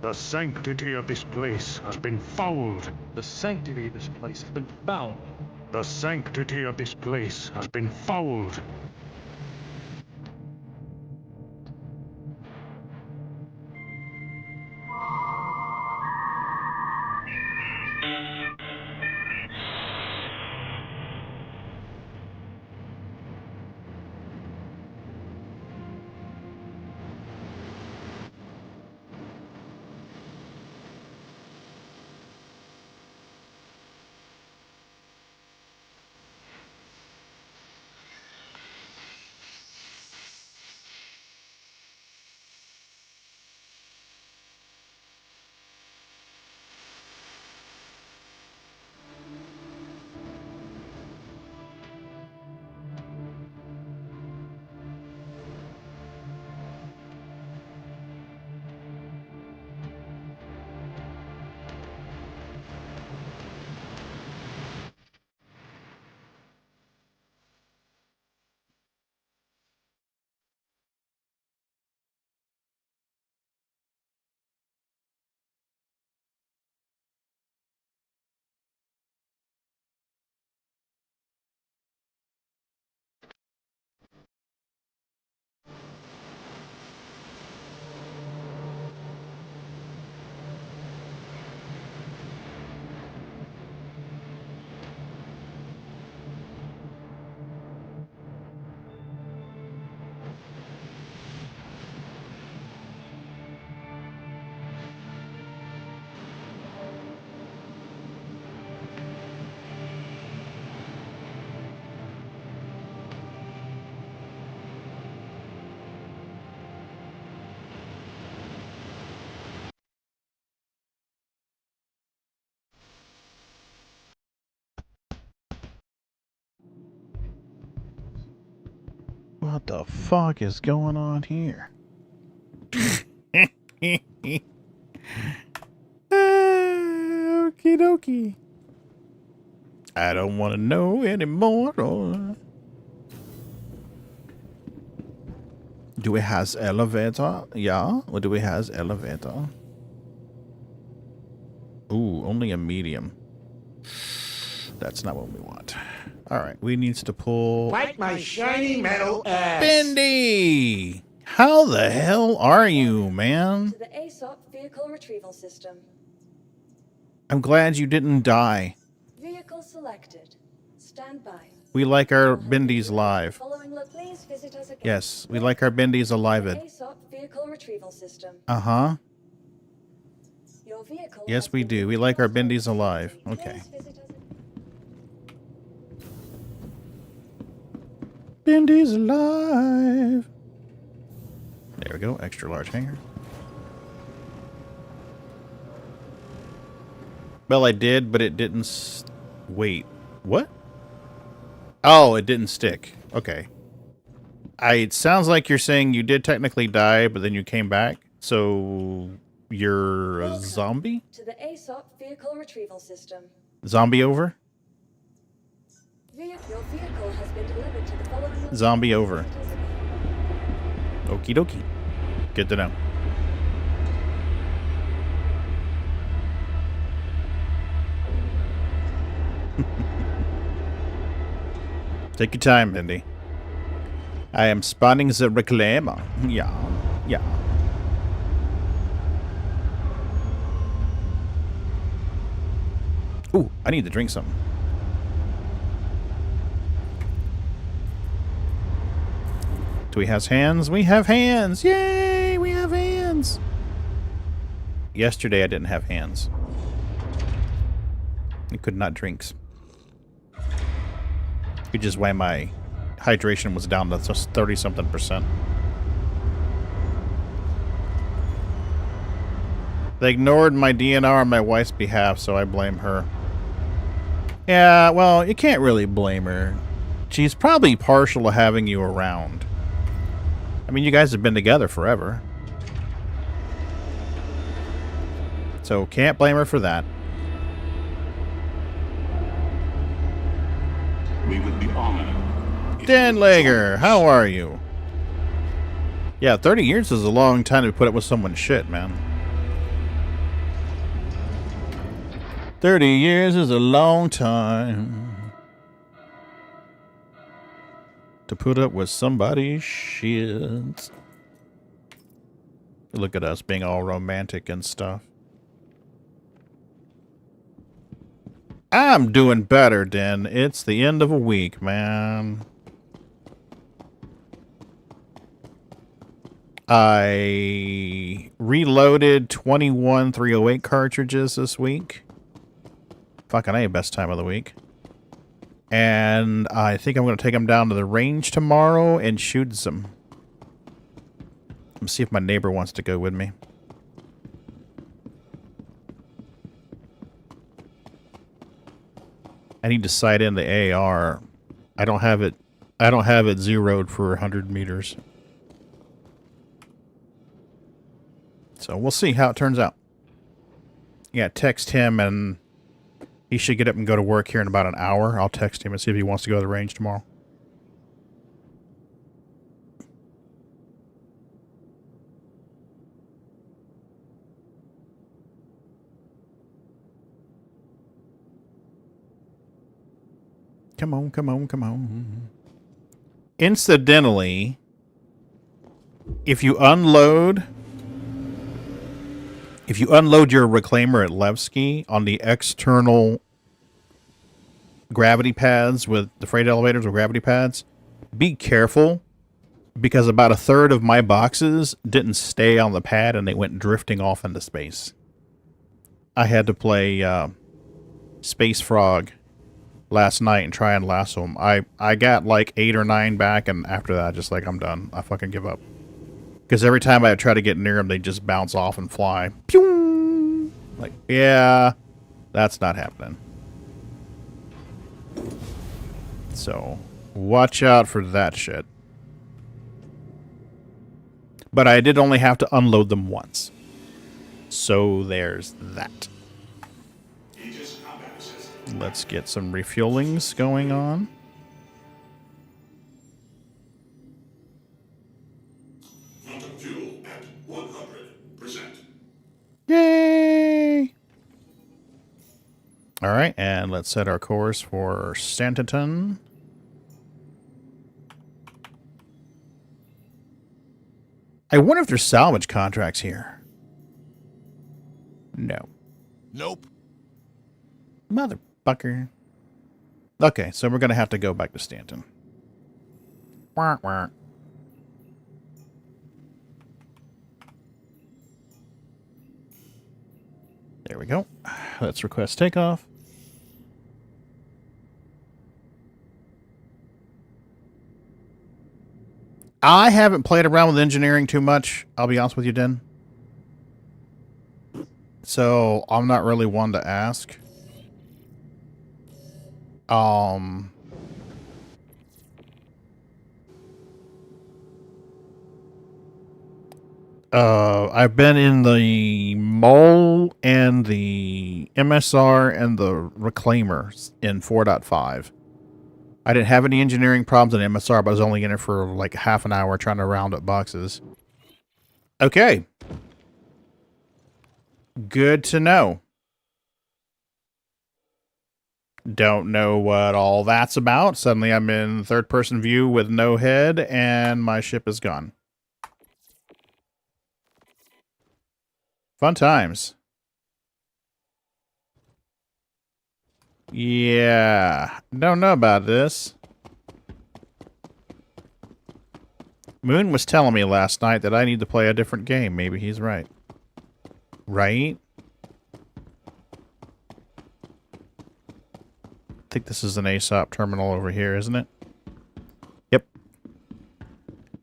The sanctity of this place has been fouled. The sanctity of this place has been fouled. The sanctity of this place has been fouled. What the fuck is going on here? Okie dokie. I don't want to know anymore. Do we have elevator? Yeah. Or do we have elevator? Ooh, only a medium. That's not what we want. All right, we needs to pull. Wipe my shiny metal ass. Bendy! How the hell are you, man? To the ASOP vehicle retrieval system. I'm glad you didn't die. Vehicle selected. Stand by. We like our bendies live. Following look, please visit us again. Yes, we like our bendies alive. ASOP vehicle retrieval system. Uh-huh. Your vehicle. Yes, we do. We like our bendies alive. Okay. Bendy's alive. There we go. Extra large hanger. Well, I did, but it didn't. Wait. What? Oh, it didn't stick. Okay. It sounds like you're saying you did technically die, but then you came back. So you're a zombie? To the ASOP vehicle retrieval system. Zombie over? Your vehicle has been delivered to the following. Zombie over. Okie dokie. Good to know. Take your time, Mindy. I am spawning the reclaimer. Yeah. Yeah. Ooh, I need to drink something. Do we have hands? We have hands! Yay! We have hands! yesterday I didn't have hands. I could not drinks. Which is why my hydration was down to just 30-something%. They ignored my DNR on my wife's behalf, so I blame her. Yeah, well, you can't really blame her. She's probably partial to having you around. I mean, you guys have been together forever. So, can't blame her for that. We would be honored. Dan Lager, how are you? Yeah, 30 years is a long time to put up with someone's shit, man. 30 years is a long time to put up with somebody's shit. Look at us being all romantic and stuff. I'm doing better, Den. It's the end of a week, man. I reloaded 21 308 cartridges this week. Fucking A, best time of the week. And I think I'm going to take them down to the range tomorrow and shoot some. Let's see if my neighbor wants to go with me. I need to sight in the AR. I don't have it zeroed for 100 meters. So we'll see how it turns out. Yeah, text him and he should get up and go to work here in about an hour. I'll text him and see if he wants to go to the range tomorrow. Come on, come on, come on. Incidentally, if you unload your reclaimer at Levski on the external gravity pads with the freight elevators with gravity pads, be careful because about a third of my boxes didn't stay on the pad and they went drifting off into space. I had to play Space Frog last night and try and lasso them. I got like 8 or 9 back, and after that, just like, I'm done. I fucking give up. Because every time I try to get near them, they just bounce off and fly. Pew! Like, yeah, that's not happening. So, watch out for that shit. But I did only have to unload them once. So, there's that. Let's get some refuelings going on. Quantum fuel at 100%. Yay! Alright, and let's set our course for Stanton. I wonder if there's salvage contracts here. No. Nope. Motherfucker. Okay, so we're going to have to go back to Stanton. Wah, wah. There we go. Let's request takeoff. I haven't played around with engineering too much, I'll be honest with you, Den. So, I'm not really one to ask. I've been in the mole and the MSR and the reclaimers in 4.5. I didn't have any engineering problems in MSR, but I was only in it for like half an hour trying to round up boxes. Okay. Good to know. Don't know what all that's about. Suddenly I'm in third-person view with no head, and my ship is gone. Fun times. Yeah, don't know about this. Moon was telling me last night that I need to play a different game. Maybe he's right. Right? I think this is an ASOP terminal over here, isn't it? Yep.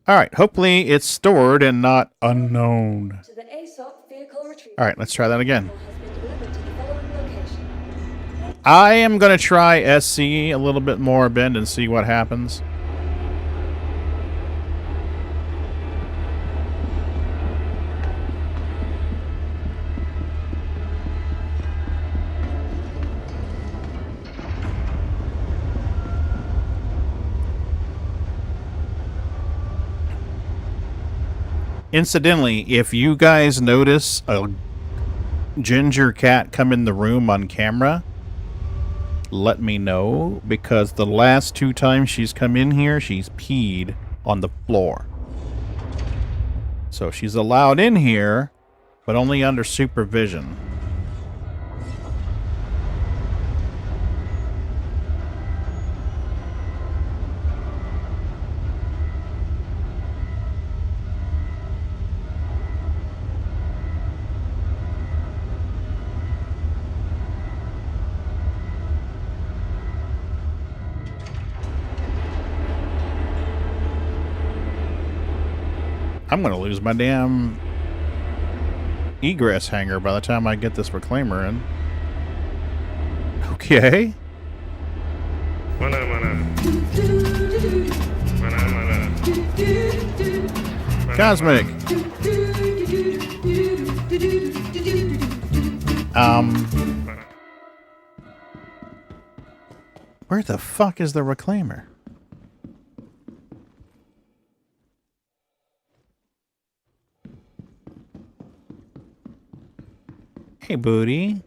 Alright, hopefully it's stored and not unknown. To the ASOP vehicle retrieval. Alright, let's try that again. Vehicle has been delivered to the following location. I am going to try SC a little bit more, Ben, and see what happens. Incidentally, if you guys notice a ginger cat come in the room on camera, let me know, because the last 2 times she's come in here, she's peed on the floor. So she's allowed in here, but only under supervision. I'm going to lose my damn egress hanger by the time I get this reclaimer in. Okay. Mana, mana. Mana, mana. Cosmic. Where the fuck is the reclaimer? Hey, booty.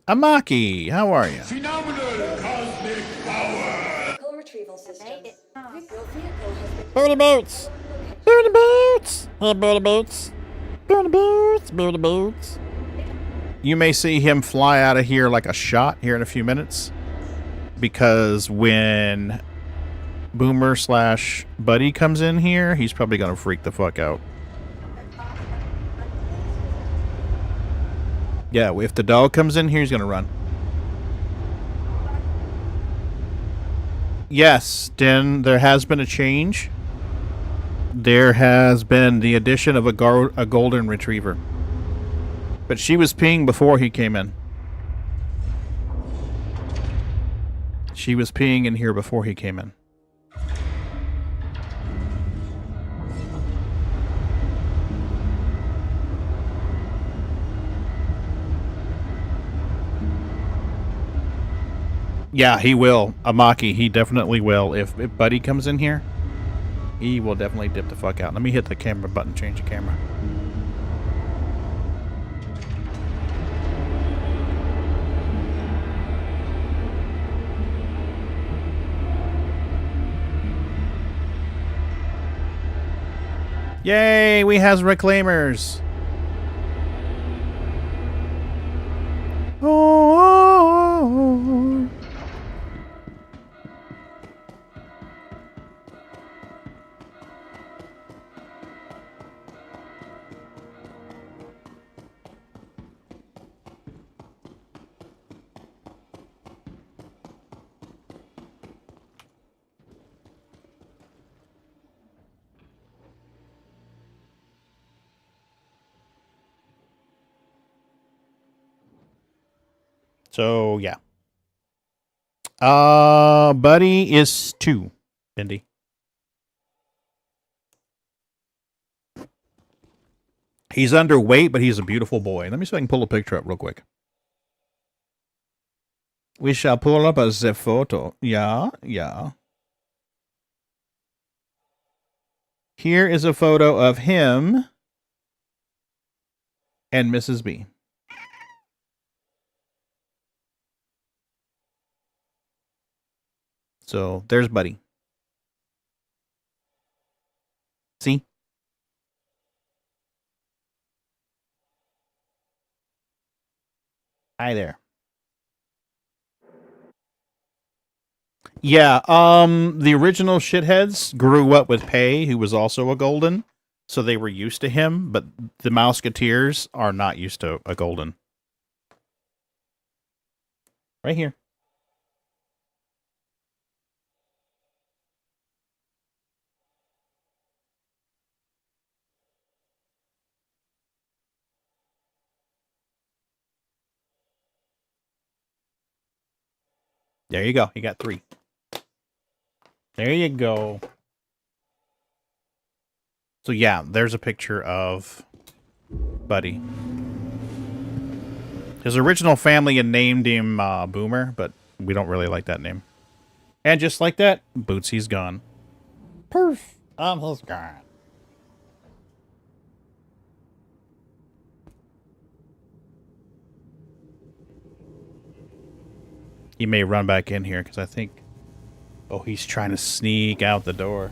Amaki, how are you? Phenomenal cosmic power! Vehicle retrieval system. Your vehicle has been Booty boots! Booty boots! Hey, booty boots! Booty boots! Booty boots! You may see him fly out of here like a shot here in a few minutes. Because when Boomer/Buddy comes in here, he's probably going to freak the fuck out. Yeah, if the dog comes in here, he's going to run. Yes, Den, there has been a change. There has been the addition of a golden retriever. But she was peeing before he came in. She was peeing in here before he came in. Yeah, he will. Amaki, he definitely will. If Buddy comes in here, he will definitely dip the fuck out. Let me hit the camera button, change the camera. Yay, we has reclaimers. Oh. So, yeah. Buddy is 2, Indy. He's underweight, but he's a beautiful boy. Let me see if I can pull a picture up real quick. We shall pull up a photo. Yeah, yeah. Here is a photo of him and Mrs. B. So, there's Buddy. See? Hi there. Yeah, the original shitheads grew up with Pei, who was also a golden. so they were used to him, but the Mouseketeers are not used to a golden. Right here. There you go. You got 3. There you go. So yeah, there's a picture of Buddy. His original family had named him Boomer, but we don't really like that name. And just like that, Bootsy's gone. Perf. He's gone. He may run back in here because I think... Oh, he's trying to sneak out the door.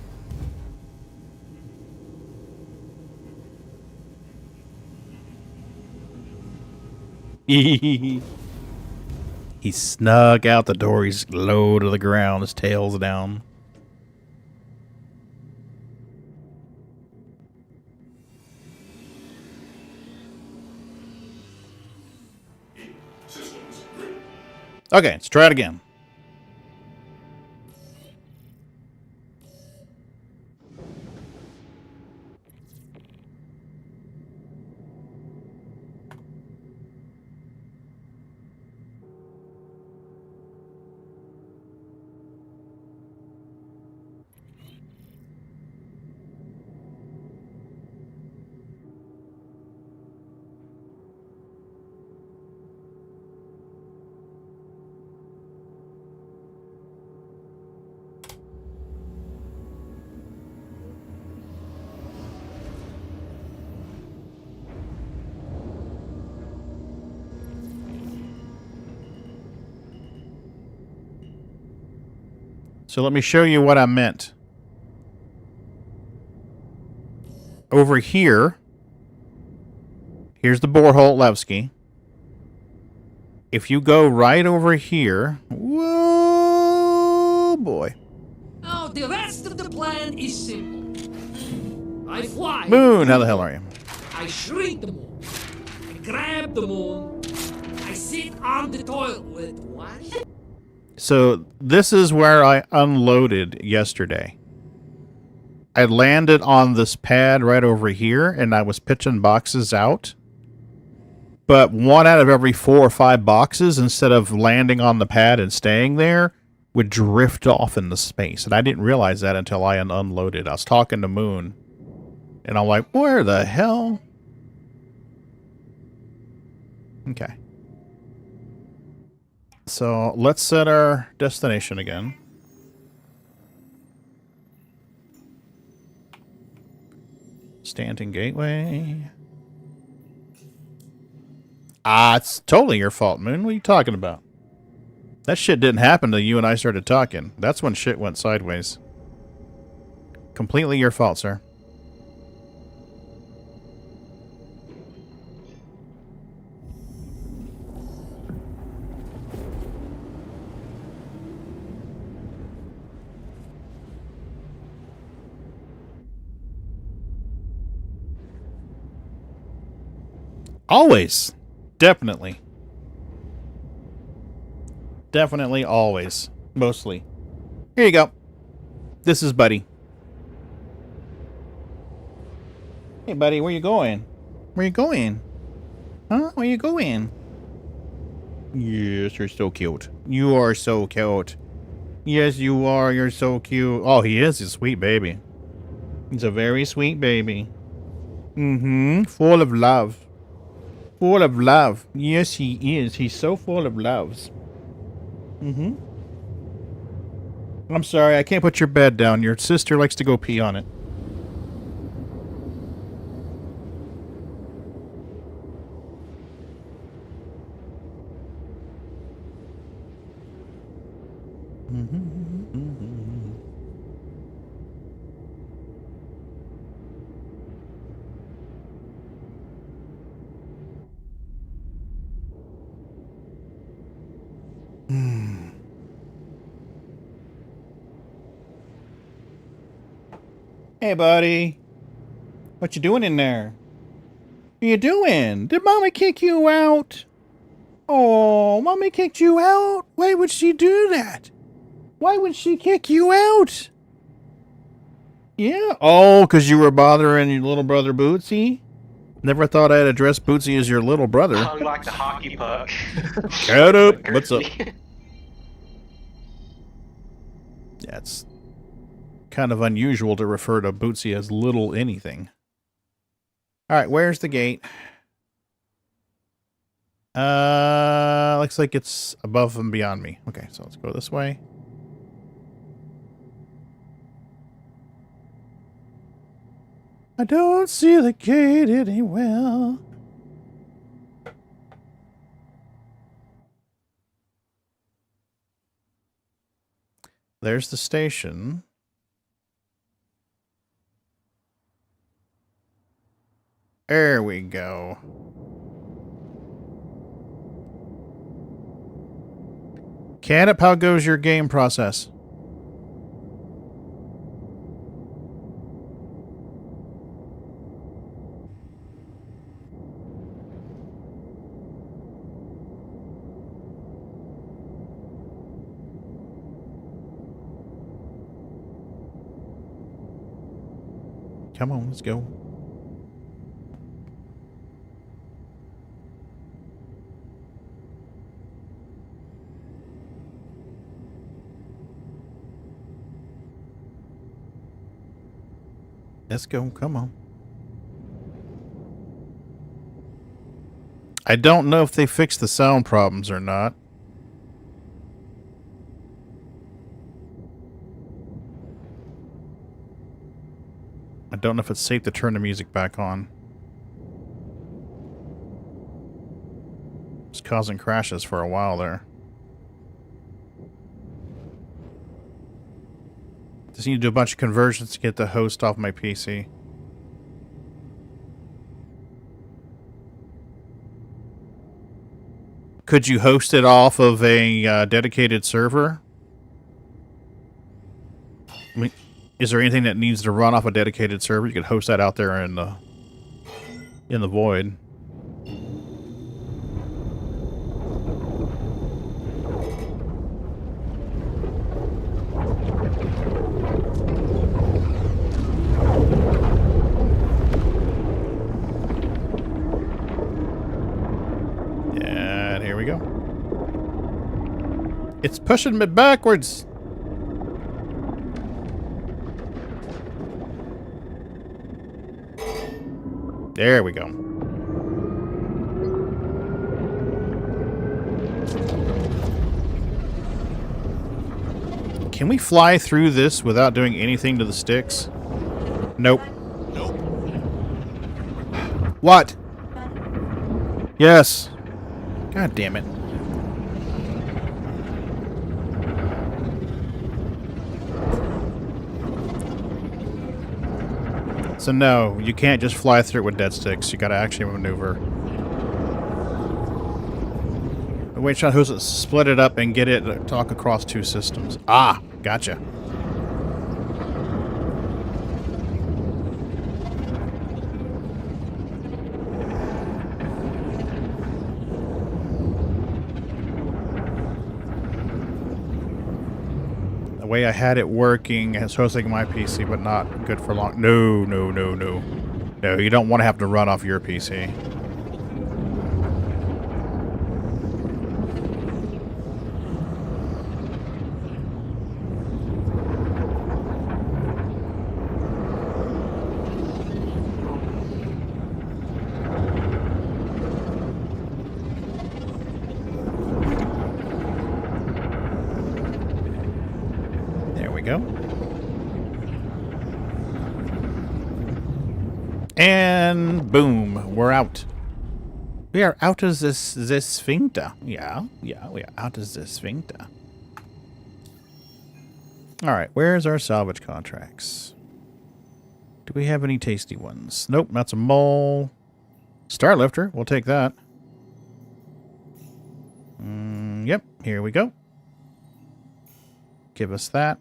He snuck out the door. He's low to the ground. His tail's down. Okay, let's try it again. So let me show you what I meant. Over here, here's the borehole Levski. If you go right over here, whoa, boy. Now, the rest of the plan is simple. I fly. Moon, how the hell are you? I shrink the moon. I grab the moon. I sit on the toilet. What? So this is where I unloaded yesterday. I landed on this pad right over here, and I was pitching boxes out. But 1 out of every 4 or 5 boxes, instead of landing on the pad and staying there, would drift off into space. And I didn't realize that until I unloaded. I was talking to Moon, and I'm like, where the hell? Okay. So let's set our destination again. Stanton Gateway. Ah, it's totally your fault, Moon. What are you talking about? That shit didn't happen until you and I started talking. That's when shit went sideways. Completely your fault, sir. Always. Definitely. Definitely always. Mostly. Here you go. This is Buddy. Hey, buddy, where you going? Where you going? Huh? Where you going? Yes, you're so cute. You are so cute. Yes, you are. You're so cute. Oh, he is a sweet baby. He's a very sweet baby. Mm-hmm. Full of love. Full of love. Yes, he is. He's so full of loves. Mm-hmm. I'm sorry, I can't put your bed down. Your sister likes to go pee on it. Hey, buddy. What you doing in there? What you doing? Did Mommy kick you out? Oh, Mommy kicked you out? Why would she do that? Why would she kick you out? Yeah. Oh, because you were bothering your little brother Bootsy? Never thought I'd address Bootsy as your little brother. Hung like the hockey puck. Shut up. What's up? Yeah, it's kind of unusual to refer to Bootsy as little anything. Alright, where's the gate? Looks like it's above and beyond me. Okay, so let's go this way. I don't see the gate anywhere. There's the station. There we go. Canop, how goes your game process? Come on, let's go. Let's go, come on. I don't know if they fixed the sound problems or not. I don't know if it's safe to turn the music back on. It's causing crashes for a while there. Just need to do a bunch of conversions to get the host off my PC. Could you host it off of a dedicated server? I mean, is there anything that needs to run off a dedicated server? You could host that out there in the void. And here we go. It's pushing me backwards. There we go. Can we fly through this without doing anything to the sticks? Nope. Nope. What? Yes. God damn it. So no, you can't just fly through it with dead sticks. You gotta actually maneuver. Wait, try to split it up and get it to talk across two systems. Ah, gotcha. The way I had it working, it's hosting my PC, but not good for long. No, no, no, no. No, you don't want to have to run off your PC. And boom, we're out. We are out of this sphincter. Yeah, we are out of this sphincter. All right, where's our salvage contracts? Do we have any tasty ones? Nope, that's a mole. Starlifter, we'll take that. Yep, here we go. Give us that.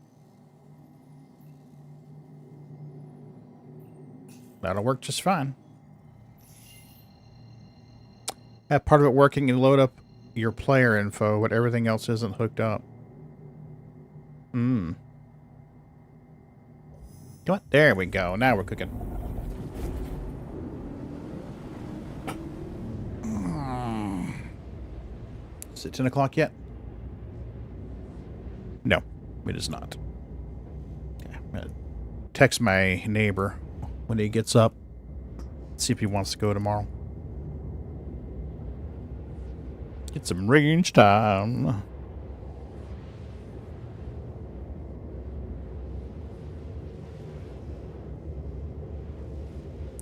That'll work just fine. Have part of it working and load up your player info, but everything else isn't hooked up. Come on. There we go. Now we're cooking. Is it 10 o'clock yet? No, it is not. Okay, I'm going to text my neighbor when he gets up. See if he wants to go tomorrow. Get some range time.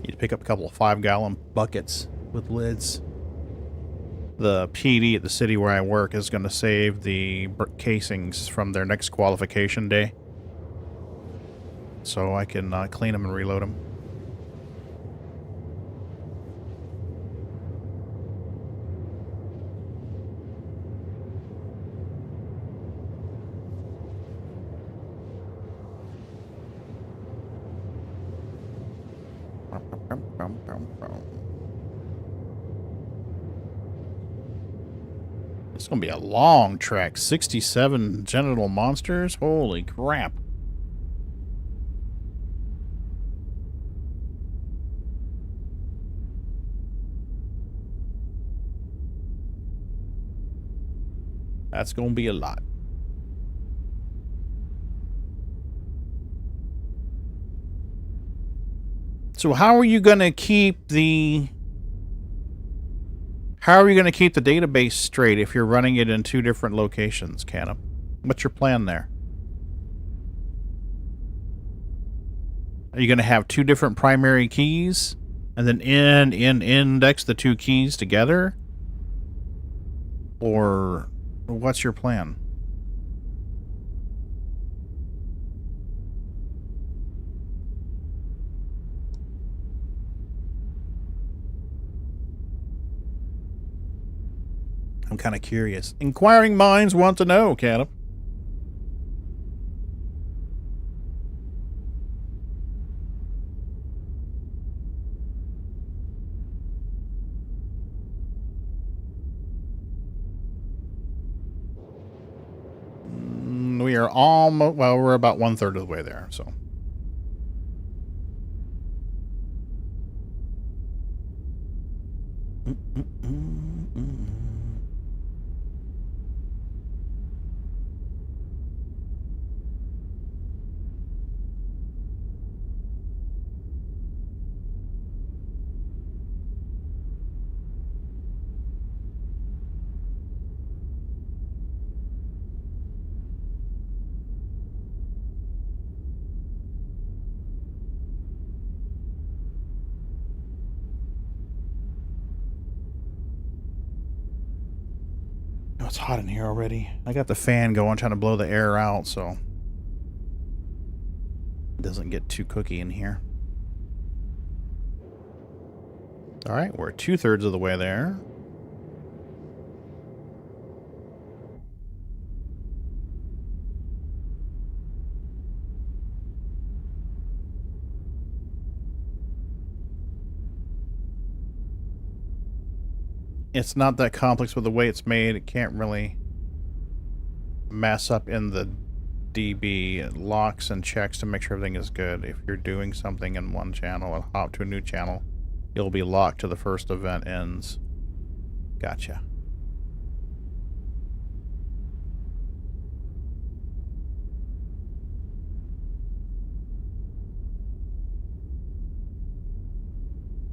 Need to pick up a couple of 5-gallon buckets with lids. The PD at the city where I work is going to save the casings from their next qualification day. So I can clean them and reload them. It's going to be a long trek. 67 genital monsters? Holy crap. That's going to be a lot. So how are you going to keep the... How are you going to keep the database straight if you're running it in 2 different locations, Canop? What's your plan there? Are you going to have 2 different primary keys and then index the 2 keys together? Or what's your plan? I'm kind of curious. Inquiring minds want to know, Canop. We are almost, well, we're about 1/3 of the way there, so. It's hot in here already. I got the fan going, trying to blow the air out, so it doesn't get too cookie in here. All right, we're 2/3 of the way there. It's not that complex with the way it's made. It can't really mess up in the DB. It locks and checks to make sure everything is good. If you're doing something in one channel and hop to a new channel, it'll be locked till the first event ends. Gotcha.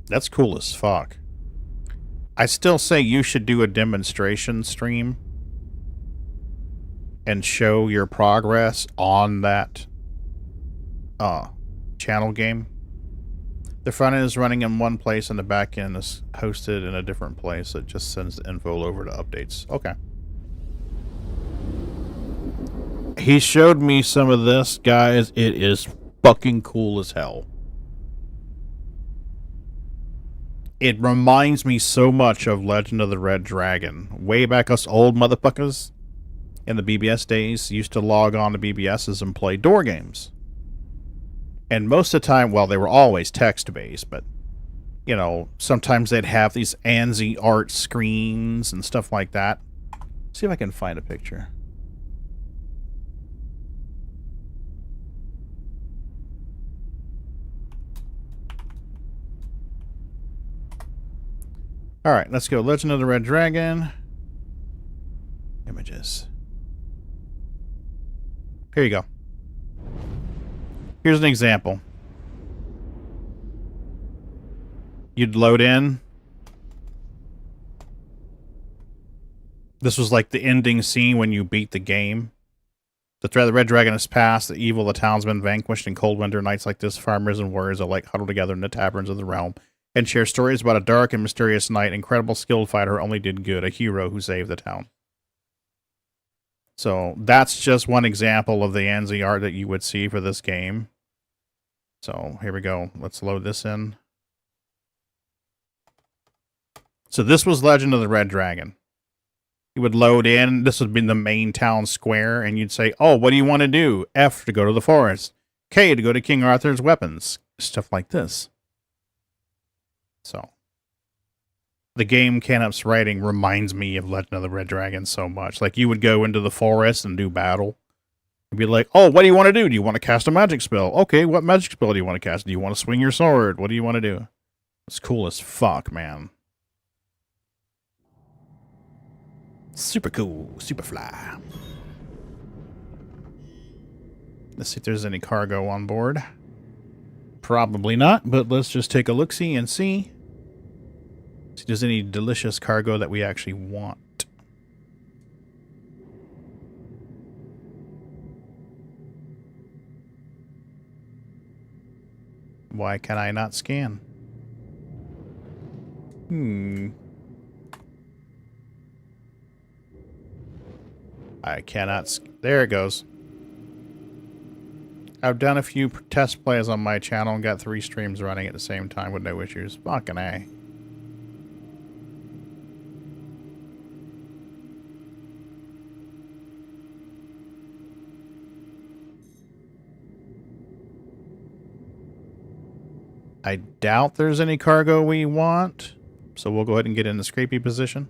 That's cool as fuck. I still say you should do a demonstration stream and show your progress on that channel game. The front end is running in one place and the back end is hosted in a different place. It just sends the info over to updates. Okay. He showed me some of this, guys. It is fucking cool as hell. It reminds me so much of Legend of the Red Dragon. Way back, us old motherfuckers in the BBS days used to log on to BBSs and play door games. And most of the time, well, they were always text-based, but, you know, sometimes they'd have these ANSI art screens and stuff like that. See if I can find a picture. Alright, let's go. Legend of the Red Dragon. Images. Here you go. Here's an example. You'd load in. This was like the ending scene when you beat the game. The Red Dragon has passed, the evil of the townsmen vanquished in cold winter nights like this. Farmers and warriors alike huddle together in the taverns of the realm and share stories about a dark and mysterious night, incredible skilled fighter who only did good, a hero who saved the town. So that's just one example of the ANSI art that you would see for this game. So here we go. Let's load this in. So this was Legend of the Red Dragon. You would load in. This would be the main town square, and you'd say, oh, what do you want to do? F to go to the forest. K to go to King Arthur's weapons. Stuff like this. So the game Canup's writing reminds me of Legend of the Red Dragon so much. Like, you would go into the forest and do battle. And be like, oh, what do you want to do? Do you want to cast a magic spell? Okay, what magic spell do you want to cast? Do you want to swing your sword? What do you want to do? It's cool as fuck, man. Super cool. Super fly. Let's see if there's any cargo on board. Probably not, but let's just take a look-see and see. See if there's any delicious cargo that we actually want. Why can I not scan? I cannot... There it goes. I've done a few test plays on my channel and got 3 streams running at the same time with no issues. Fucking A. I doubt there's any cargo we want, so we'll go ahead and get in the scrapey position.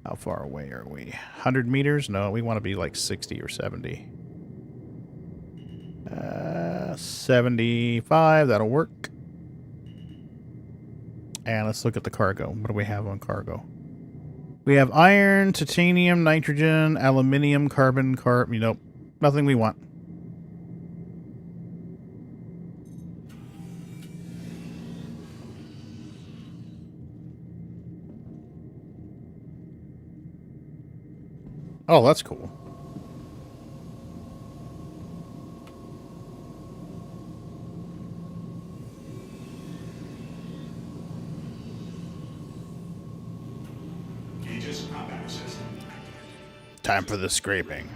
How far away are we? 100 meters? No, we want to be like 60 or 70. 75, that'll work. And let's look at the cargo. What do we have on cargo? We have iron, titanium, nitrogen, aluminium, carbon, nope, nothing we want. Oh, that's cool. Time for the scraping.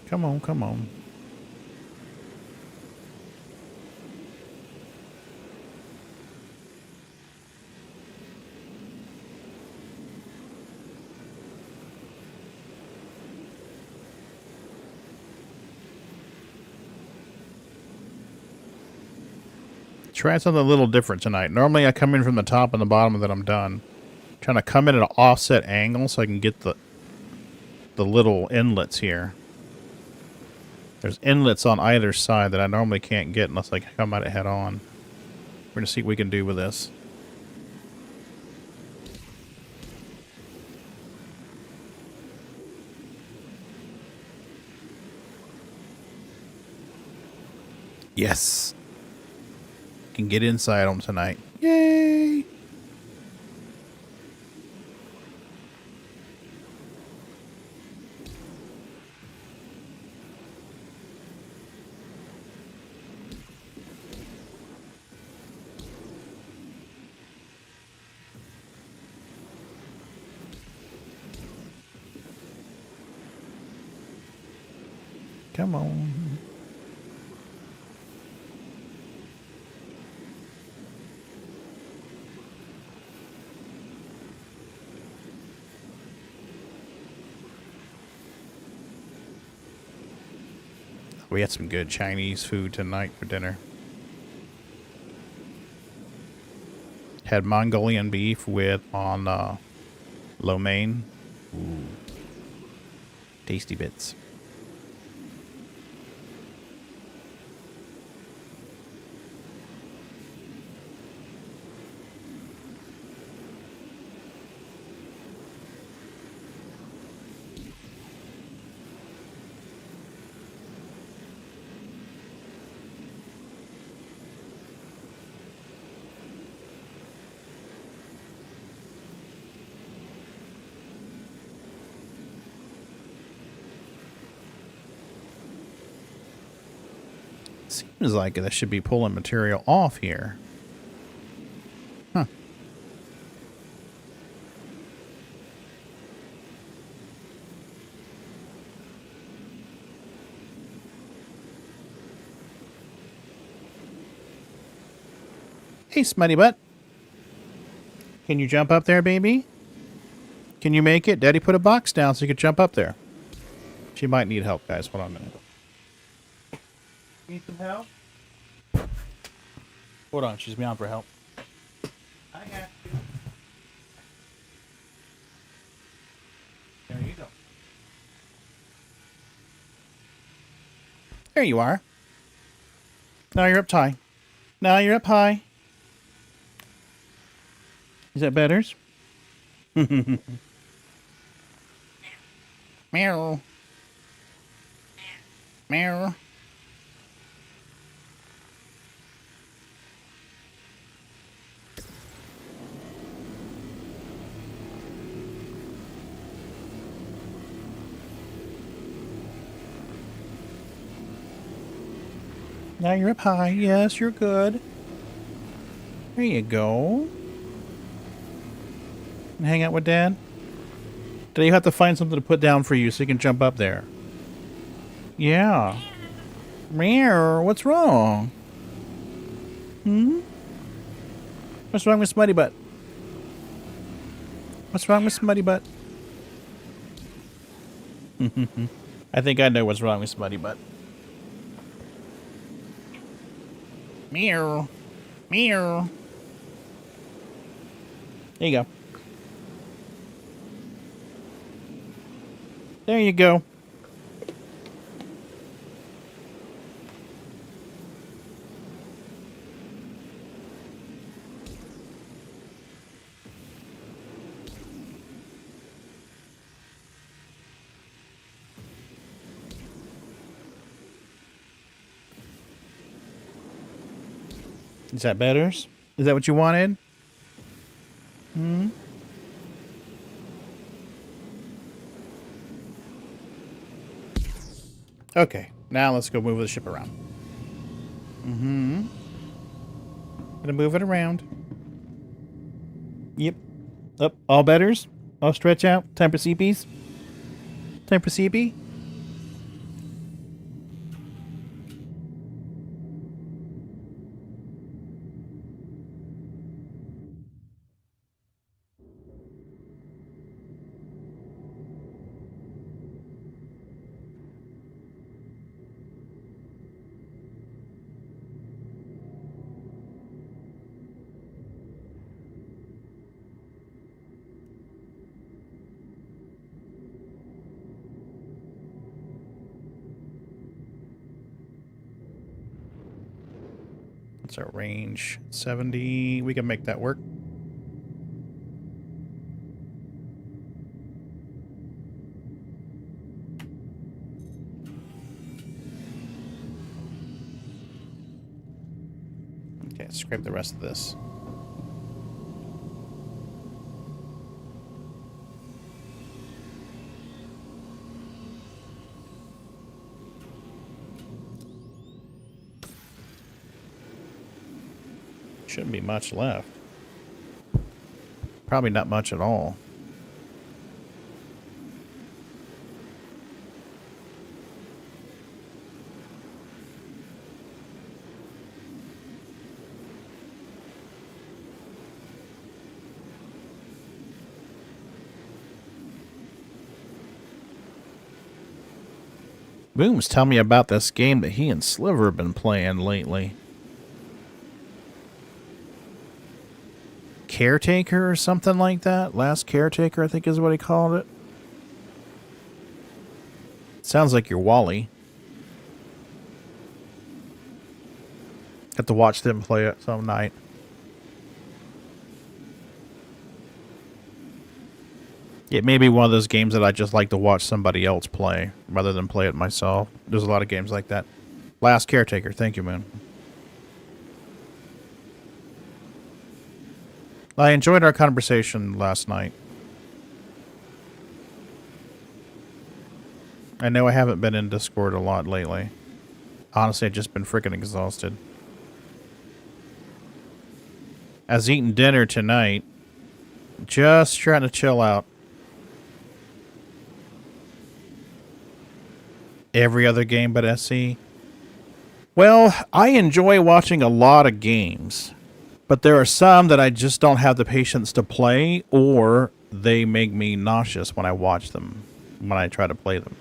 Come on, come on. Try something a little different tonight. Normally I come in from the top and the bottom and then I'm done. I'm trying to come in at an offset angle so I can get the little inlets here. There's inlets on either side that I normally can't get unless I come at it head on. We're going to see what we can do with this. Yes! Can get inside them tonight. Yay! Come on. We had some good Chinese food tonight for dinner. Had Mongolian beef with lo mein. Ooh. Tasty bits. Seems like I should be pulling material off here. Huh. Hey, Smutty Butt. Can you jump up there, baby? Can you make it? Daddy put a box down so you could jump up there. She might need help, guys. Hold on a minute. Need some help? Hold on, she's beyond for help. I got you. There you go. There you are. Now you're up high. Now you're up high. Is that better? Meow. Meow. Now you're up high. Yes, you're good. There you go. And hang out with Dad. Did you have to find something to put down for you so you can jump up there? Yeah. Meow. What's wrong? Hmm? What's wrong with Smutty Butt? What's wrong with Smutty Butt? I think I know what's wrong with Smutty Butt. Meow. Meow. There you go. There you go. Is that better? Is that what you wanted? Hmm? Okay, now let's go move the ship around. Mm-hmm. Gonna move it around. Yep. Up, all betters. All stretch out. Time for CPs. Time for CP. What's our range? 70. We can make that work. Okay, scrape the rest of this. Shouldn't be much left. Probably not much at all. Booms, tell me about this game that he and Sliver have been playing lately. Caretaker or something like that? Last Caretaker, I think is what he called it. Sounds like you're Wally. Have to watch them play it some night. It may be one of those games that I just like to watch somebody else play rather than play it myself. There's a lot of games like that. Last Caretaker. Thank you, man. I enjoyed our conversation last night. I know I haven't been in Discord a lot lately. Honestly, I've just been freaking exhausted. I was eating dinner tonight. Just trying to chill out. Every other game but SC? Well, I enjoy watching a lot of games. But there are some that I just don't have the patience to play, or they make me nauseous when I watch them, when I try to play them.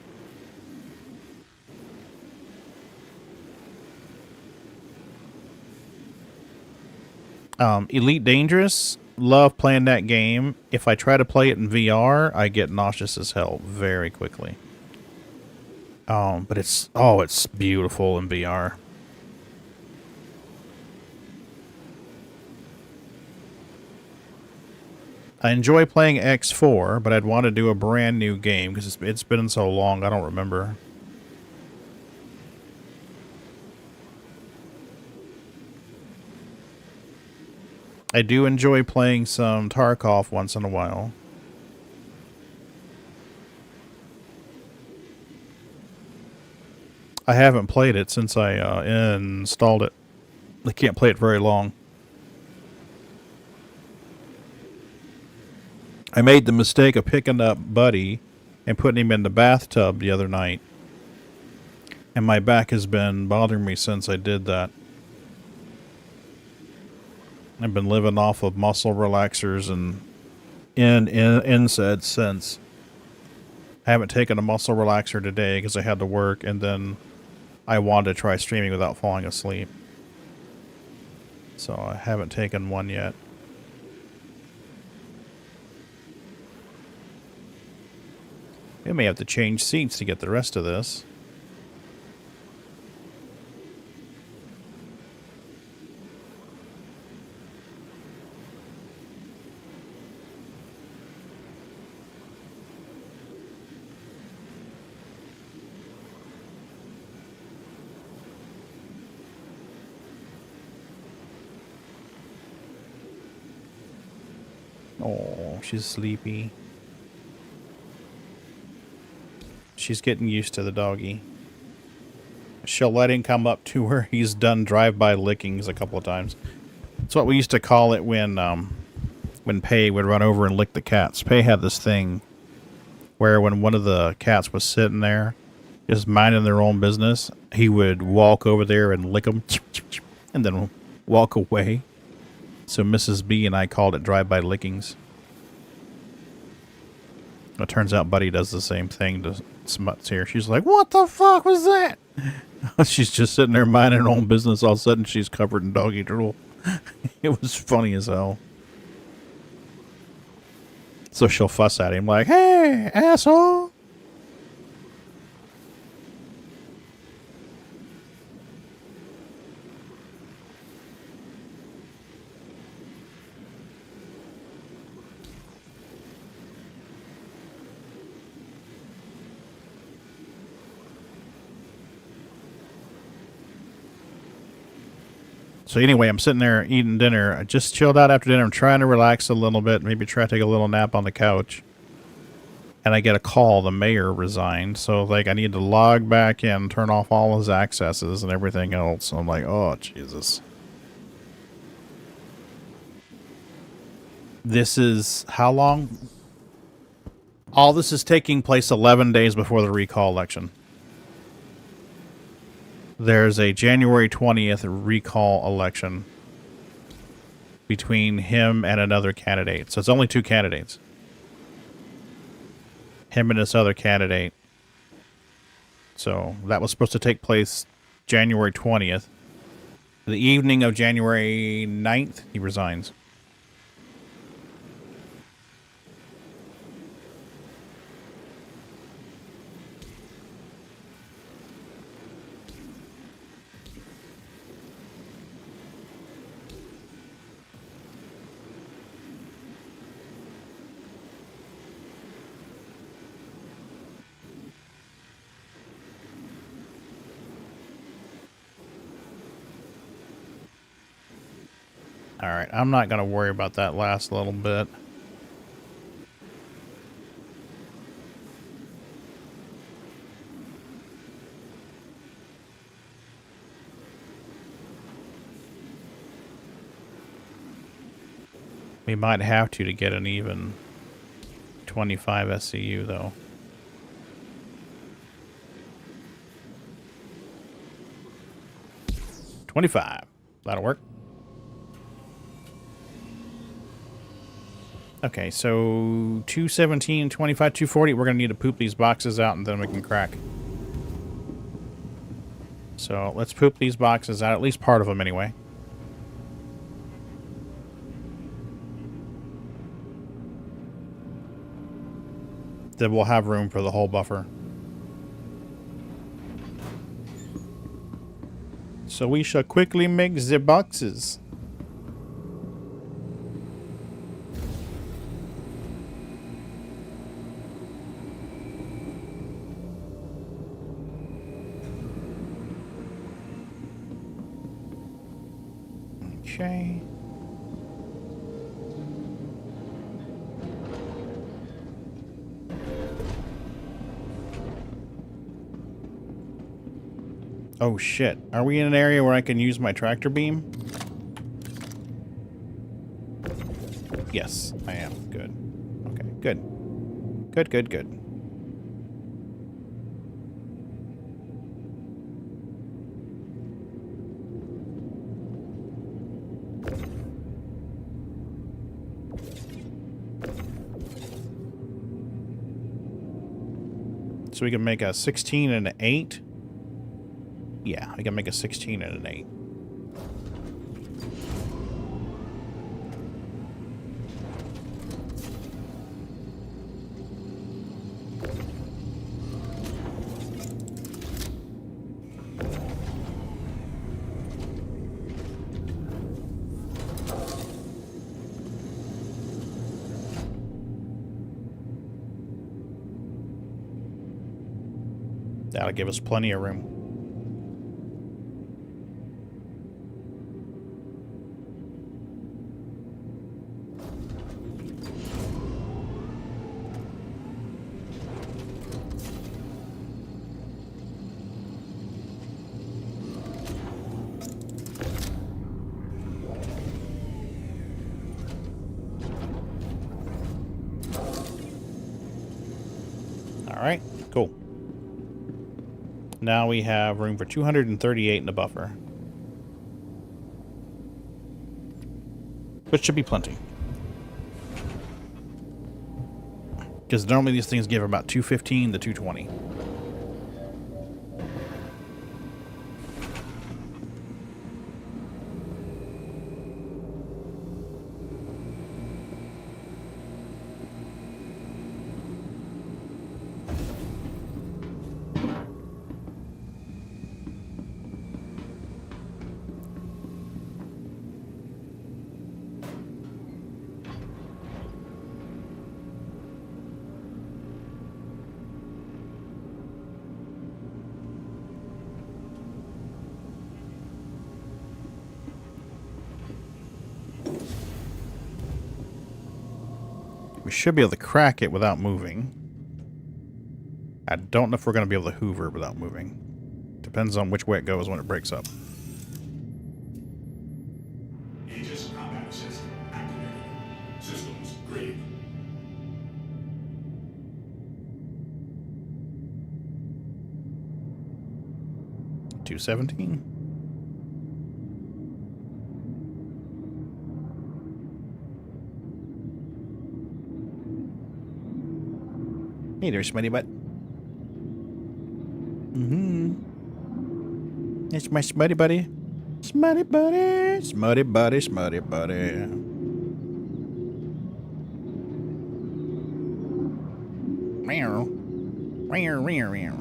Elite Dangerous, love playing that game. If I try to play it in VR, I get nauseous as hell very quickly. But it's beautiful in VR. I enjoy playing X4, but I'd want to do a brand new game because it's been so long, I don't remember. I do enjoy playing some Tarkov once in a while. I haven't played it since I installed it. I can't play it very long. I made the mistake of picking up Buddy and putting him in the bathtub the other night. And my back has been bothering me since I did that. I've been living off of muscle relaxers and NSAIDs since. I haven't taken a muscle relaxer today because I had to work, and then I wanted to try streaming without falling asleep. So I haven't taken one yet. We may have to change seats to get the rest of this. Oh, she's sleepy. She's getting used to the doggy. She'll let him come up to her. He's done drive-by lickings a couple of times. That's what we used to call it when Pei would run over and lick the cats. Pei had this thing where when one of the cats was sitting there, just minding their own business, he would walk over there and lick them, and then walk away. So Mrs. B and I called it drive-by lickings. It turns out Buddy does the same thing to Smuts here. She's like, what the fuck was that? She's just sitting there minding her own business. All of a sudden, she's covered in doggy drool. It was funny as hell. So she'll fuss at him like, hey, asshole. So anyway, I'm sitting there eating dinner. I just chilled out after dinner. I'm trying to relax a little bit, maybe try to take a little nap on the couch. And I get a call. The mayor resigned. So, like, I need to log back in, turn off all his accesses and everything else. So I'm like, oh, Jesus. This is how long? All this is taking place 11 days before the recall election. There's a January 20th recall election between him and another candidate. So it's only two candidates. Him and this other candidate. So that was supposed to take place January 20th. The evening of January 9th, he resigns. Alright, I'm not going to worry about that last little bit. We might have to get an even 25 SCU, though. $25. That'll work. Okay, so 217, 25, 240. We're going to need to poop these boxes out and then we can crack. So let's poop these boxes out, at least part of them anyway. Then we'll have room for the whole buffer. So we shall quickly make the boxes. Okay. Oh shit. Are we in an area where I can use my tractor beam? Yes, I am. Good. Okay, good. Good, good, good. So we can make a 16 and an 8. Yeah, we can make a 16 and an 8. That'll give us plenty of room. All right, cool. Now we have room for 238 in the buffer. Which should be plenty. Because normally these things give about 215 to 220. We should be able to crack it without moving. I don't know if we're going to be able to hoover without moving. Depends on which way it goes when it breaks up. Aegis combat assist activated. Systems green. $217. Hey there, Smitty Butt. It's my smutty buddy. Smutty buddy. Smutty buddy. Smutty buddy. Meow. Meow, meow, meow.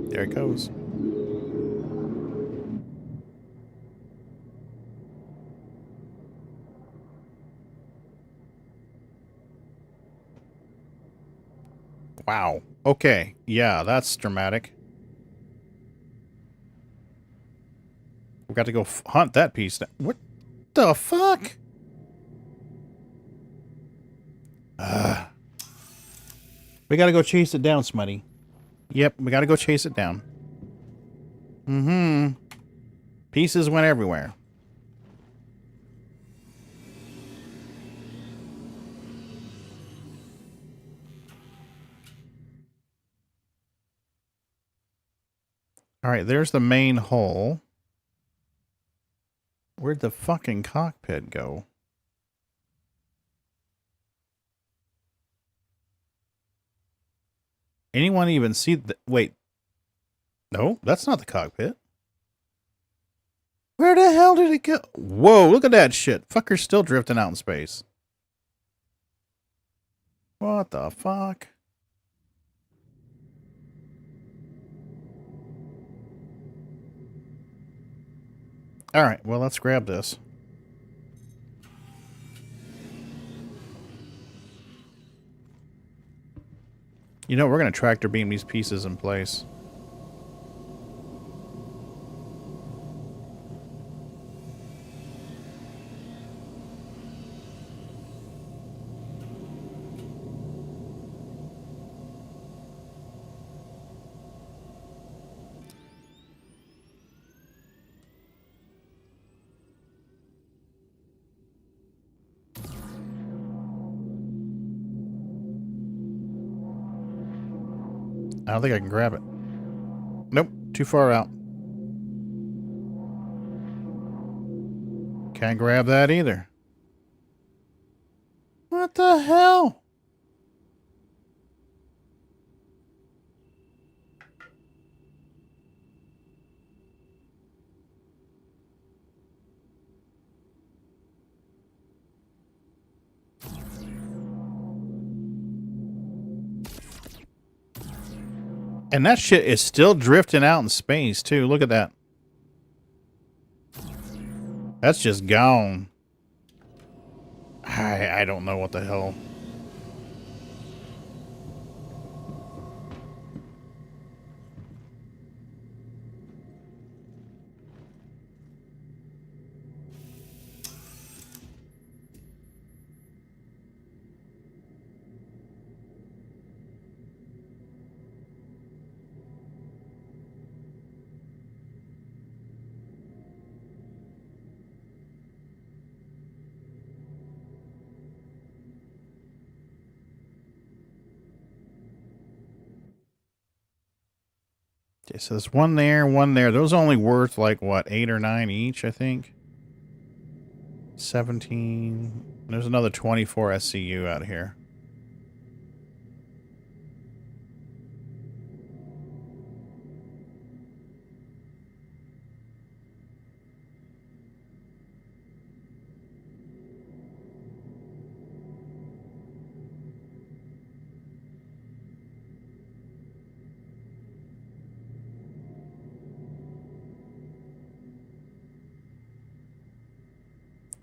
There it goes. Wow. Okay. Yeah, that's dramatic. We got to go hunt that piece. What the fuck? We got to go chase it down, Smutty. Yep, we got to go chase it down. Mm-hmm. Pieces went everywhere. All right, there's the main hull. Where'd the fucking cockpit go? Anyone even see the... Wait. No, that's not the cockpit. Where the hell did it go? Whoa, look at that shit. Fucker's still drifting out in space. What the fuck? Alright, well, let's grab this. You know, we're going to tractor beam these pieces in place. I don't think I can grab it. Nope, too far out. Can't grab that either. What the hell? And that shit is still drifting out in space, too. Look at that. That's just gone. I don't know what the hell. Okay, so there's one there, one there. Those are only worth, like, what, 8 or 9 each, I think? 17. There's another 24 SCU out here.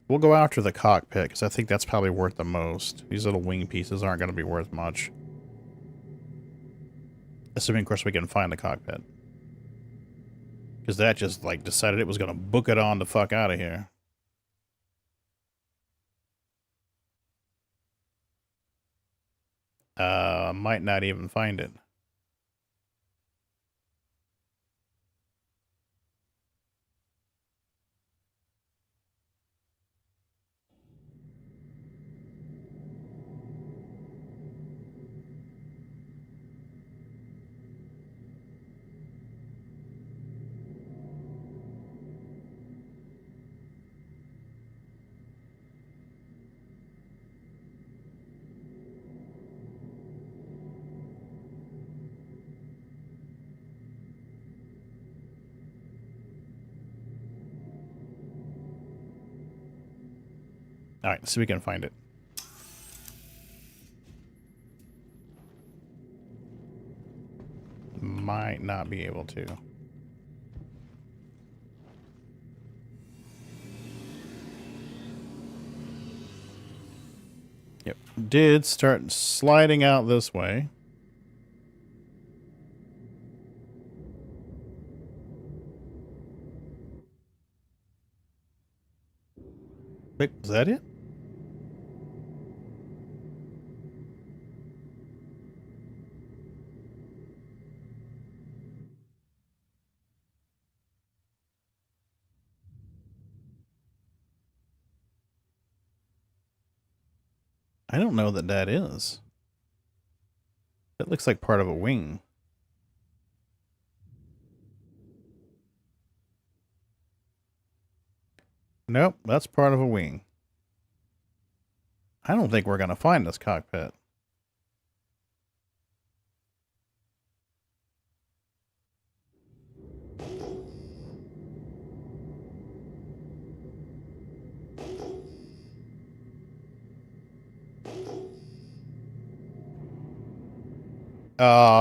We'll go after the cockpit, because I think that's probably worth the most. These little wing pieces aren't going to be worth much. Assuming, of course, we can find the cockpit. Because that just, like, decided it was going to book it on the fuck out of here. Might not even find it. All right, so we can find it. Might not be able to. Yep, did start sliding out this way. Wait, was that it? I don't know that that is. It looks like part of a wing. Nope, that's part of a wing. I don't think we're going to find this cockpit.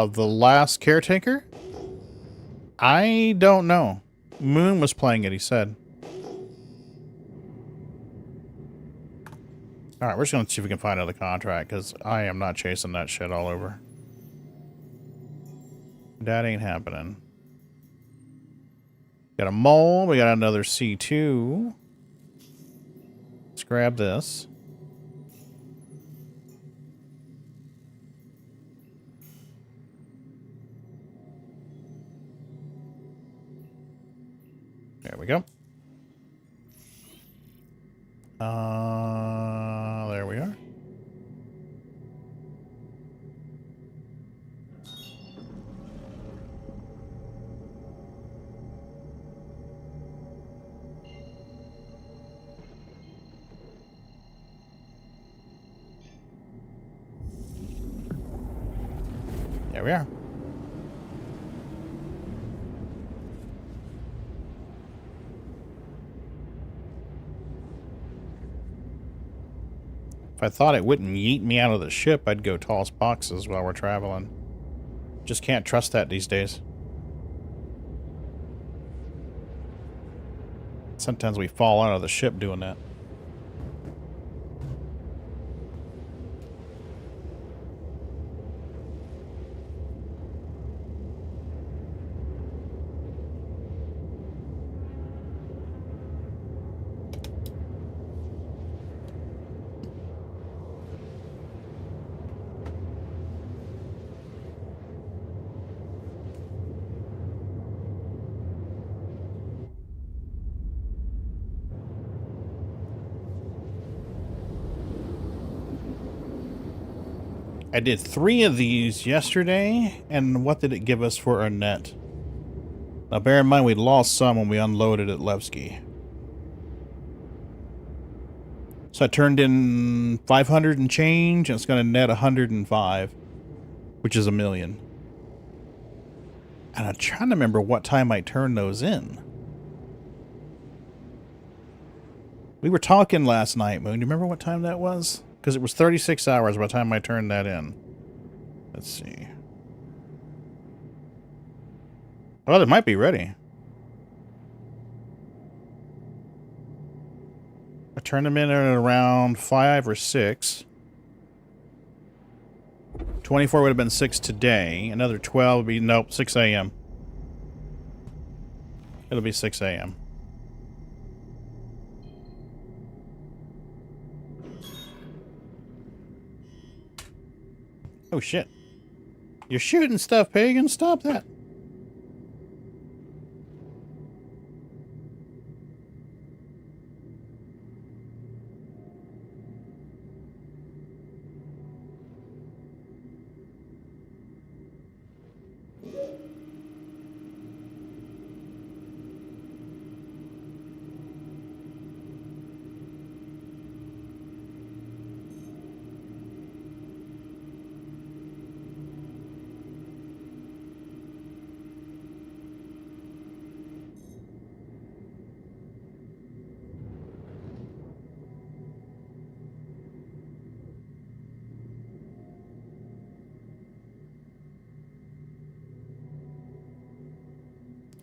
The last caretaker? I don't know. Moon was playing it, he said. Alright, we're just going to see if we can find another contract, because I am not chasing that shit all over. That ain't happening. Got a mole, we got another C2. Let's grab this. There we go. There we are. There we are. If I thought it wouldn't yeet me out of the ship, I'd go toss boxes while we're traveling. Just can't trust that these days. Sometimes we fall out of the ship doing that. I did 3 of these yesterday, and what did it give us for our net? Now bear in mind we lost some when we unloaded at Levski. So I turned in 500 and change, and it's going to net 105, which is $1 million. And I'm trying to remember what time I turned those in. We were talking last night, Moon. Do you remember what time that was? Because it was 36 hours by the time I turned that in. Let's see. Well, it might be ready. I turned them in at around 5 or 6. 24 would have been 6 today. Another 12 would be, nope, 6 a.m. It'll be 6 a.m. Oh, shit. You're shooting stuff, Pagan. Stop that.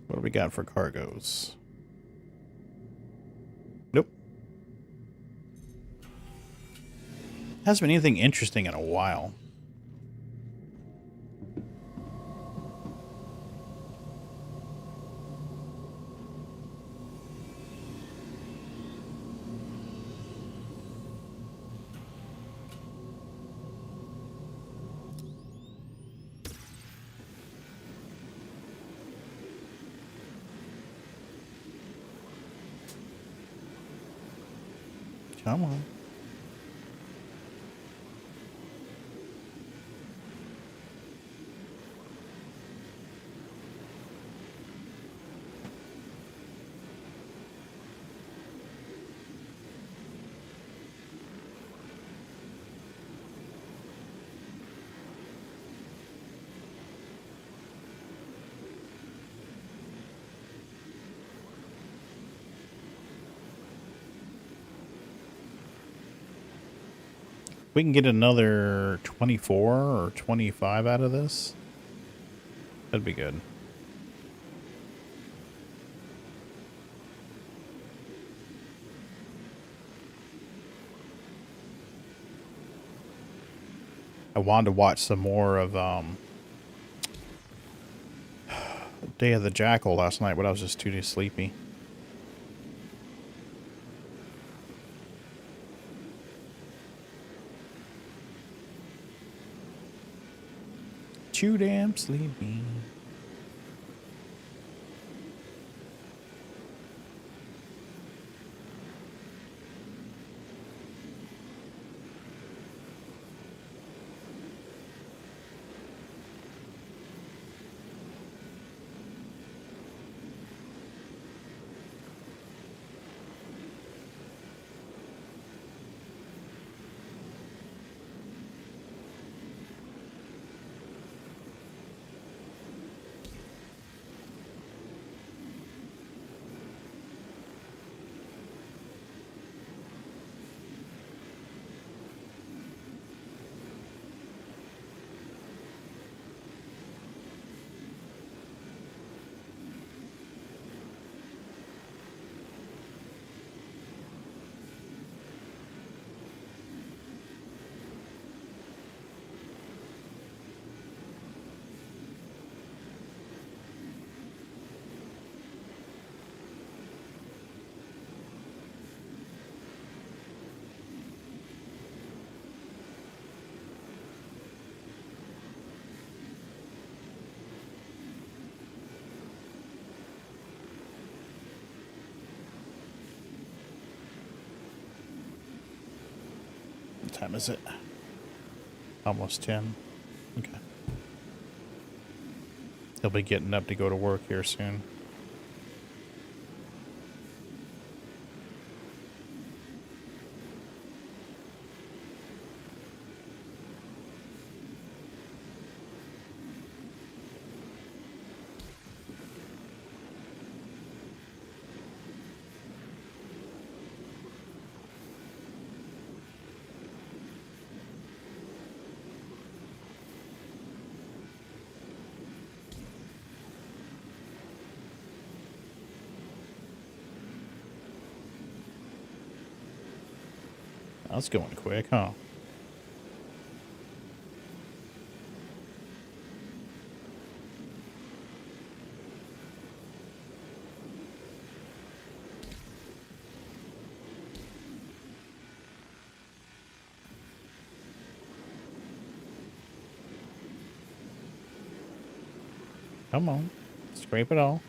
What do we got for cargoes? Nope. Hasn't been anything interesting in a while. Come on. We can get another 24 or 25 out of this. That'd be good. I wanted to watch some more of Day of the Jackal last night, but I was just too sleepy. Too damn sleepy. What time is it? Almost 10. Okay. He'll be getting up to go to work here soon. That's going quick, huh? Come on. Scrape it all.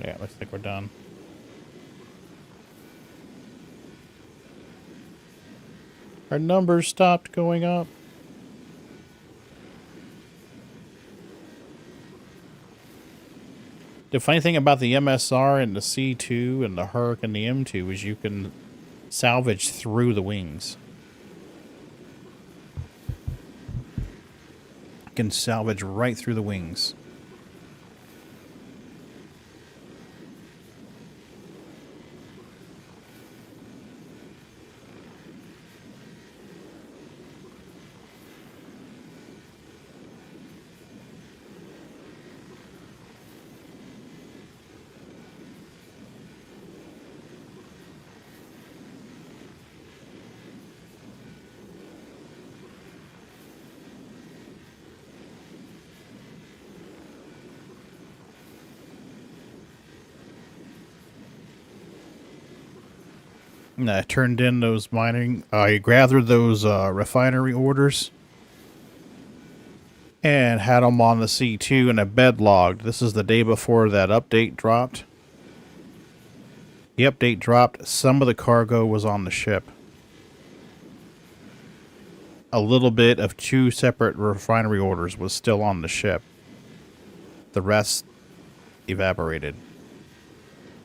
Yeah, looks like we're done. Our numbers stopped going up. The funny thing about the MSR and the C2 and the Herc and the M2 is you can salvage through the wings. You can salvage right through the wings. And I turned in those mining. I gathered those refinery orders and had them on the C2 and a bed logged. This is the day before that update dropped. The update dropped. Some of the cargo was on the ship. A little bit of 2 separate refinery orders was still on the ship. The rest evaporated.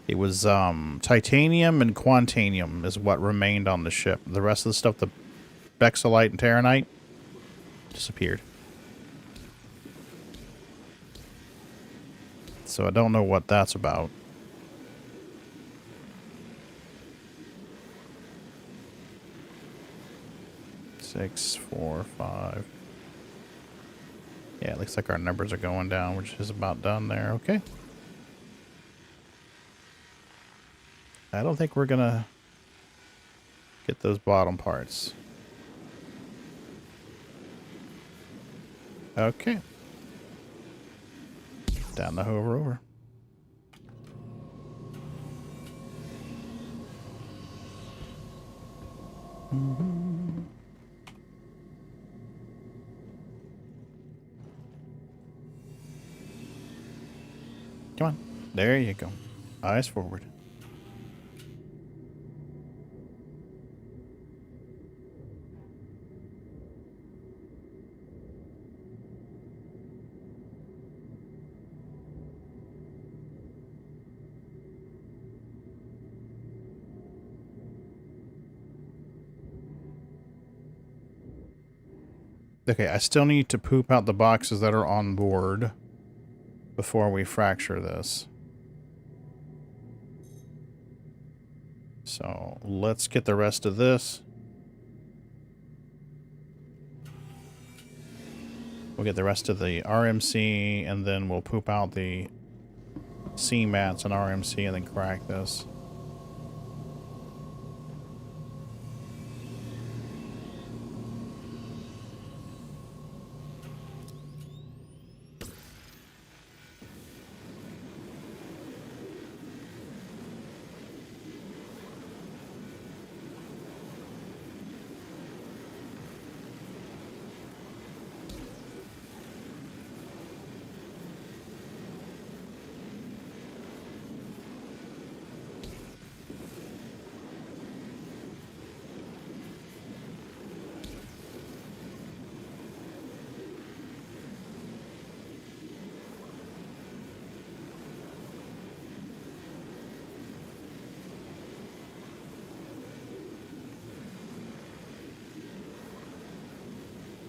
It was titanium and quantanium is what remained on the ship. The rest of the stuff, the bexolite and taranite, disappeared. So I don't know what that's about. Six, 4, 5. Yeah, it looks like our numbers are going down, which is about done there. Okay. I don't think we're gonna get those bottom parts. Okay. Down the hover over. Come on. There you go. Eyes forward. Okay, I still need to poop out the boxes that are on board before we fracture this. So let's get the rest of this. We'll get the rest of the RMC, and then we'll poop out the C mats and RMC, and then crack this.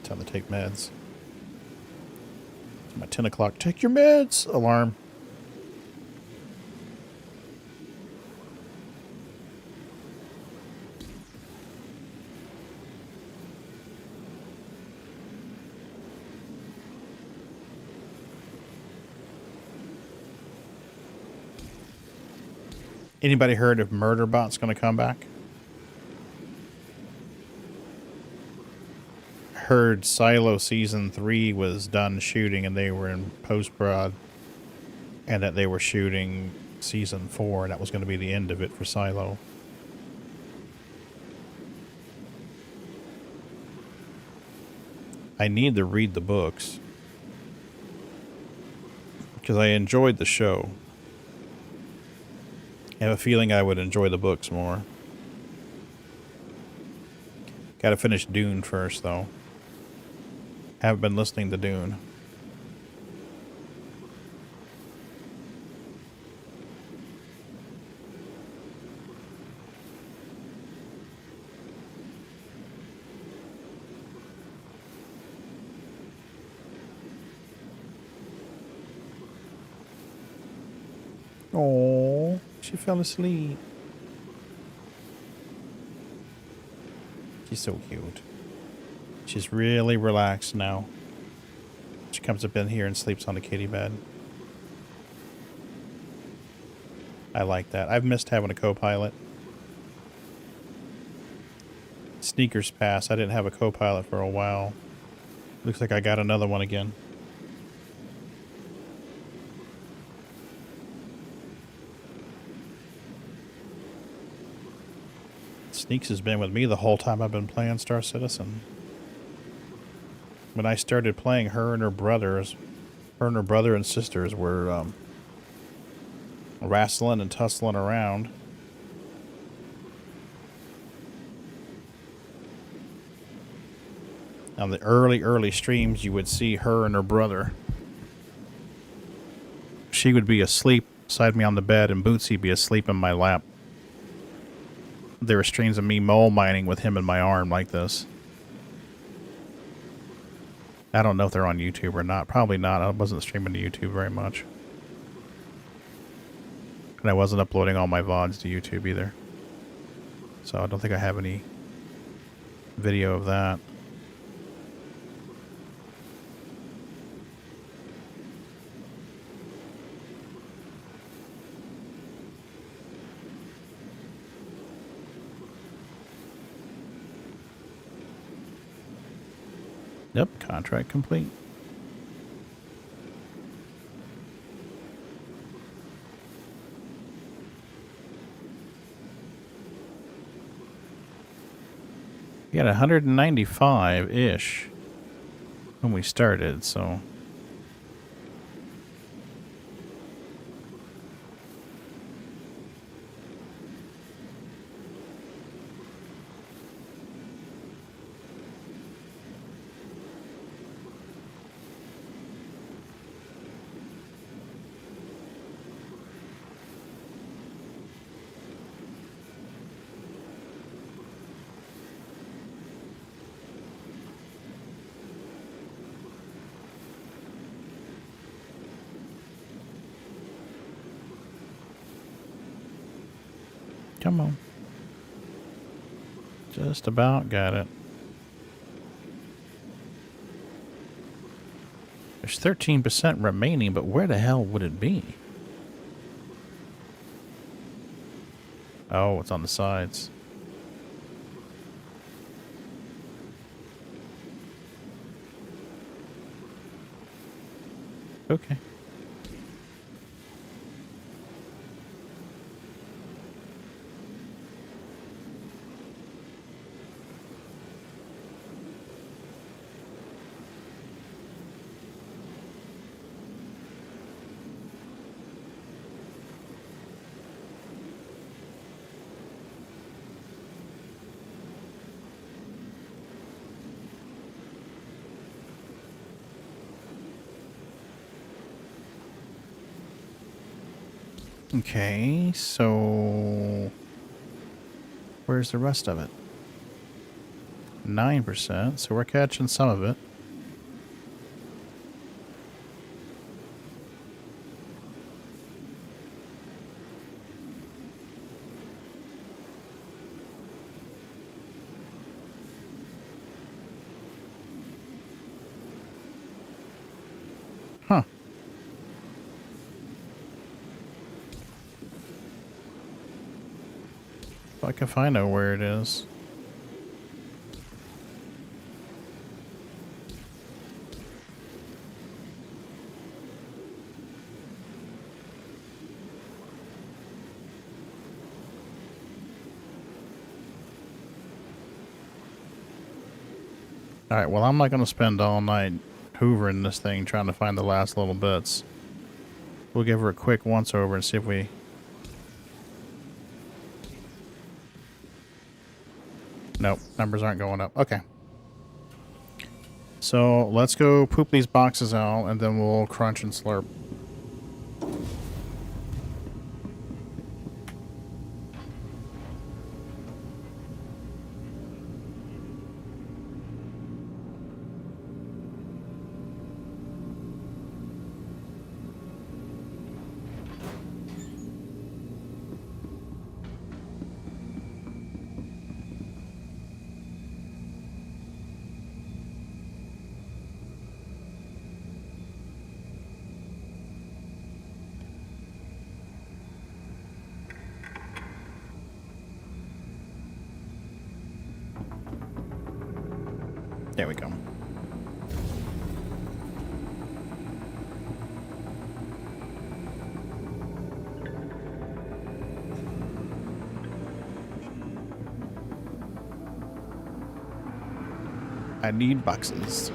Time to take meds. It's my 10 o'clock. Take your meds alarm. Anybody heard if Murderbot's going to come back? Heard Silo Season 3 was done shooting and they were in post-prod, and that they were shooting Season 4 and that was going to be the end of it for Silo. I need to read the books because I enjoyed the show. I have a feeling I would enjoy the books more. Gotta finish Dune first, though. Haven't been listening to Dune. Oh, she fell asleep. She's so cute. She's really relaxed now. She comes up in here and sleeps on the kitty bed. I like that. I've missed having a co-pilot. Sneakers Pass. I didn't have a co-pilot for a while. Looks like I got another one again. Sneaks has been with me the whole time I've been playing Star Citizen. When I started playing, her and her brother and sisters were wrestling and tussling around. On the early streams, you would see her and her brother. She would be asleep beside me on the bed, and Bootsy be asleep in my lap. There were streams of me mole mining with him in my arm like this. I don't know if they're on YouTube or not. Probably not. I wasn't streaming to YouTube very much. And I wasn't uploading all my VODs to YouTube either. So I don't think I have any video of that. Yep, contract complete. We had 195-ish when we started, so... Come on. Just about got it. There's 13% remaining, but where the hell would it be? Oh, it's on the sides. Okay. Okay, so where's the rest of it? 9%, so we're catching some of it. Huh. Fuck if I know where it is. Alright, well I'm not going to spend all night hoovering this thing trying to find the last little bits. We'll give her a quick once over and see if we... Nope, numbers aren't going up. Okay. So let's go poop these boxes out and then we'll crunch and slurp. There we go. I need boxes.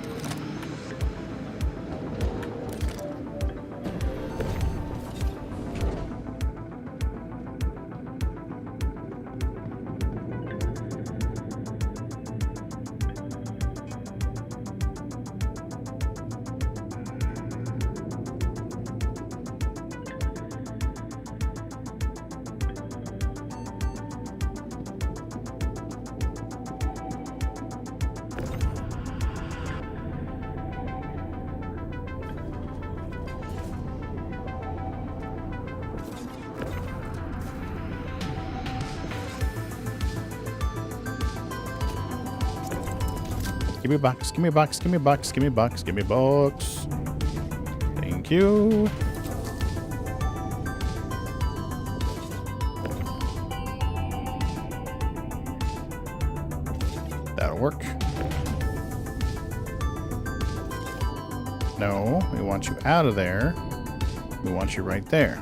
Give me a box, give me a box, give me a box, give me a box, give me a box. Thank you. That'll work. No, we want you out of there. We want you right there.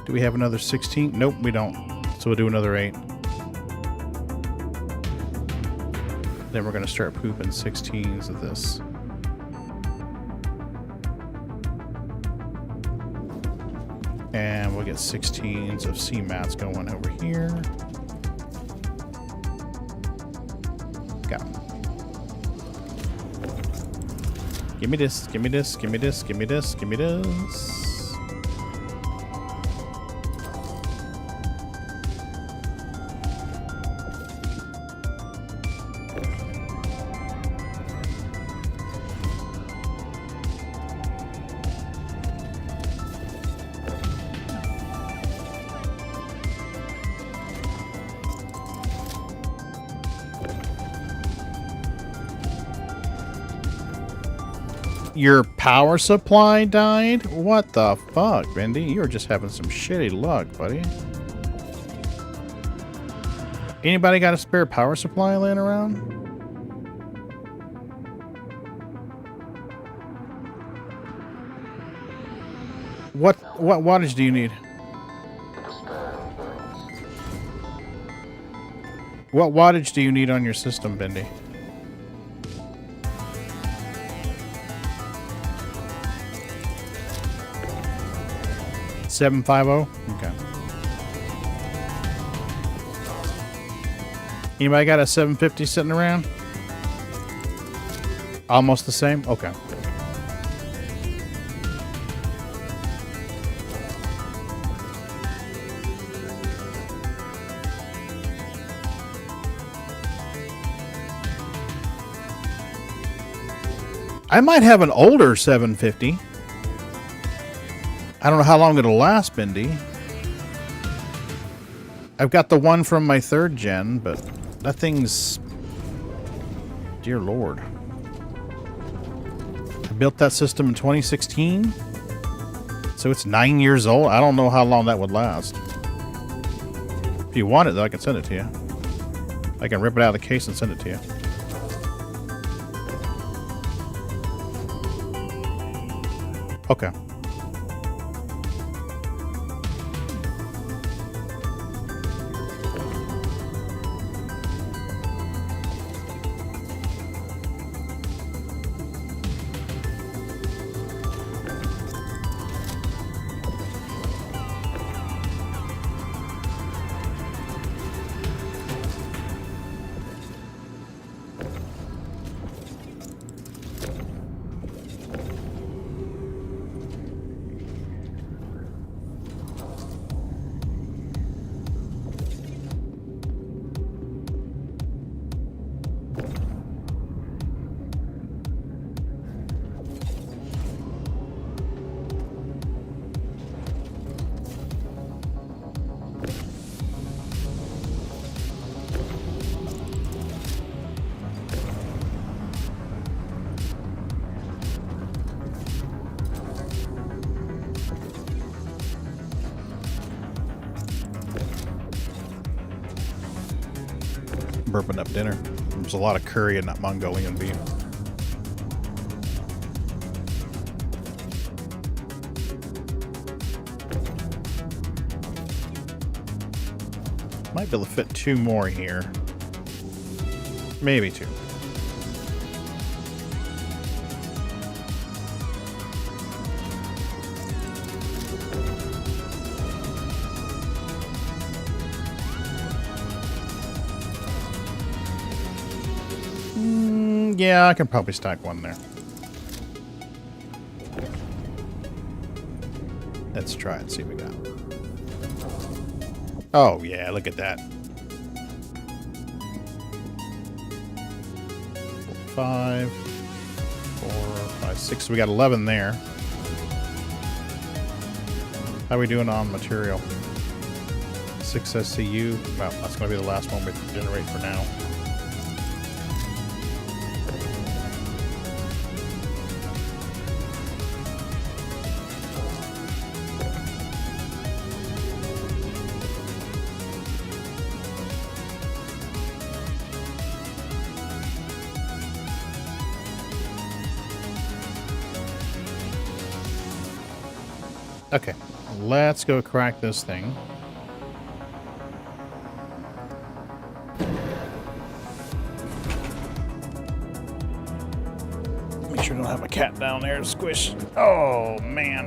Do we have another 16? Nope, we don't. So we'll do another 8. Then we're going to start pooping 16s of this. And we'll get 16s of C-mats going over here. Go. Give me this, give me this, give me this, give me this, give me this. Your power supply died? What the fuck, Bendy? You're just having some shitty luck, buddy. Anybody got a spare power supply laying around? What wattage do you need? What wattage do you need on your system, Bendy? 750? Okay. Anybody got a 750 sitting around? Almost the same? Okay. I might have an older 750. I don't know how long it'll last, Bendy. I've got the one from my 3rd gen, but that thing's... Dear Lord. I built that system in 2016, so it's 9 years old. I don't know how long that would last. If you want it, though, I can send it to you. I can rip it out of the case and send it to you. Okay. Burping up dinner. There's a lot of curry in that Mongolian beef. Might be able to fit 2 more here. Maybe 2. Yeah, I can probably stack 1 there. Let's try it, see what we got. Oh, yeah, look at that. 5, 4, 5, 6. So we got 11 there. How are we doing on material? 6 SCU. Well, that's going to be the last one we generate for now. Okay, let's go crack this thing. Make sure I don't have a cat down there to squish. Oh, man.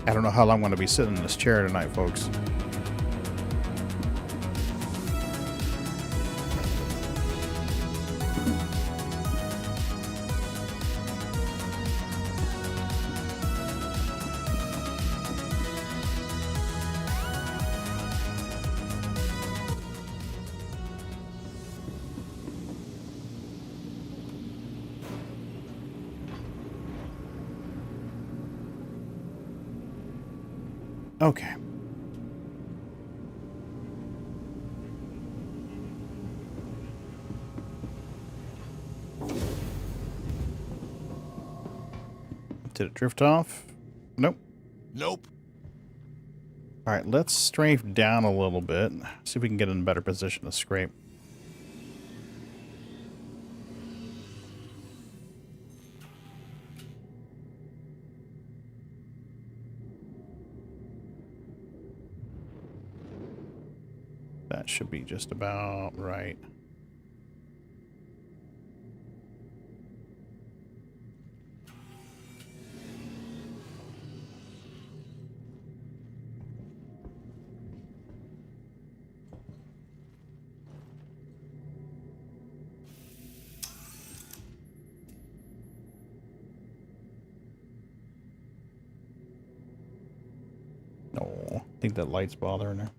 I don't know how long I'm going to be sitting in this chair tonight, folks. Okay. Did it drift off? Nope. Nope. All right, let's strafe down a little bit. See if we can get in a better position to scrape. That should be just about right. No, I think that light's bothering her.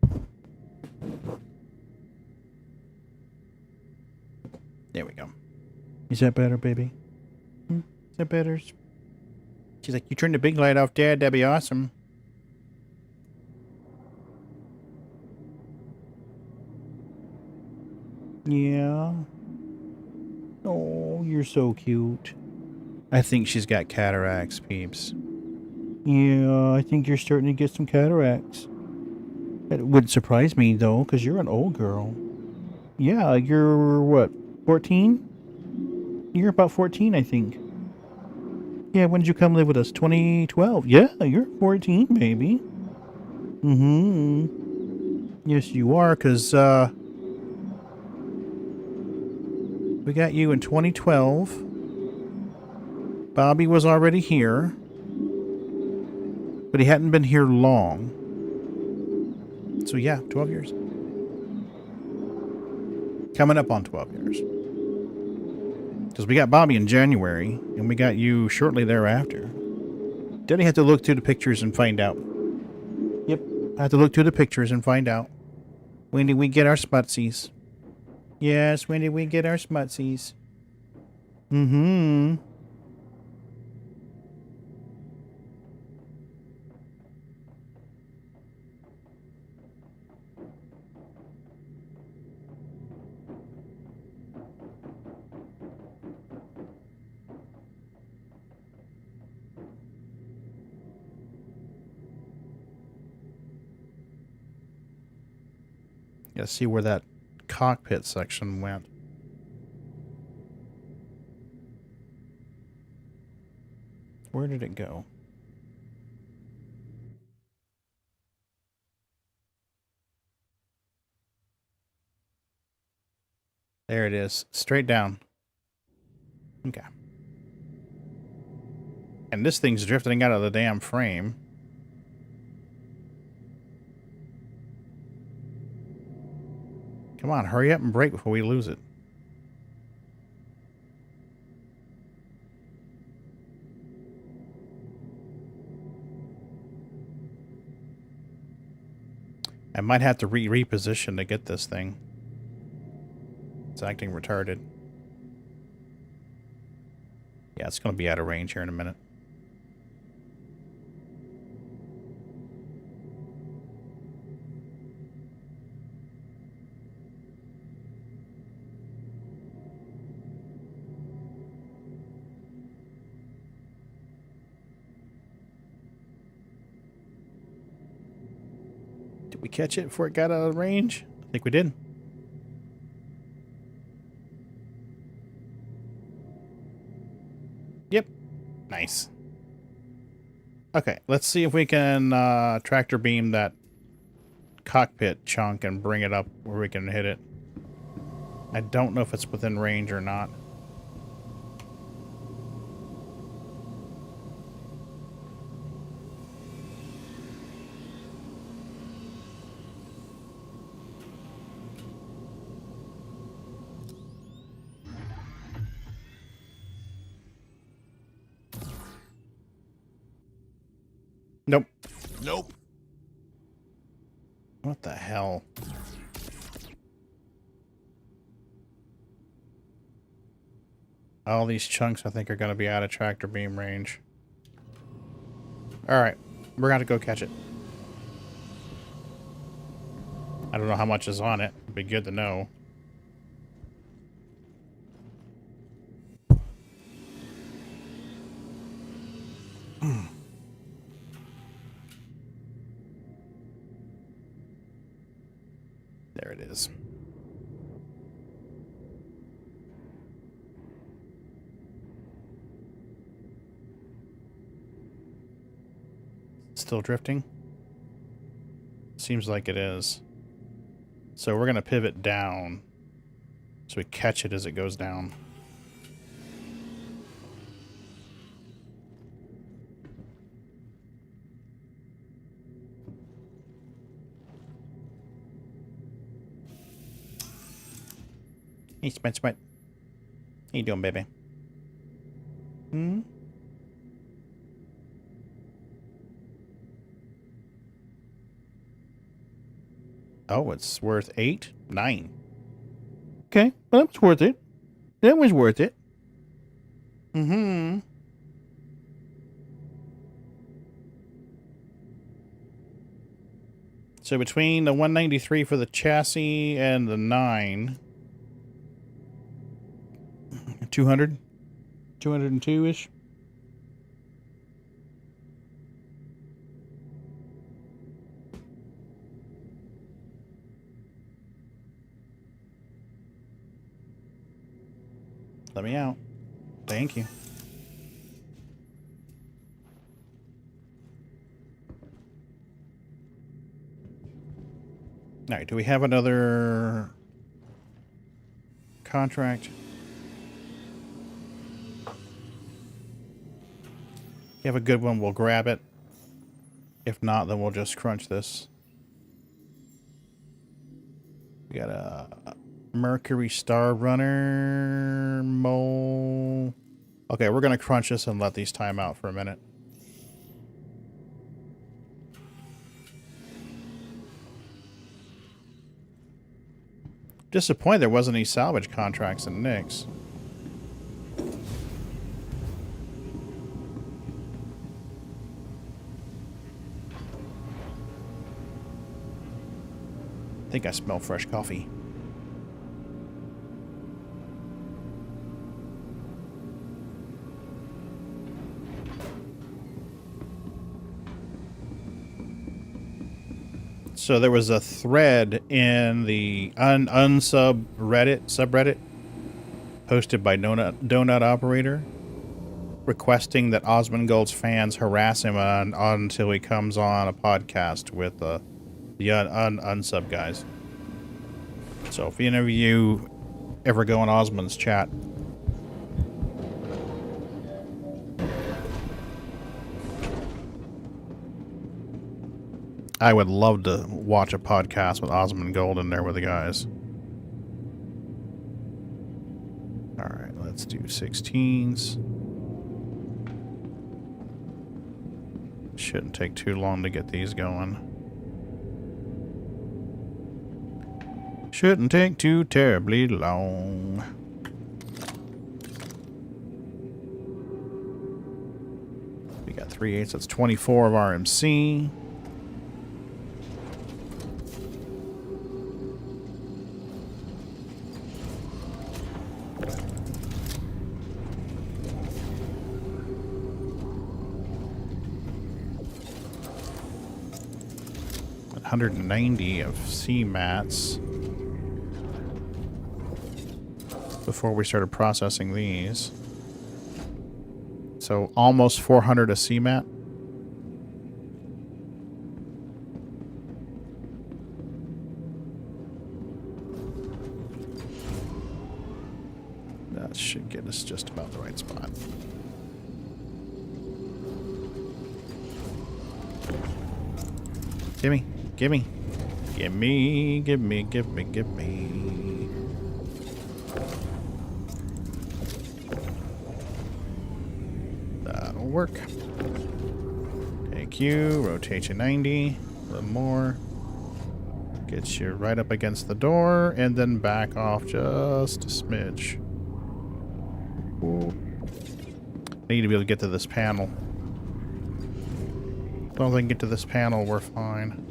There we go. Is that better, baby? Is that better? She's like, you turn the big light off, Dad. That'd be awesome. Yeah. Oh, you're so cute. I think she's got cataracts, peeps. Yeah, I think you're starting to get some cataracts. It wouldn't surprise me, though, because you're an old girl. Yeah, you're, what, 14? You're about 14, I think. Yeah, when did you come live with us? 2012? Yeah, you're 14, baby. Mm-hmm. Yes, you are, because, we got you in 2012. Bobby was already here. But he hadn't been here long. So yeah, 12 years. Coming up on 12 years. Because we got Bobby in January, and we got you shortly thereafter. Daddy had to look through the pictures and find out. Yep, I had to look through the pictures and find out. When did we get our smutsies? Yes, when did we get our smutsies? Mm-hmm. Gotta see where that cockpit section went. Where did it go? There it is. Straight down. Okay. And this thing's drifting out of the damn frame. Come on, hurry up and brake before we lose it. I might have to reposition to get this thing. It's acting retarded. Yeah, it's going to be out of range here in a minute. Did we catch it before it got out of range? I think we did. Yep. Nice. Okay, let's see if we can tractor beam that cockpit chunk and bring it up where we can hit it. I don't know if it's within range or not. Nope. Nope. What the hell? All these chunks, I think, are going to be out of tractor beam range. Alright. We're going to go catch it. I don't know how much is on it. It'd be good to know. There it is. Still drifting? Seems like it is. So we're going to pivot down so we catch it as it goes down. Hey, Smart. How you doing, baby? Hmm? Oh, it's worth 8? 9. Okay, well, that was worth it. That was worth it. Mm-hmm. So between the 193 for the chassis and the 9... 200? 202-ish? Let me out. Thank you. Alright, do we have another contract? If you have a good one, we'll grab it. If not, then we'll just crunch this. We got a Mercury Star Runner mole. Okay, we're gonna crunch this and let these time out for a minute. Disappointed there wasn't any salvage contracts in Nix. I think I smell fresh coffee. So there was a thread in the subreddit posted by Donut Operator requesting that Osmongold's fans harass him until he comes on a podcast with the unsub guys. So if any of you ever go in Osmond's chat. I would love to watch a podcast with Osmond Gold in there with the guys. Alright, let's do 16s. Shouldn't take too long to get these going. Shouldn't take too terribly long. We got 3/8, that's 24 of RMC. $190 of C mats before we started processing these. So almost 400 a C mat. That should get us just about the right spot. Gimme. Gimme. Gimme, gimme, gimme, gimme. That'll work. Take you, rotate you 90, a little more. Get you right up against the door, and then back off just a smidge. Ooh. I need to be able to get to this panel. As long as I can get to this panel, we're fine.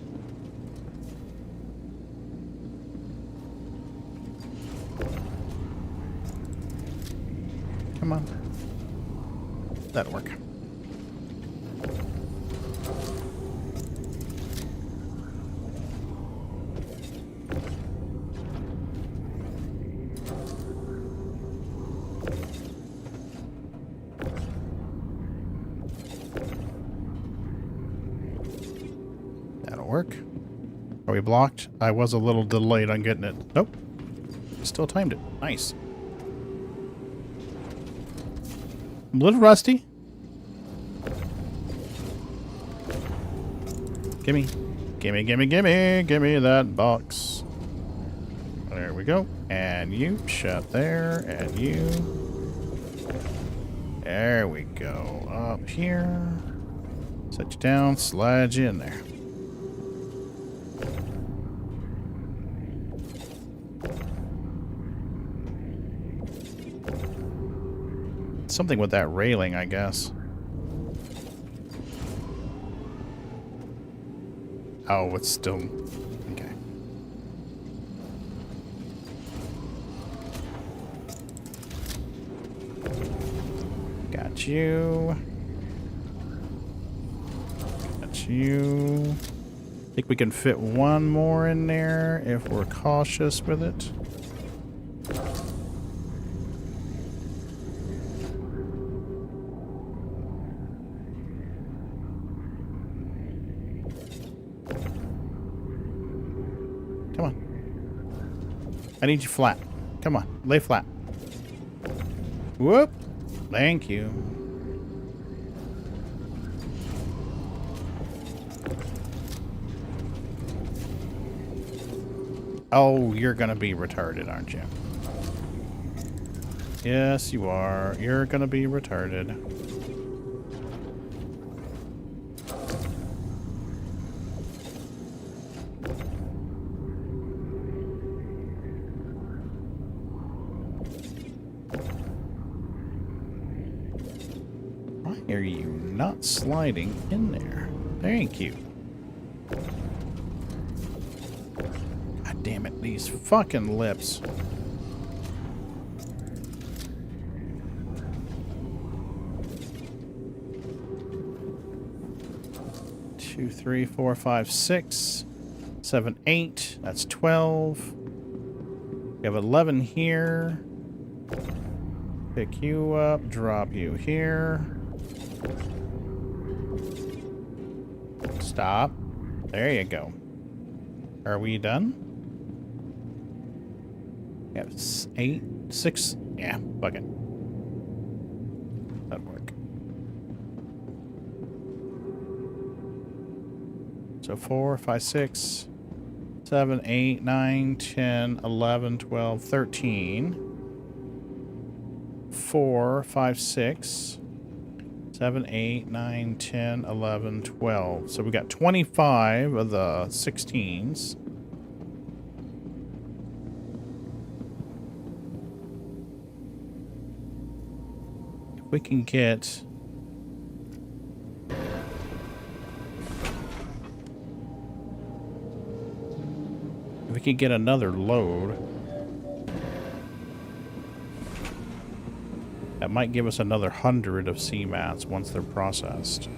Come on. That'll work. That'll work. Are we blocked? I was a little delayed on getting it. Nope. Still timed it. Nice. A little rusty. Gimme. Gimme, gimme, gimme. Gimme that box. There we go. And you. Shut there. And you. There we go. Up here. Set you down. Slide you in there. Something with that railing, I guess. Oh, it's still... Okay. Got you. Got you. I think we can fit one more in there if we're cautious with it. Come on. I need you flat. Come on. Lay flat. Whoop. Thank you. Oh, you're gonna be retarded, aren't you? Yes, you are. You're gonna be retarded. Why are you not sliding in there? Thank you. God damn it, these fucking lips. Two, 3, 4, 5, 6, 7, 8. That's 12. We have 11 here. Pick you up, drop you here. Stop. There you go. Are we done? Yeah, 8, 6. Yeah, fuck it. That'd work. So 4, 5, 6, 7, 8, 9, 10, 11, 12, 13. 4, 5, 6, 7, 8, 9, 10, 11, 12. So we got 25 of the 16s. If we can get... If we could get another load... That might give us another 100 of CMATs once they're processed.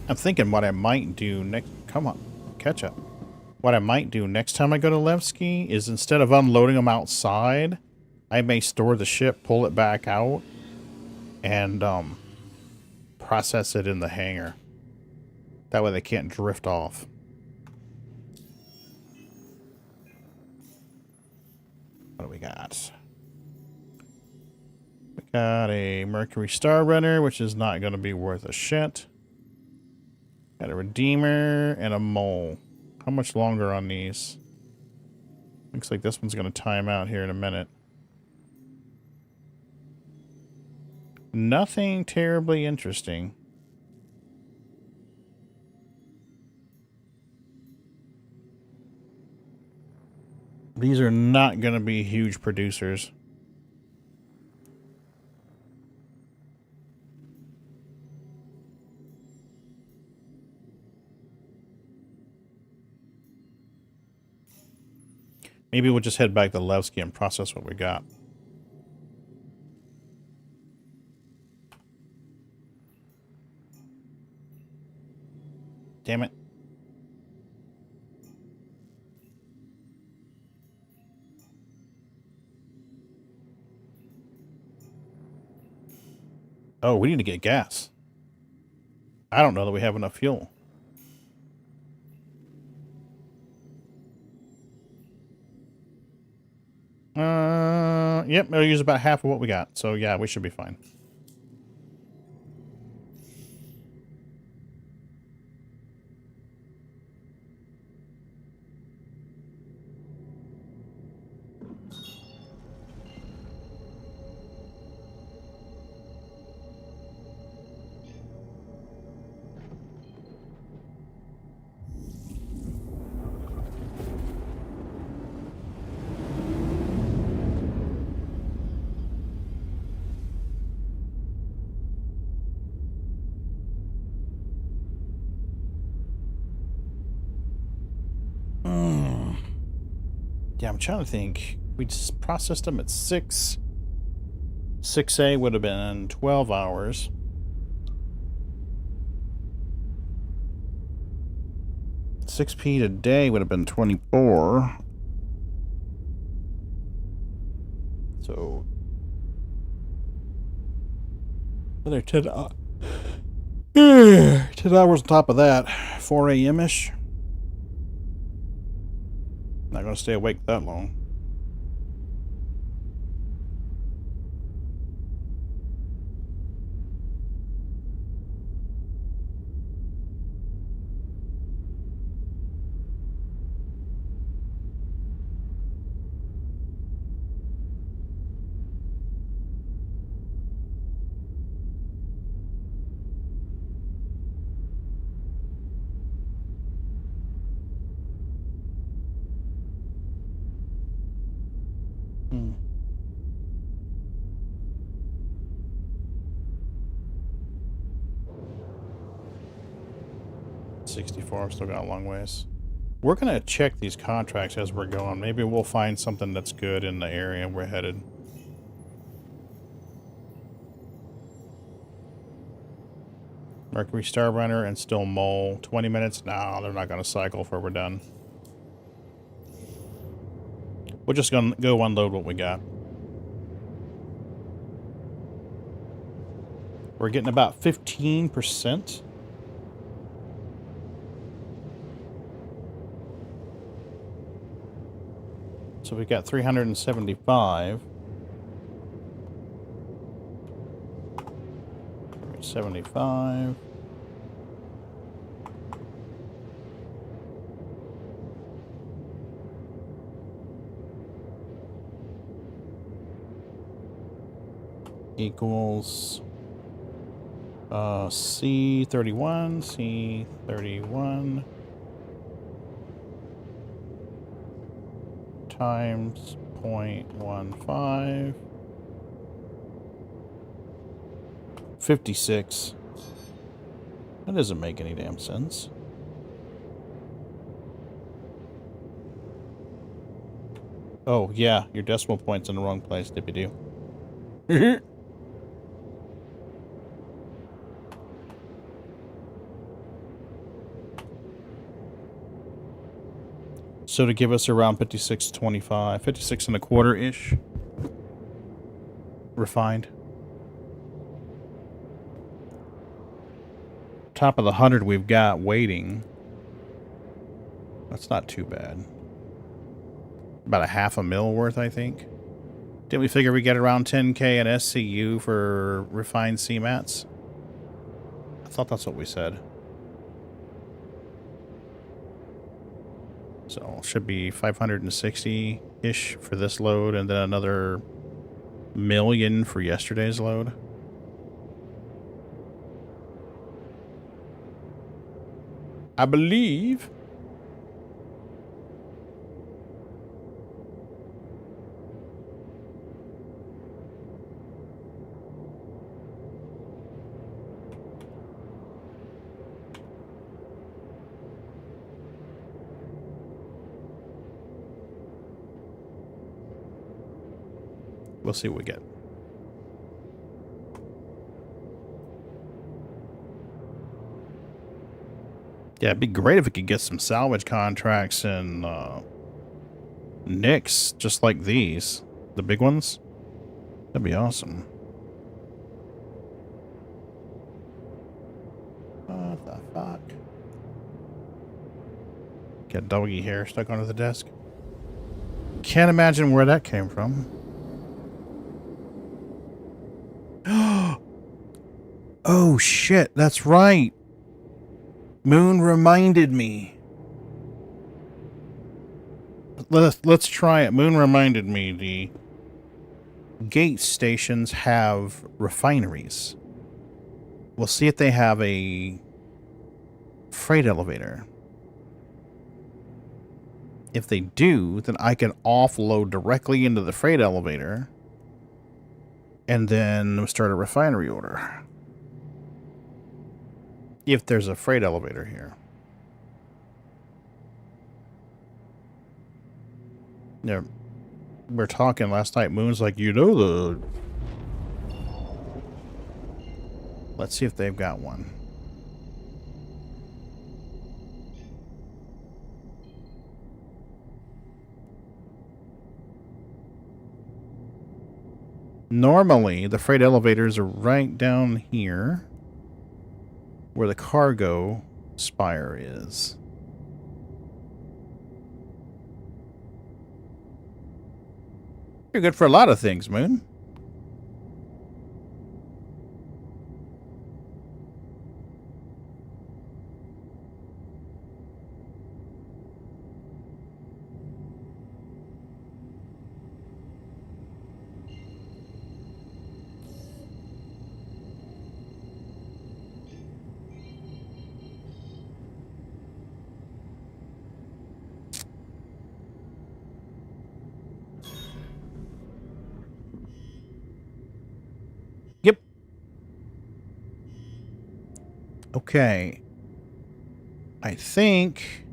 I'm thinking what I might do next... Come on, catch up. What I might do next time I go to Levski is instead of unloading them outside, I may store the ship, pull it back out, and process it in the hangar. That way they can't drift off. What do we got? We got a Mercury Star Runner, which is not going to be worth a shit. Got a Redeemer and a Mole. How much longer on these? Looks like this one's going to time out here in a minute. Nothing terribly interesting. These are not going to be huge producers. Maybe we'll just head back to Levski and process what we got. Damn it. Oh, we need to get gas. I don't know that we have enough fuel. Yep, it'll use about half of what we got. So yeah, we should be fine. Yeah, I'm trying to think. We just processed them at 6. 6A would have been 12 hours. $6P today would have been 24. So another 10 hours on top of that. 4 a.m.-ish. Not going to stay awake that long. Hmm. 64, I've still got a long ways. We're going to check these contracts as we're going. Maybe we'll find something that's good in the area we're headed. Mercury Starburner and still Mole. 20 minutes? No, they're not going to cycle before we're done. We're just going to go unload what we got. We're getting about 15%. So we got 375. 75. Equals C31, C31 times 0.15. 56. That doesn't make any damn sense. Oh, yeah, your decimal point's in the wrong place, dippy-doo. So to give us around 56.25, 56 and a quarter-ish. Refined. Top of the 100 we've got waiting. That's not too bad. About a half a mil worth, I think. Didn't we figure we get around 10k in SCU for refined CMATs? I thought that's what we said. So should be 560-ish for this load, and then another million for yesterday's load. I believe. We'll see what we get. Yeah, it'd be great if we could get some salvage contracts and nicks just like these. The big ones. That'd be awesome. What the fuck? Got doggy hair stuck onto the desk. Can't imagine where that came from. Oh shit, that's right. Moon reminded me. Let's try it. Moon reminded me the gate stations have refineries. We'll see if they have a freight elevator. If they do, then I can offload directly into the freight elevator and then start a refinery order. If there's a freight elevator here. Yeah, we're talking last night. Moon's like, you know the... Let's see if they've got one. Normally, the freight elevators are right down here where the cargo spire is. You're good for a lot of things, Moon. Yep. Okay. I think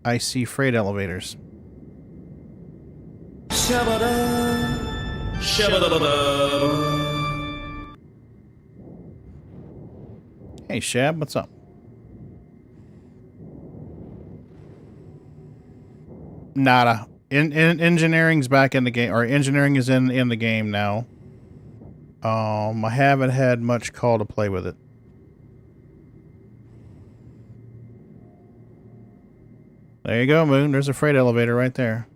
I see freight elevators. Hey, Shab, what's up? Nada. Engineering's back in the game, or engineering is in the game now. I haven't had much call to play with it. There you go, Moon. There's a freight elevator right there.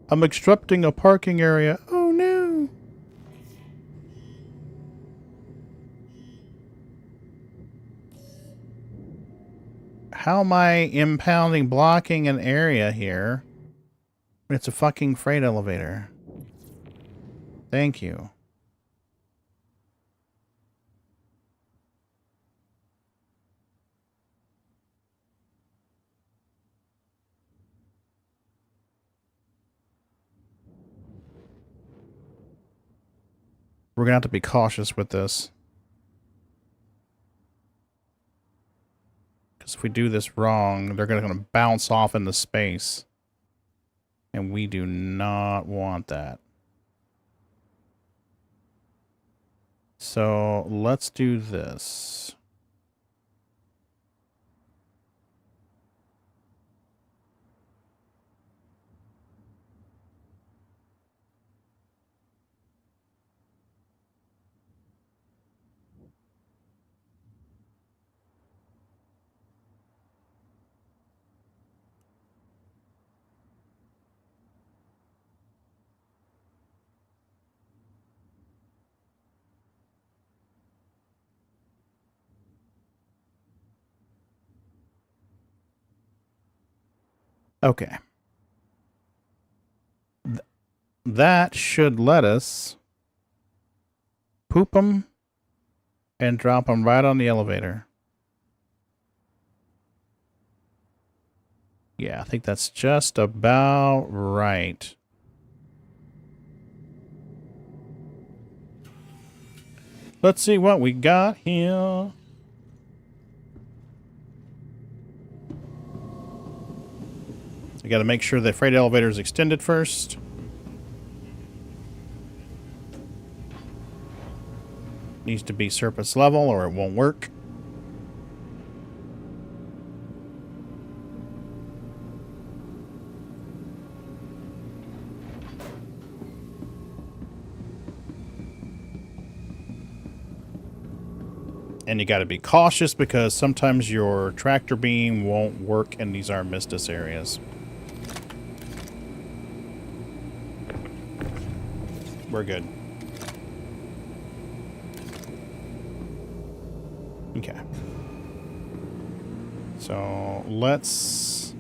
I'm obstructing a parking area. Oh no. How am I impounding, blocking an area here? It's a fucking freight elevator. Thank you. We're gonna have to be cautious with this. Because if we do this wrong, they're gonna bounce off into space. And we do not want that. So let's do this. Okay. That should let us poop them and drop them right on the elevator. Yeah, I think that's just about right. Let's see what we got here. We got to make sure the freight elevator is extended first. Needs to be surface level or it won't work. And you got to be cautious because sometimes your tractor beam won't work in these armistice areas. We're good. Okay. So let's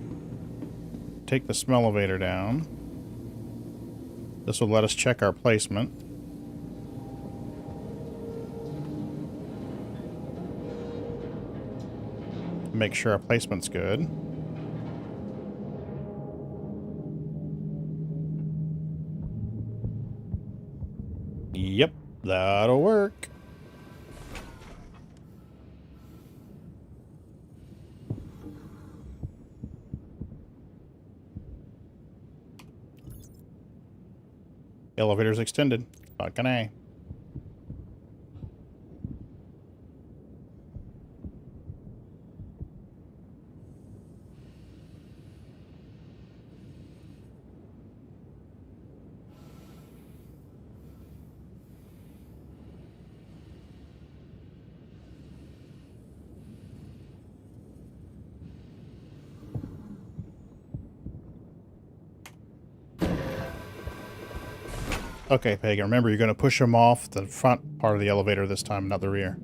take the smell elevator down. This will let us check our placement. Make sure our placement's good. Yep, that'll work. Elevator's extended. Fucking A. Okay, Pagan, remember you're going to push them off the front part of the elevator this time, not the rear.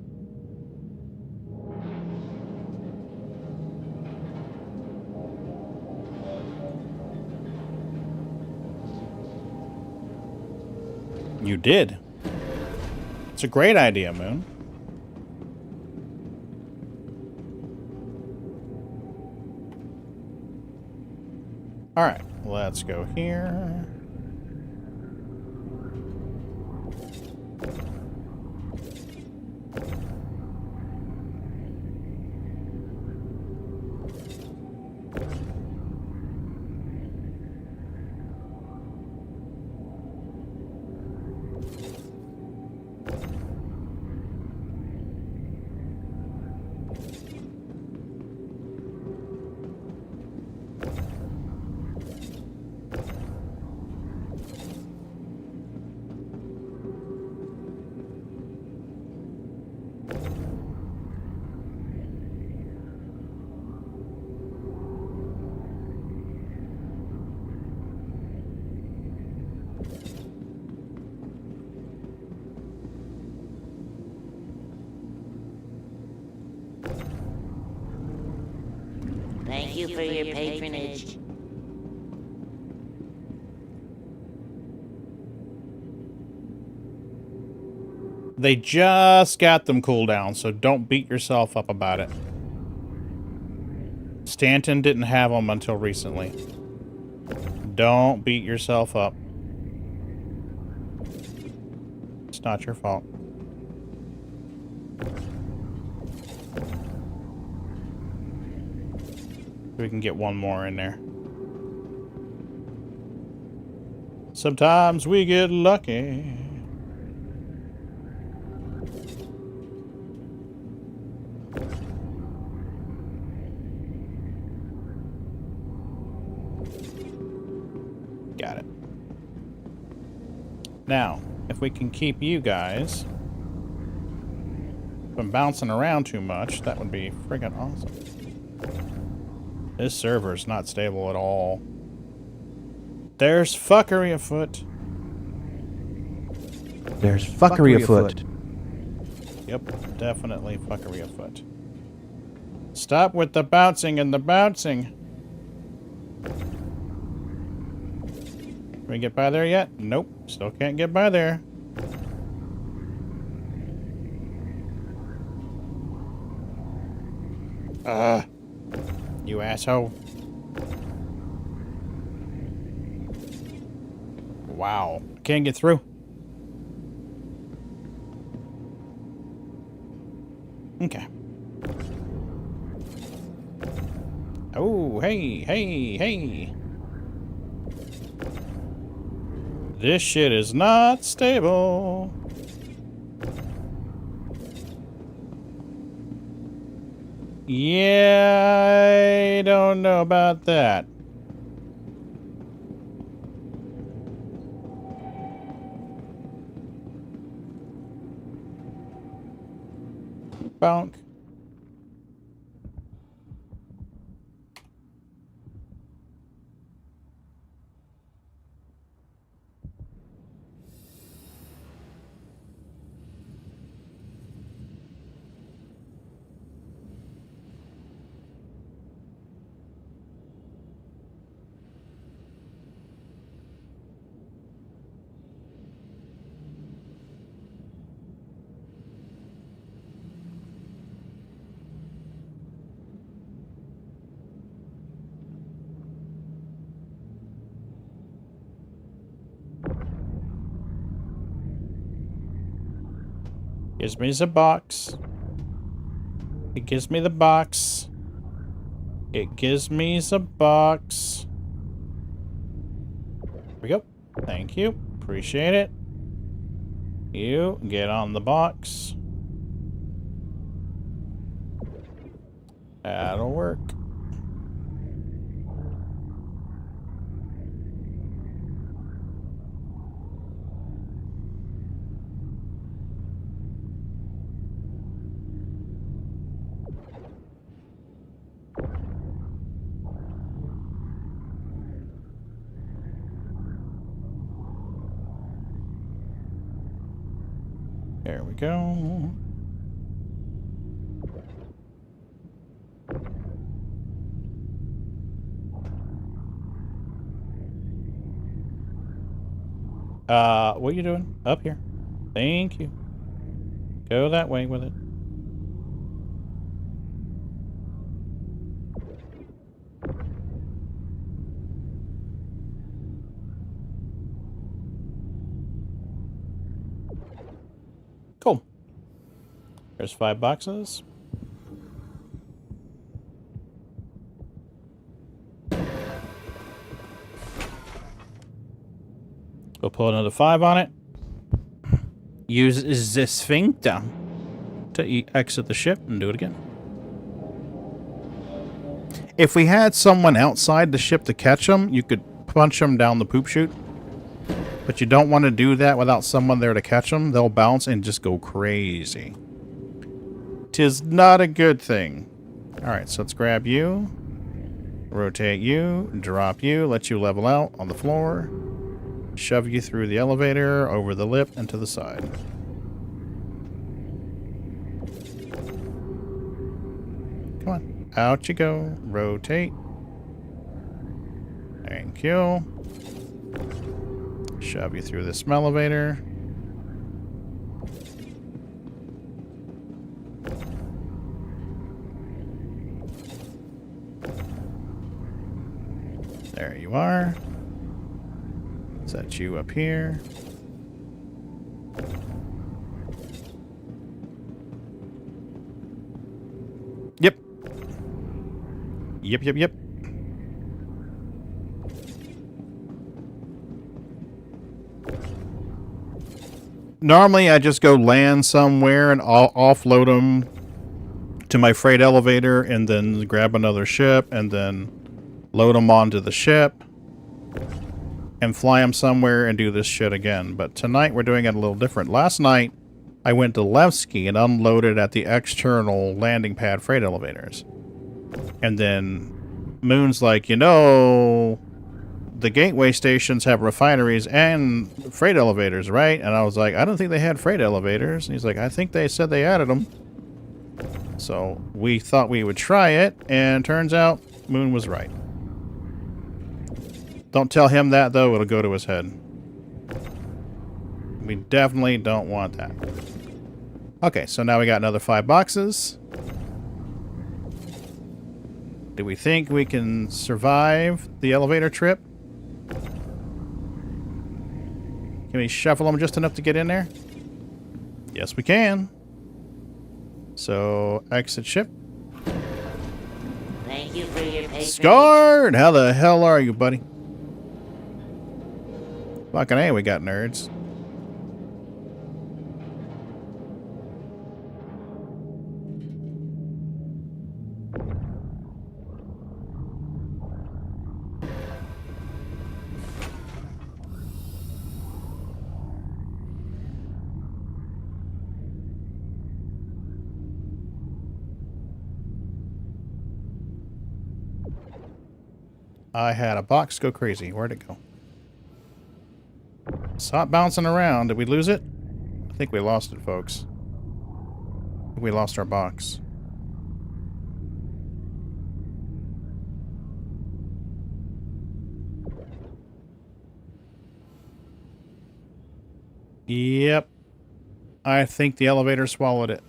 You did. It's a great idea, Moon. All right, let's go here. Thank you for your patronage. They just got them cooled down, so don't beat yourself up about it. Stanton didn't have them until recently. Don't beat yourself up. It's not your fault. We can get one more in there. Sometimes we get lucky. Got it. Now, if we can keep you guys from bouncing around too much, that would be friggin' awesome. This server's not stable at all. There's fuckery afoot. There's fuckery afoot. Yep, definitely fuckery afoot. Stop with the bouncing and the bouncing. Can we get by there yet? Nope, still can't get by there. You asshole. Wow, I can't get through. Okay. Oh, hey, hey, hey. This shit is not stable. Yeah, I don't know about that. Bonk. Gives me the box. It gives me the box. It gives me the box. There we go. Thank you. Appreciate it. You get on the box. That'll work. There we go. What are you doing? Up here. Thank you. Go that way with it. Cool. There's 5 boxes. We'll pull another 5 on it. Use the sphincter to exit the ship and do it again. If we had someone outside the ship to catch them, you could punch them down the poop chute. But you don't want to do that without someone there to catch them. They'll bounce and just go crazy. 'Tis not a good thing. Alright, so let's grab you. Rotate you. Drop you. Let you level out on the floor. Shove you through the elevator, over the lip, and to the side. Come on. Out you go. Rotate. Thank you. Shove you through this elevator. There you are. Set you up here. Yep. Yep. Normally, I just go land somewhere and offload them to my freight elevator and then grab another ship and then load them onto the ship and fly them somewhere and do this shit again. But tonight, we're doing it a little different. Last night, I went to Levski and unloaded at the external landing pad freight elevators. And then Moon's like, you know, the gateway stations have refineries and freight elevators, right? And I was like, I don't think they had freight elevators. And he's like, I think they said they added them. So we thought we would try it, and turns out Moon was right. Don't tell him that, though. It'll go to his head. We definitely don't want that. Okay, so now we got another 5 boxes. Do we think we can survive the elevator trip? Can we shuffle them just enough to get in there? Yes, we can. So, exit ship. Thank you for your patience. Scarred! How the hell are you, buddy? Fucking A, we got nerds. I had a box go crazy. Where'd it go? Saw it bouncing around. Did we lose it? I think we lost it, folks. I think we lost our box. Yep. I think the elevator swallowed it.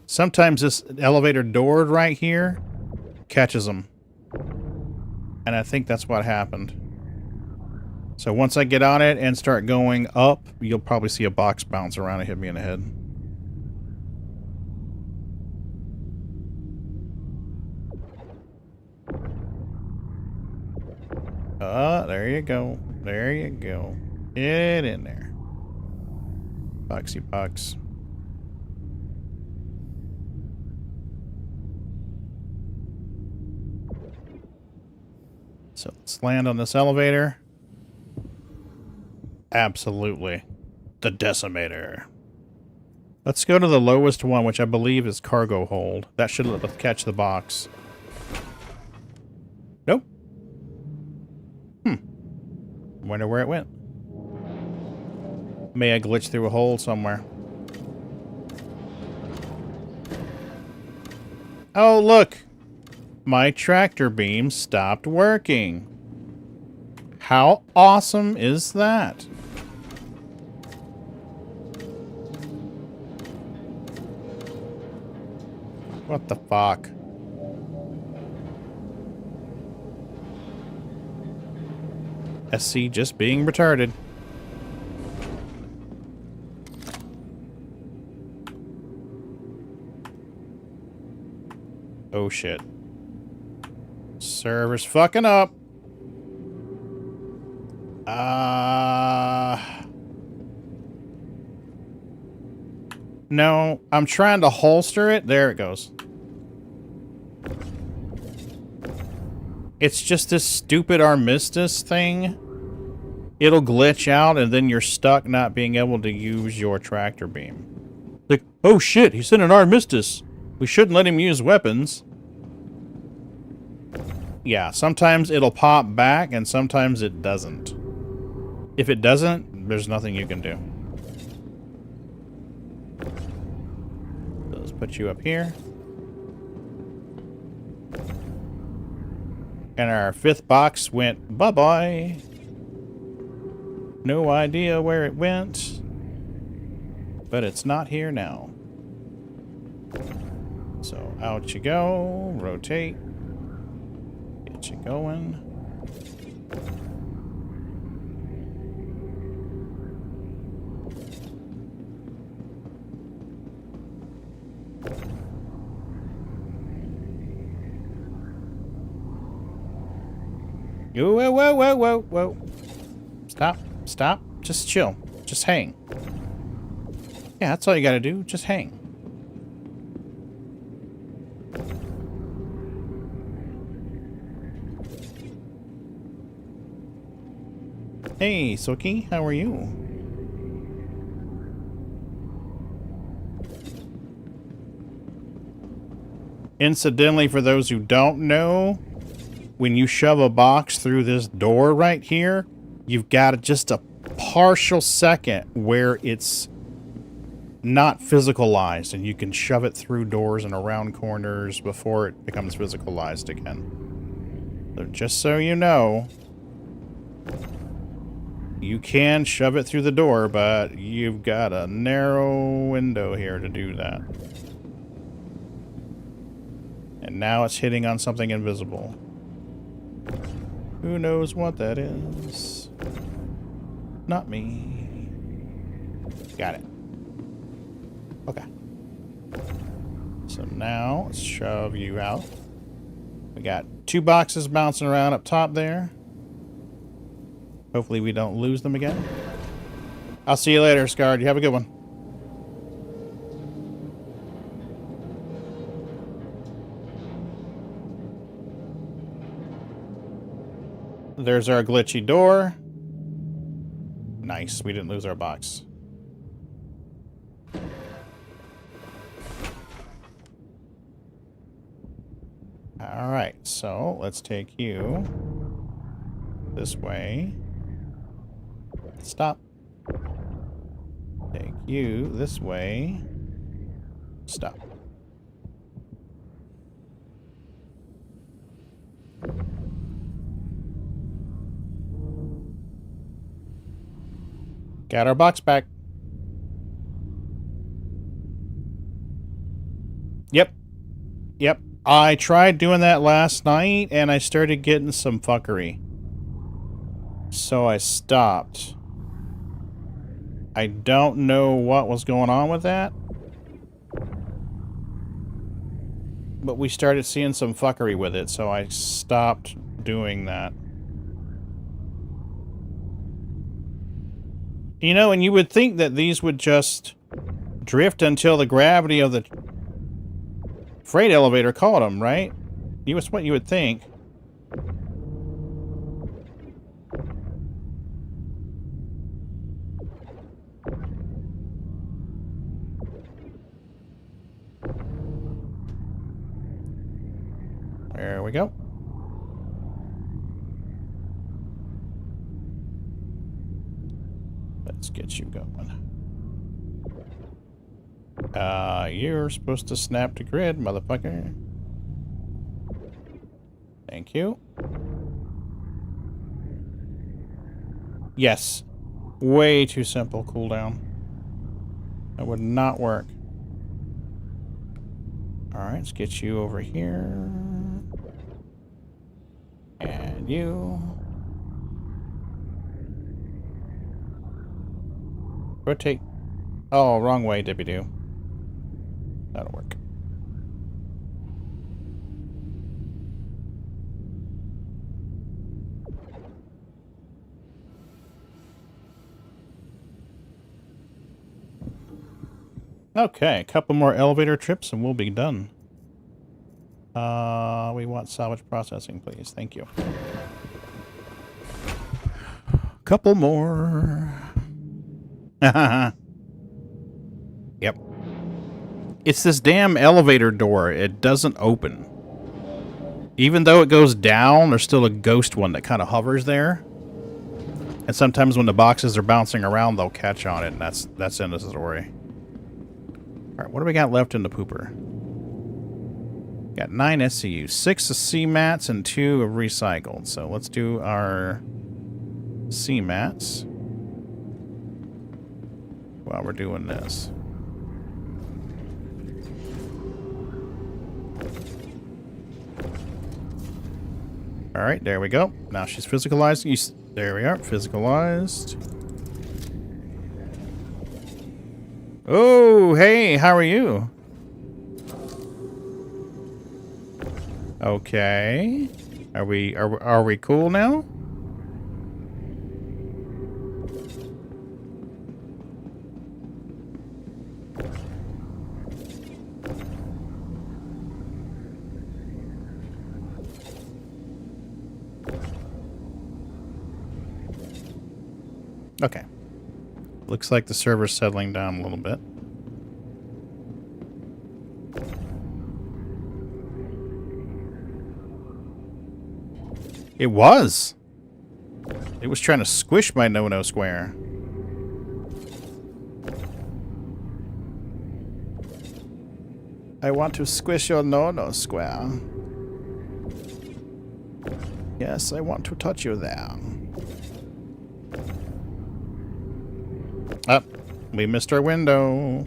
Sometimes this elevator door right here catches them. And I think that's what happened. So once I get on it and start going up, you'll probably see a box bounce around and hit me in the head. There you go. There you go. Get in there. Boxy box. So let's land on this elevator. Absolutely. The decimator. Let's go to the lowest one, which I believe is cargo hold. That should let us catch the box. Nope. Wonder where it went. May I glitch through a hole somewhere. Oh, look. My tractor beam stopped working. How awesome is that? What the fuck? SC just being retarded. Oh shit. Server's fucking up. No, I'm trying to holster it. There it goes. It's just this stupid Armistice thing. It'll glitch out and then you're stuck not being able to use your tractor beam. Like, oh shit, he's in an Armistice. We shouldn't let him use weapons. Yeah, sometimes it'll pop back and sometimes it doesn't. If it doesn't, there's nothing you can do. So let's put you up here. And our 5th box went bye-bye. No idea where it went. But it's not here now. So out you go. Rotate. Get you going. Whoa, whoa, whoa, whoa, whoa. Stop, stop. Just chill. Just hang. Yeah, that's all you gotta do. Just hang. Hey, Soki, how are you? Incidentally, for those who don't know, when you shove a box through this door right here, you've got just a partial second where it's not physicalized, and you can shove it through doors and around corners before it becomes physicalized again. So just so you know, you can shove it through the door, but you've got a narrow window here to do that. And now it's hitting on something invisible. Who knows what that is? Not me. Got it. Okay. So now, let's shove you out. We got 2 boxes bouncing around up top there. Hopefully we don't lose them again. I'll see you later, Scarred. You have a good one. There's our glitchy door. Nice, we didn't lose our box. Alright, so let's take you this way. Stop. Take you this way. Stop. Got our box back. Yep. Yep. I tried doing that last night, and I started getting some fuckery. So I stopped. I don't know what was going on with that. But we started seeing some fuckery with it, so I stopped doing that. You know, and you would think that these would just drift until the gravity of the freight elevator caught them, right? That's what you would think. There we go. Let's get you going. You're supposed to snap to grid, motherfucker. Thank you. Yes. Way too simple cooldown. That would not work. Alright, let's get you over here. And you. Rotate. Oh, wrong way, Dippy-Doo. That'll work. Okay, a couple more elevator trips and we'll be done. We want salvage processing, please. Thank you. Couple more. Yep. It's this damn elevator door. It doesn't open. Even though it goes down, there's still a ghost one that kind of hovers there. And sometimes when the boxes are bouncing around, they'll catch on it, and that's in the story. Alright, what do we got left in the pooper? Got 9 SCUs, 6 of CMATs, and 2 of recycled. So let's do our CMATs while we're doing this. All right, there we go. Now she's physicalized. There we are, physicalized. Oh, hey, how are you? Okay. Are we cool now? Okay. Looks like the server's settling down a little bit. It was. It was trying to squish my no-no square. I want to squish your no-no square. Yes, I want to touch you there. Up. We missed our window.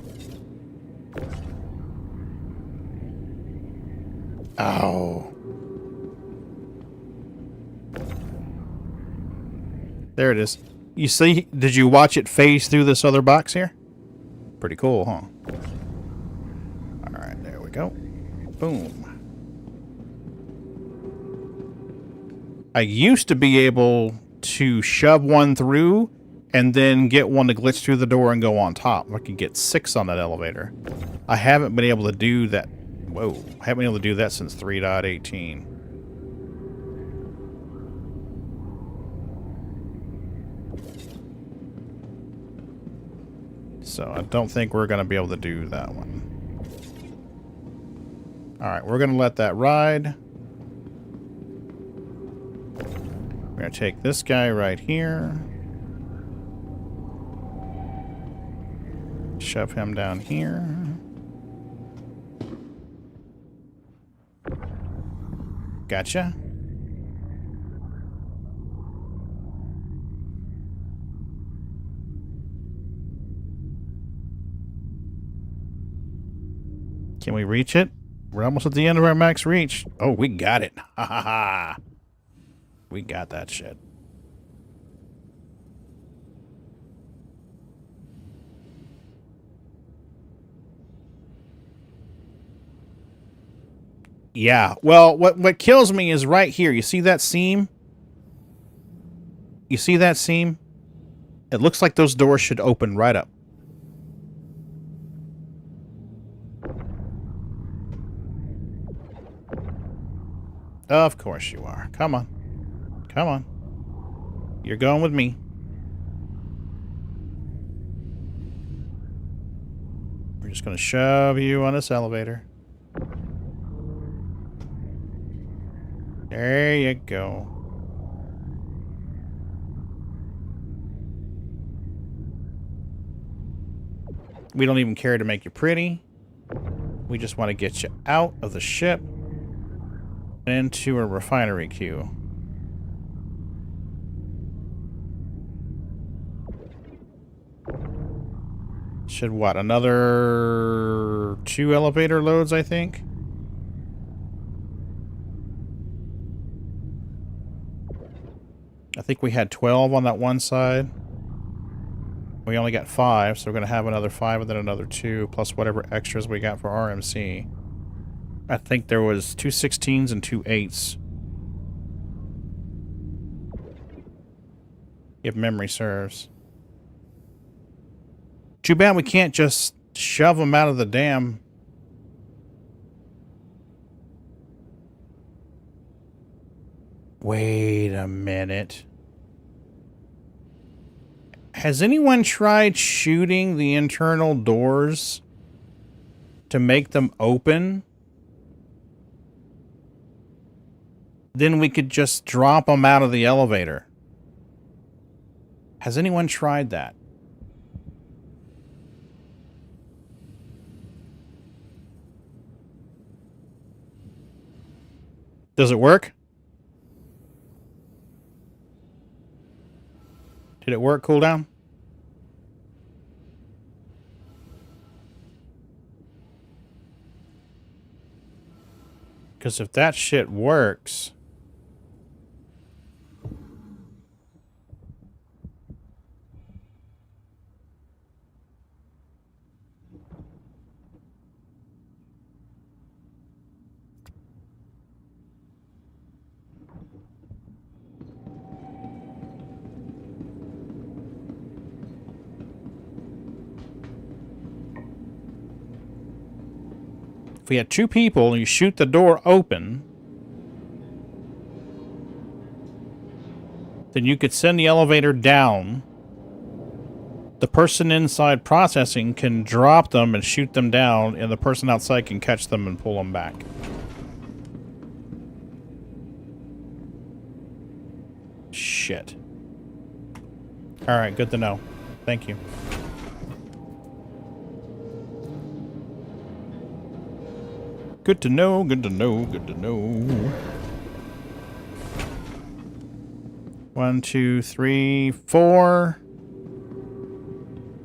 Ow. There it is. You see, did you watch it phase through this other box here? Pretty cool, huh? Alright, there we go. Boom. I used to be able to shove one through and then get one to glitch through the door and go on top. I could get 6 on that elevator. I haven't been able to do that. Whoa. I haven't been able to do that since 3.18. So I don't think we're going to be able to do that one. Alright, we're going to let that ride. We're going to take this guy right here. Shove him down here. Gotcha. Can we reach it? We're almost at the end of our max reach. Oh, we got it. Ha ha ha. We got that shit. Yeah. Well, what kills me is right here. You see that seam? You see that seam? It looks like those doors should open right up. Of course you are. Come on. Come on. You're going with me. We're just going to shove you on this elevator. There you go. We don't even care to make you pretty. We just want to get you out of the ship into a refinery queue. Should what? Another 2 elevator loads, I think. I think we had 12 on that one side. We only got 5, so we're going to have another 5 and then another 2, plus whatever extras we got for RMC. I think there was 2 16s and 2 8s. If memory serves. Too bad we can't just shove them out of the damn... Wait a minute. Has anyone tried shooting the internal doors to make them open? Then we could just drop them out of the elevator. Has anyone tried that? Does it work? Did it work, cooldown? Because if that shit works... If we had two people and you shoot the door open, then you could send the elevator down. The person inside processing can drop them and shoot them down, and the person outside can catch them and pull them back. Shit. Alright, good to know. Thank you. Good to know, good to know, good to know. 1, 2, 3, 4,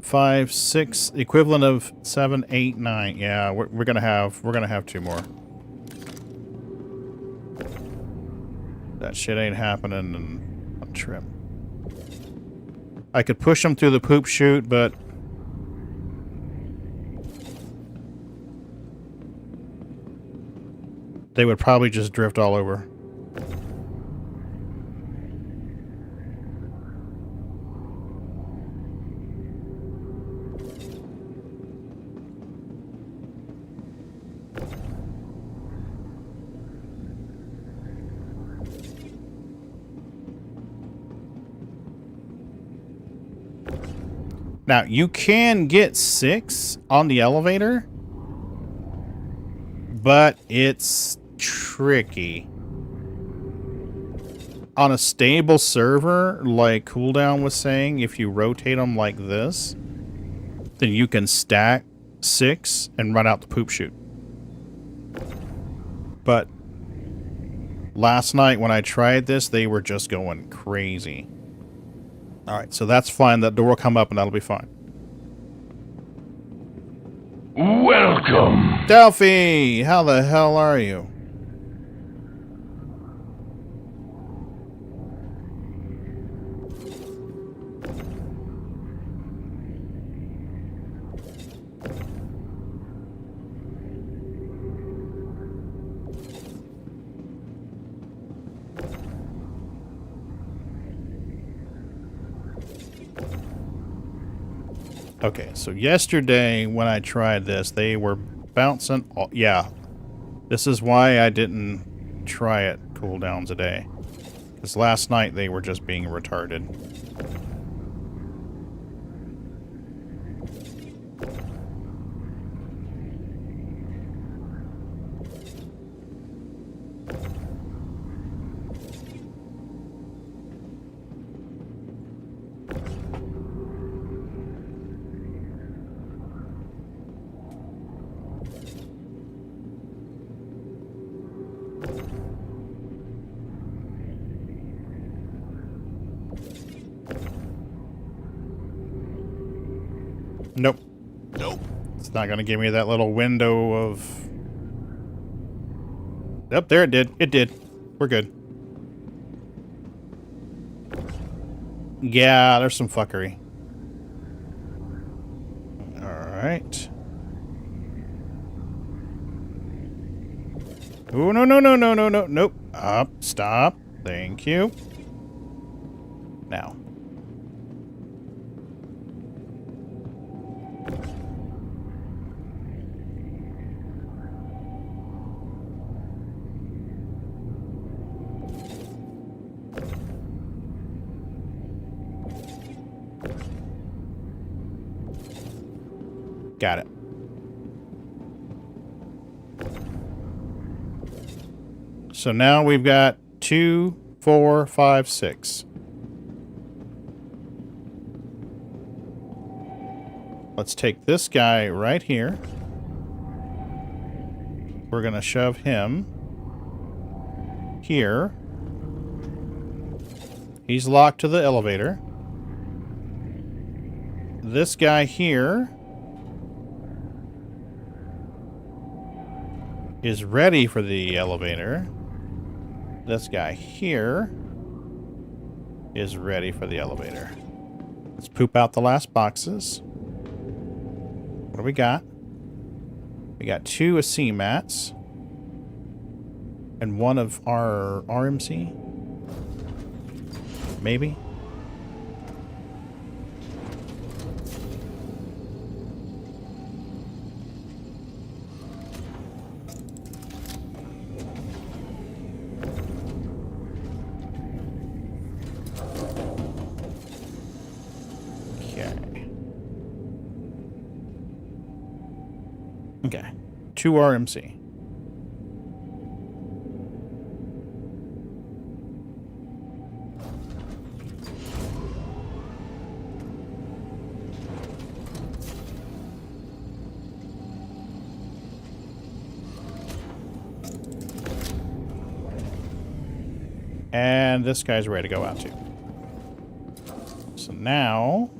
5, 6, equivalent of 7, 8, 9. Yeah, we're gonna have 2 more. That shit ain't happening in a trip. I could push them through the poop chute, but they would probably just drift all over. Now, you can get 6 on the elevator, but it's tricky. On a stable server, like Cooldown was saying, if you rotate them like this, then you can stack 6 and run out the poop chute. But last night when I tried this, they were just going crazy. Alright, so that's fine. That door will come up and that'll be fine. Welcome. Delphi! How the hell are you? Okay, so yesterday when I tried this, they were bouncing. Yeah, this is why I didn't try it cooldowns a day. Because last night they were just being retarded. Nope. Nope. It's not going to give me that little window of... Yep, there it did. It did. We're good. Yeah, there's some fuckery. Alright. Oh, no, no, no, no, no, no, nope. Up, stop. Thank you. Now. Got it. So now we've got 2, 4, 5, 6. Let's take this guy right here. We're going to shove him here. He's locked to the elevator. This guy here is ready for the elevator. This guy here is ready for the elevator. Let's poop out the last boxes. What do we got? We got 2 AC mats. And 1 of our RMC. Maybe. Okay. 2 RMC. And this guy's ready to go out too. So now...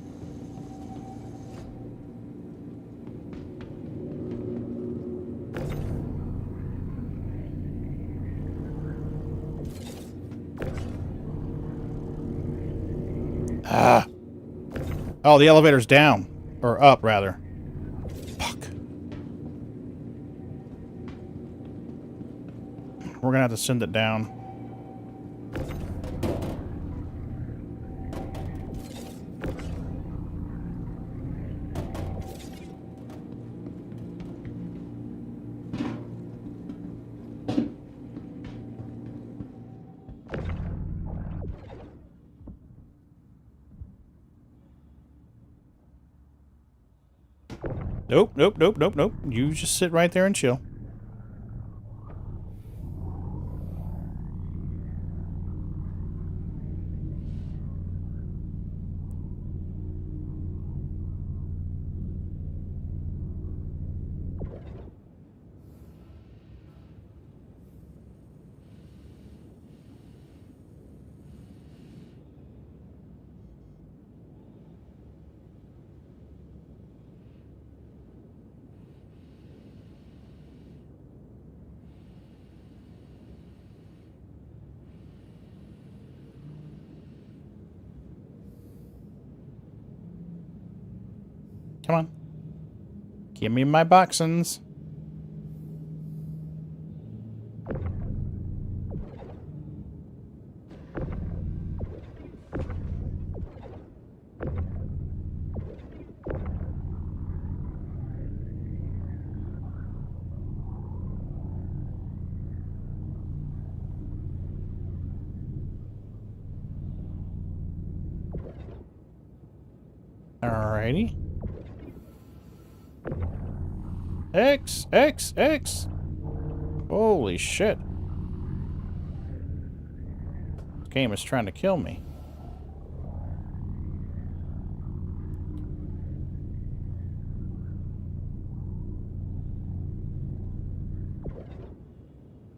Oh, the elevator's down. Or up, rather. Fuck. We're gonna have to send it down. Nope, nope, nope, nope, nope. You just sit right there and chill. Come on. Give me my boxins. Alrighty. X, X, X. Holy shit. This game is trying to kill me.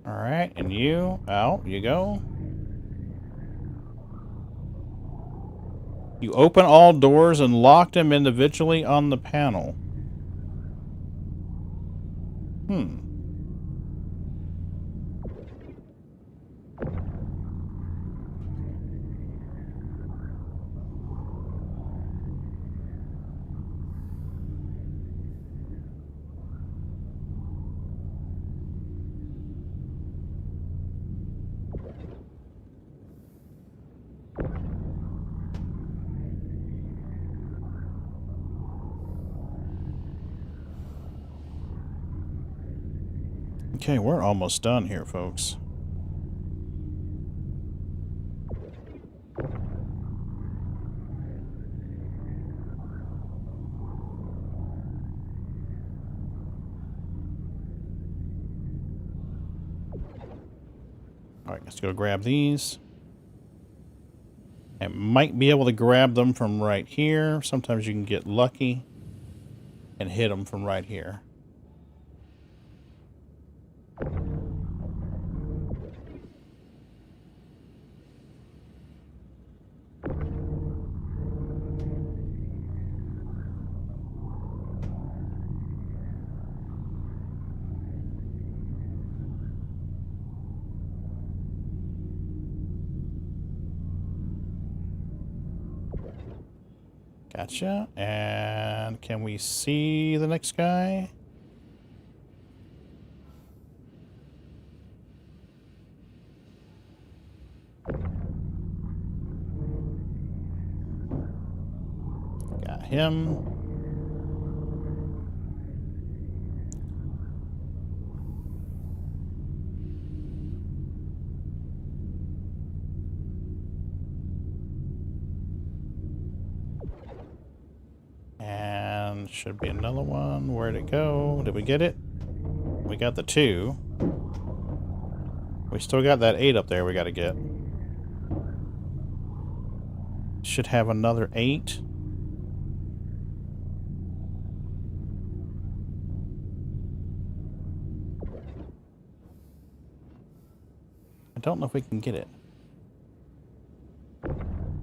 Alright, and you, out you go. You open all doors and lock them individually on the panel. Okay, we're almost done here, folks. Alright, let's go grab these. I might be able to grab them from right here. Sometimes you can get lucky and hit them from right here. Gotcha. And can we see the next guy? Got him. And should be another one. Where'd it go? Did we get it? We got the 2. We still got that 8 up there we gotta get. Should have another 8. I don't know if we can get it.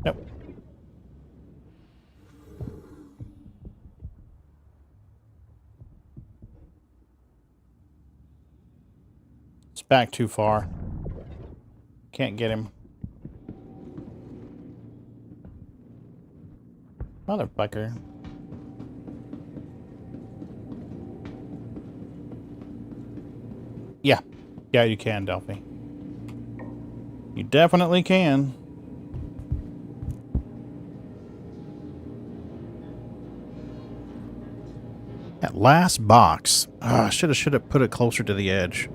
Nope. It's back too far. Can't get him. Motherfucker. Yeah. Yeah, you can, Delphi. You definitely can. That last box. I should have put it closer to the edge.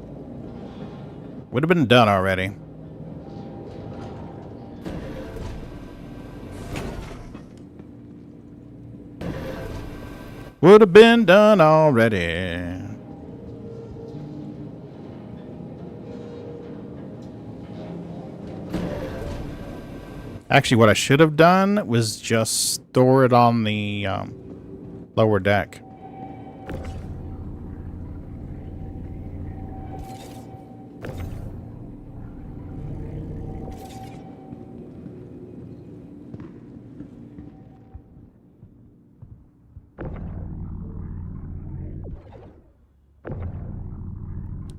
Would have been done already. Would have been done already. Actually, what I should have done was just store it on the lower deck.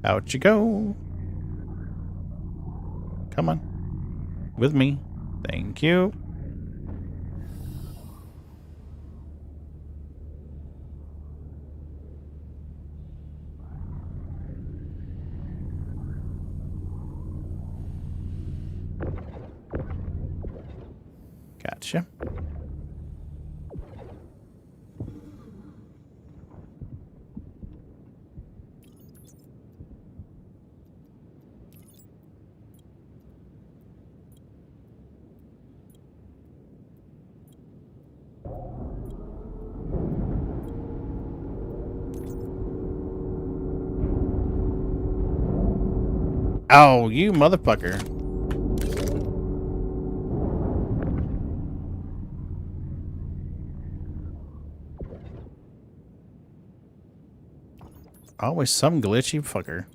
Out you go. Come on. With me. Thank you. Gotcha. Oh, you motherfucker. Always some glitchy fucker.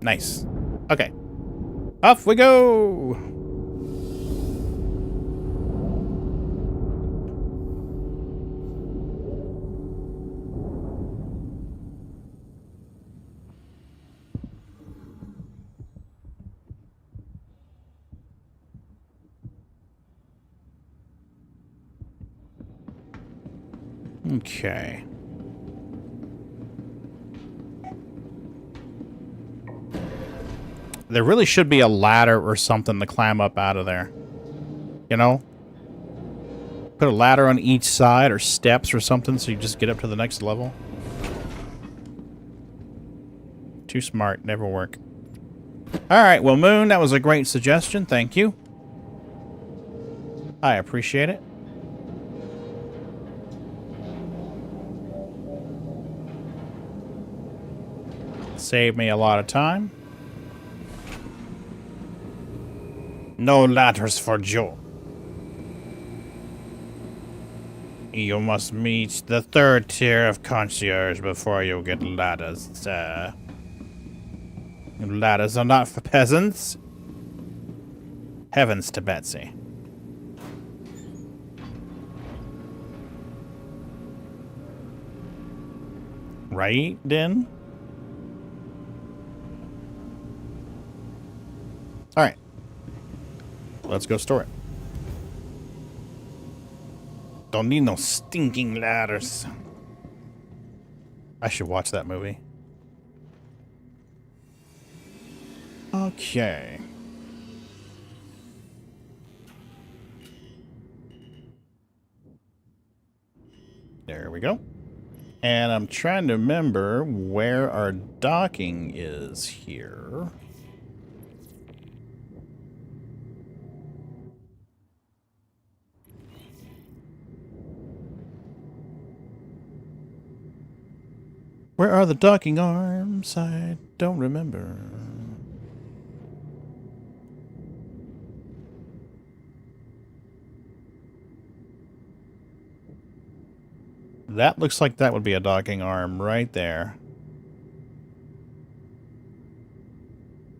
Nice. Okay. Off we go! Okay. There really should be a ladder or something to climb up out of there. You know? Put a ladder on each side or steps or something so you just get up to the next level. Too smart. Never work. Alright, well, Moon, that was a great suggestion. Thank you. I appreciate it. Saved me a lot of time. No ladders for Joe. You must meet the 3rd tier of concierge before you get ladders, sir. Ladders are not for peasants. Heavens to Betsy. Right, Din? Alright. Let's go store it. Don't need no stinking ladders. I should watch that movie. Okay. There we go. And I'm trying to remember where our docking is here. Where are the docking arms? I don't remember. That looks like that would be a docking arm right there.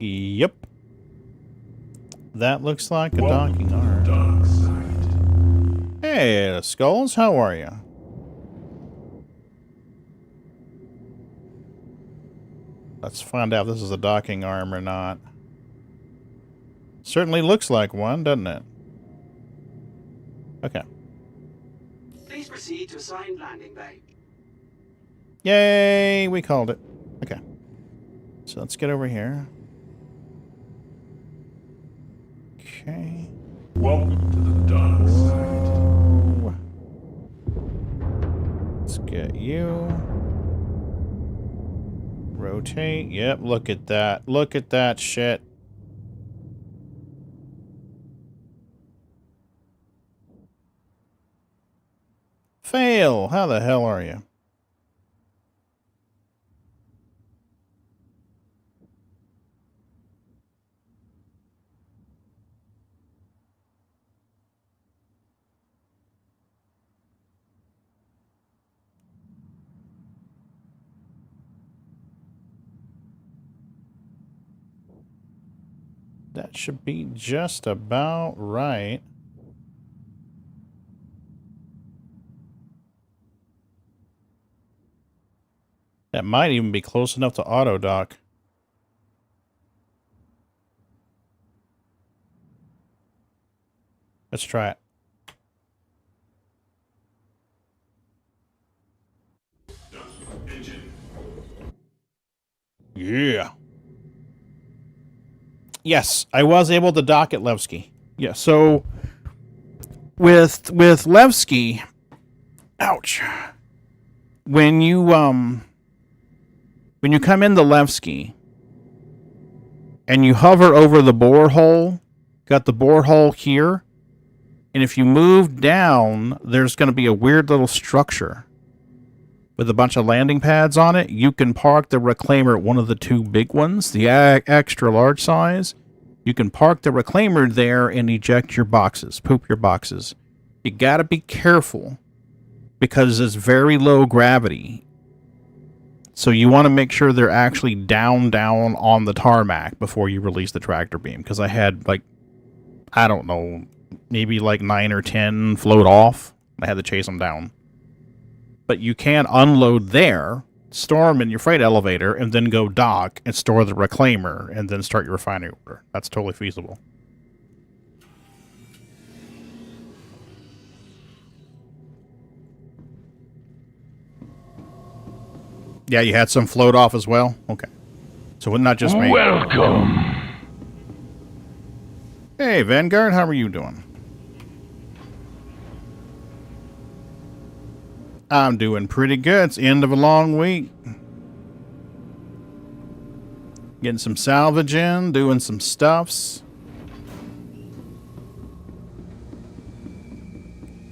Yep. That looks like a docking arm. Hey, Skulls, how are you? Let's find out if this is a docking arm or not. Certainly looks like one, doesn't it? Okay. Please proceed to assigned landing bay. Yay, we called it. Okay. So let's get over here. Okay. Welcome to the dark side. Let's get you. Rotate. Yep, look at that. Look at that shit. Fail. How the hell are you? That should be just about right. That might even be close enough to auto dock. Let's try it. Yeah. Yes, I was able to dock at Levski. Yeah, so with Levski, ouch. When you come into Levski and you hover over the borehole, got the borehole here, and if you move down, there's going to be a weird little structure with a bunch of landing pads on it. You can park the reclaimer at one of the two big ones, the extra large size. You can park the reclaimer there and eject your boxes, poop your boxes. You got to be careful because it's very low gravity. So you want to make sure they're actually down on the tarmac before you release the tractor beam. Because I had, like, I don't know, maybe like 9 or 10 float off. I had to chase them down. But you can unload there, store them in your freight elevator, and then go dock and store the reclaimer, and then start your refinery order. That's totally feasible. Yeah, you had some float off as well? Okay. So not just me. Welcome. Hey, Vanguard, how are you doing? I'm doing pretty good. It's the end of a long week. Getting some salvage in, doing some stuffs.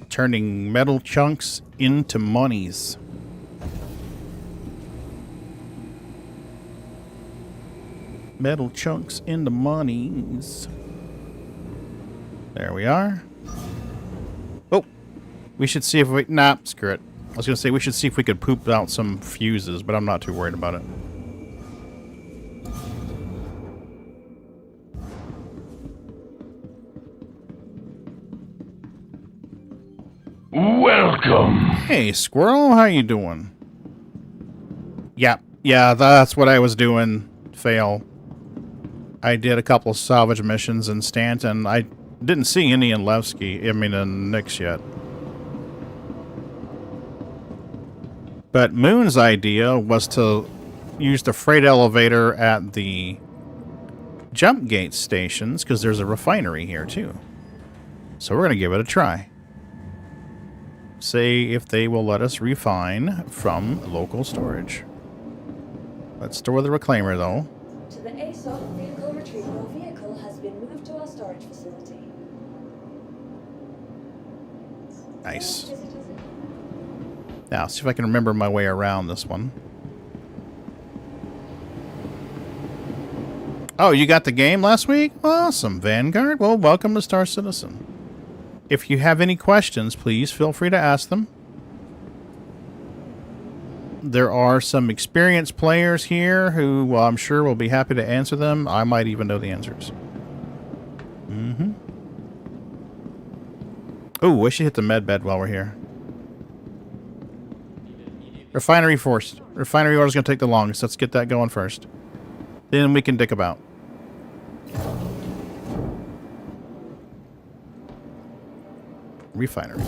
Turning metal chunks into monies. Metal chunks into monies. There we are. Oh, we should see if we... Nah, screw it. I was going to say we should see if we could poop out some fuses, but I'm not too worried about it. Welcome. Hey, Squirrel, how you doing? Yeah, that's what I was doing. Fail. I did a couple of salvage missions in Stanton. I didn't see any in Levski, in Nix yet. But Moon's idea was to use the freight elevator at the jump gate stations, because there's a refinery here, too. So we're going to give it a try. See if they will let us refine from local storage. Let's store the reclaimer, though. To the ASOC vehicle retrieval. Your vehicle has been moved to our storage facility. Nice. Now, see if I can remember my way around this one. Oh, you got the game last week? Awesome, Vanguard. Well, welcome to Star Citizen. If you have any questions, please feel free to ask them. There are some experienced players here who, well, I'm sure will be happy to answer them. I might even know the answers. Oh, we should hit the med bed while we're here. Refinery first. Refinery order's going to take the longest. Let's get that going first. Then we can dick about. Refinery.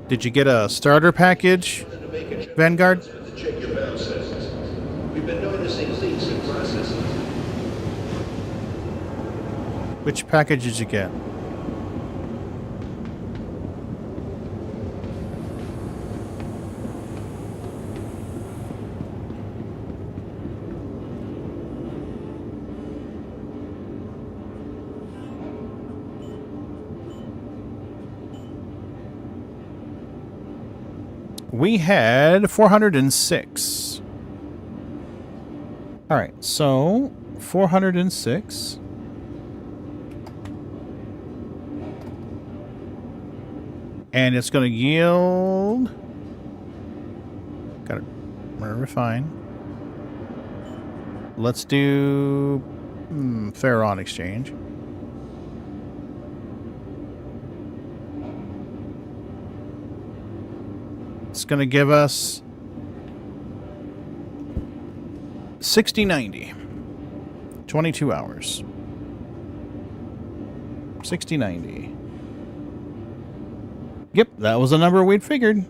Did you get a starter package, Vanguard? Check your valve sensors. We've been noticing leaks in processes. Which package did you get? We had 406. All right, so 406. And it's going to yield... Got to refine. Let's do Ferron exchange. It's going to give us 6090. 22 hours. 6090. Yep, that was the number we'd figured.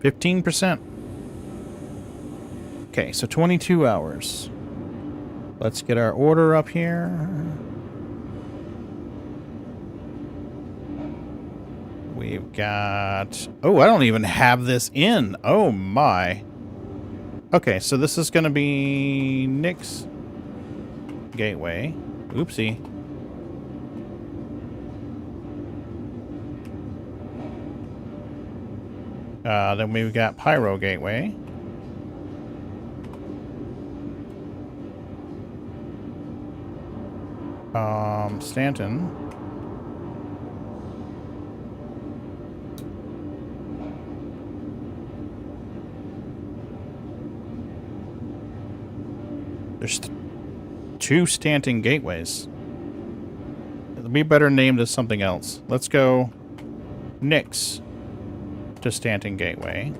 15%. Okay, so 22 hours. Let's get our order up here. We've got... Oh, I don't even have this in. Oh, my. Okay, so this is going to be Nix Gateway. Oopsie. Then we've got Pyro Gateway. Stanton. There's two Stanton gateways. It'll be better named as something else. Let's go Nix to Stanton Gateway.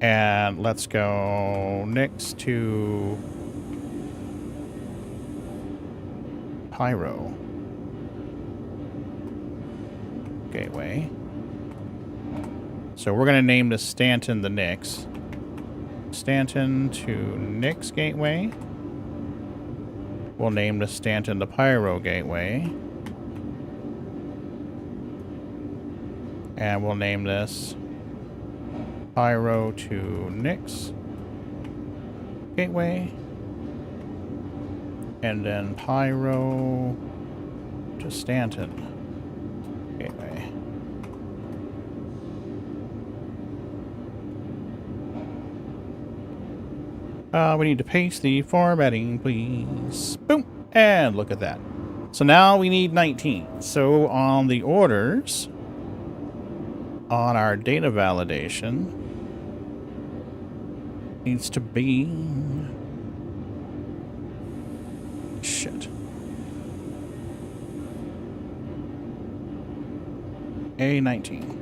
And let's go Nix to Pyro Gateway. So we're going to name this Stanton the Nix. Stanton to Nix Gateway. We'll name the Stanton the Pyro Gateway. And we'll name this Pyro to Nix Gateway. And then Pyro to Stanton Gateway. We need to paste the formatting, please. Boom. And look at that. So now we need 19. So on the orders, on our data validation, needs to be... Shit. A19.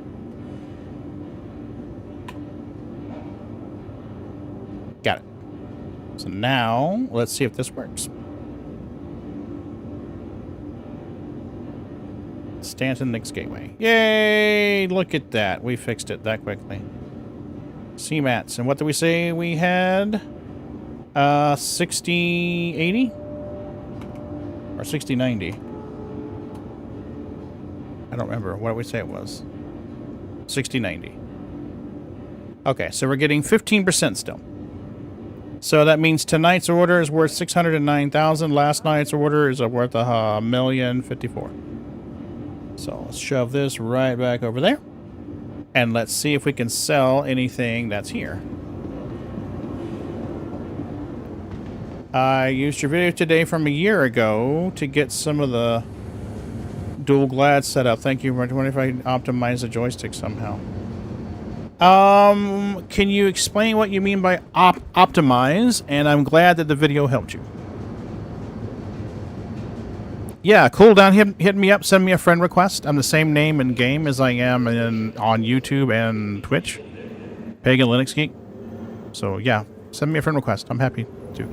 Got it. So now, let's see if this works. Stanton Nix Gateway. Yay! Look at that. We fixed it that quickly. CMATs. And what did we say we had? 6080? Or 6090? I don't remember. What did we say it was? 6090. Okay, so we're getting 15% still. So that means tonight's order is worth 609,000. Last night's order is worth $1,054,000. So let's shove this right back over there. And let's see if we can sell anything that's here. I used your video today from a year ago to get some of the dual glad set up. Thank you. I wonder if I optimize the joystick somehow. Can you explain what you mean by optimize? And I'm glad that the video helped you. Yeah, cool down. Hit me up. Send me a friend request. I'm the same name in game as I am on YouTube and Twitch. PaganLinuxGeek. So yeah, send me a friend request. I'm happy to.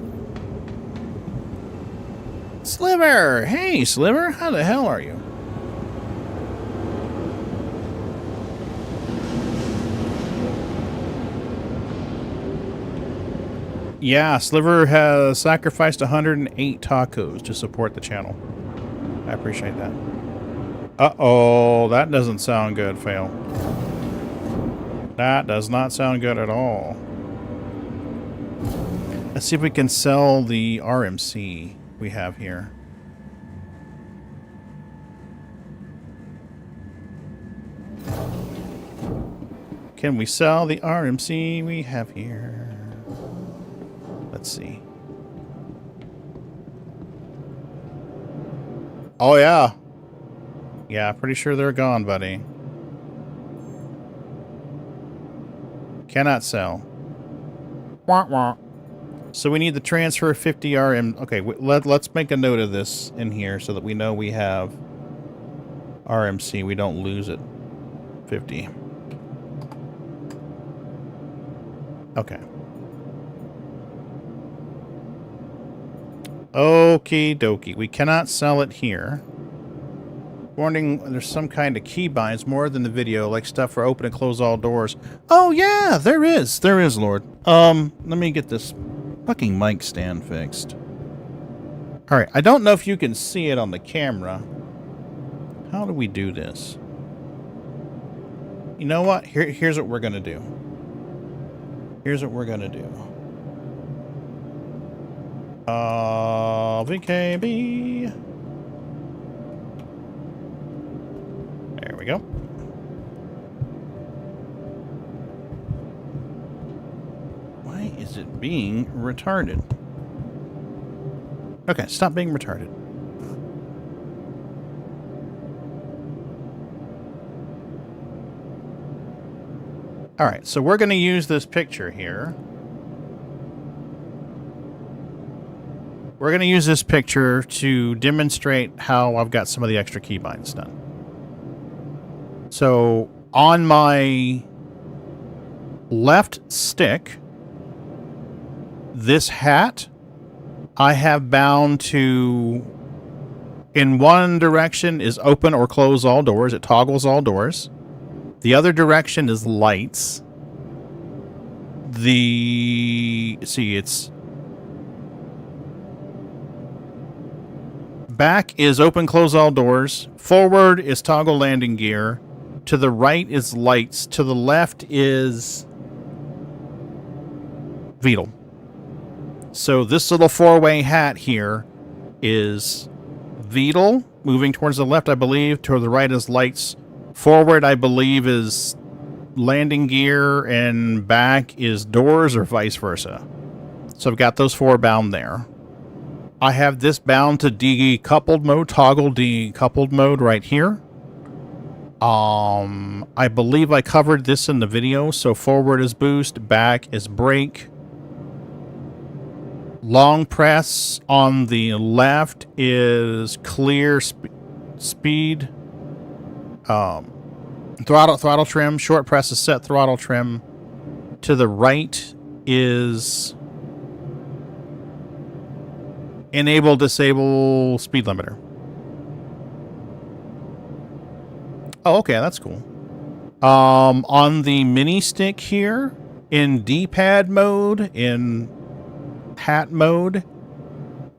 Sliver! Hey, Sliver! How the hell are you? Yeah, Sliver has sacrificed 108 tacos to support the channel. I appreciate that. Uh-oh, that doesn't sound good, Fail. That does not sound good at all. Let's see if we can sell the RMC we have here. Can we sell the RMC we have here? Let's see. Oh, yeah. Yeah, pretty sure they're gone, buddy. Cannot sell. Wah, wah. So we need the transfer 50 RM. Okay, let's make a note of this in here so that we know we have RMC. We don't lose it. 50. Okay. Okie dokie. We cannot sell it here. Warning, there's some kind of keybinds more than the video, like stuff for open and close all doors. Oh yeah, there is. There is, Lord. Let me get this fucking mic stand fixed. Alright, I don't know if you can see it on the camera. How do we do this? You know what? Here's what we're gonna do. Here's what we're gonna do. VKB. There we go. Why is it being retarded? Okay, stop being retarded. Alright, so we're going to use this picture here. We're going to use this picture to demonstrate how I've got some of the extra keybinds done. So, on my left stick, this hat, I have bound to, in one direction is open or close all doors. It toggles all doors. The other direction is lights. It's back is open, close all doors. Forward is toggle landing gear. To the right is lights. To the left is Vedal. So this little four-way hat here is Vedal. Moving towards the left, I believe. To the right is lights. Forward, I believe, is landing gear. And back is doors or vice versa. So I've got those 4 bound there. I have this bound to decoupled mode, toggle decoupled mode right here. I believe I covered this in the video. So forward is boost, back is brake. Long press on the left is clear speed. Throttle trim. Short press is set throttle trim. To the right is enable, disable speed limiter. Oh, okay, that's cool. On the mini stick here, in D-pad mode, in hat mode,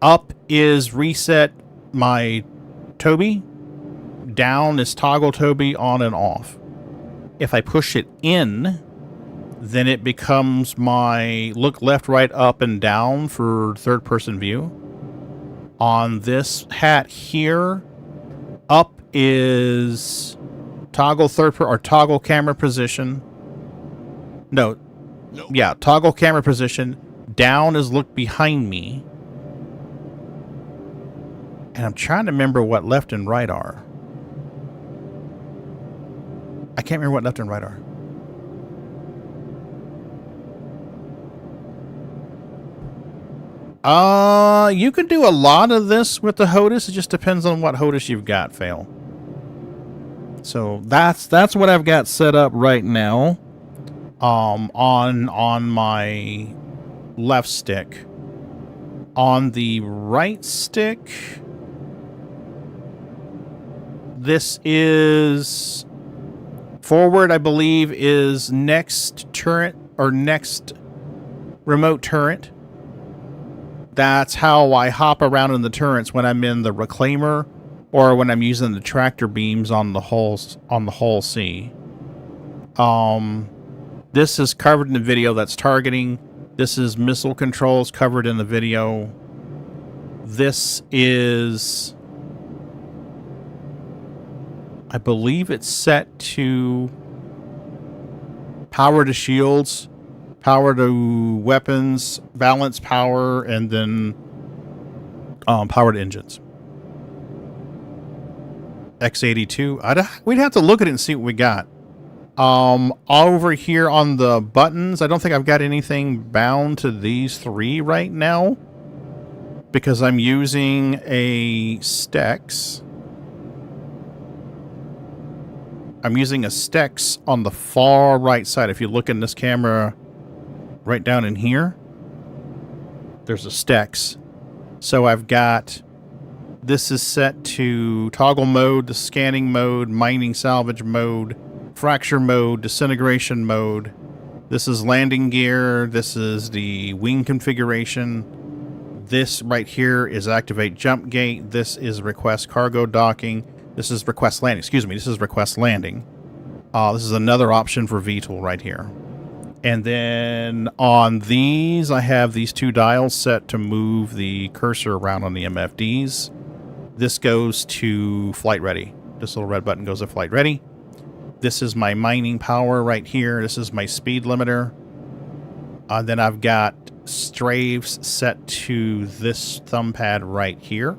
up is reset my Toby. Down is toggle Toby on and off. If I push it in, then it becomes my look left, right, up, and down for third-person view. On this hat here, up is toggle toggle camera position. No. Yeah, toggle camera position. Down is look behind me. And I'm trying to remember what left and right are. I can't remember what left and right are. You can do a lot of this with the HOTAS. It just depends on what HOTAS you've got, Fail. So that's what I've got set up right now. On my left stick. On the right stick, this is forward, I believe, is next turret or next remote turret. That's how I hop around in the turrets when I'm in the reclaimer or when I'm using the tractor beams on the hull C. This is covered in the video. That's targeting. This is missile controls covered in the video. This is, I believe it's set to power to shields, power to weapons, balance power, and then power to engines. X82. We'd have to look at it and see what we got. Over here on the buttons, I don't think I've got anything bound to these 3 right now because I'm using a Stex. I'm using a Stex on the far right side. If you look in this camera right down in here, there's a Stex. So I've got, this is set to toggle mode, the scanning mode, mining salvage mode, fracture mode, disintegration mode. This is landing gear. This is the wing configuration. This right here is activate jump gate. This is request cargo docking. This is request landing. Excuse me. This is request landing. This is another option for VTOL right here. And then on these, I have these 2 dials set to move the cursor around on the MFDs. This goes to flight ready. This little red button goes to flight ready. This is my mining power right here. This is my speed limiter. Then I've got strafes set to this thumb pad right here.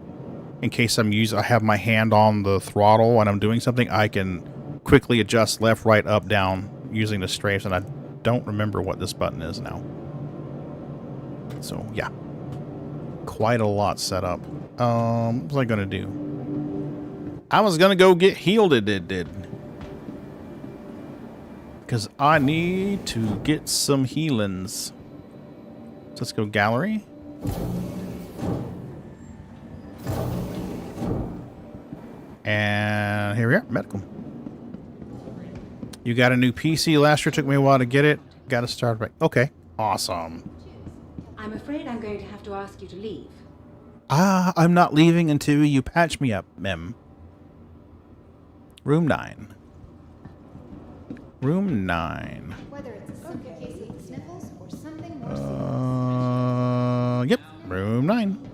In case I have my hand on the throttle and I'm doing something, I can quickly adjust left, right, up, down using the strafes. And I don't remember what this button is now. So, yeah. Quite a lot set up. What was I going to do? I was going to go get healed. It did. Because I need to get some healings. So let's go gallery. And here we are, medical. You got a new PC. Last year took me a while to get it. Got to start right. Okay, awesome. I'm afraid I'm going to have to ask you to leave. I'm not leaving until you patch me up, Mem. Room 9. Room 9. Whether it's a simple case of the sniffles or something more serious. Yep, room 9.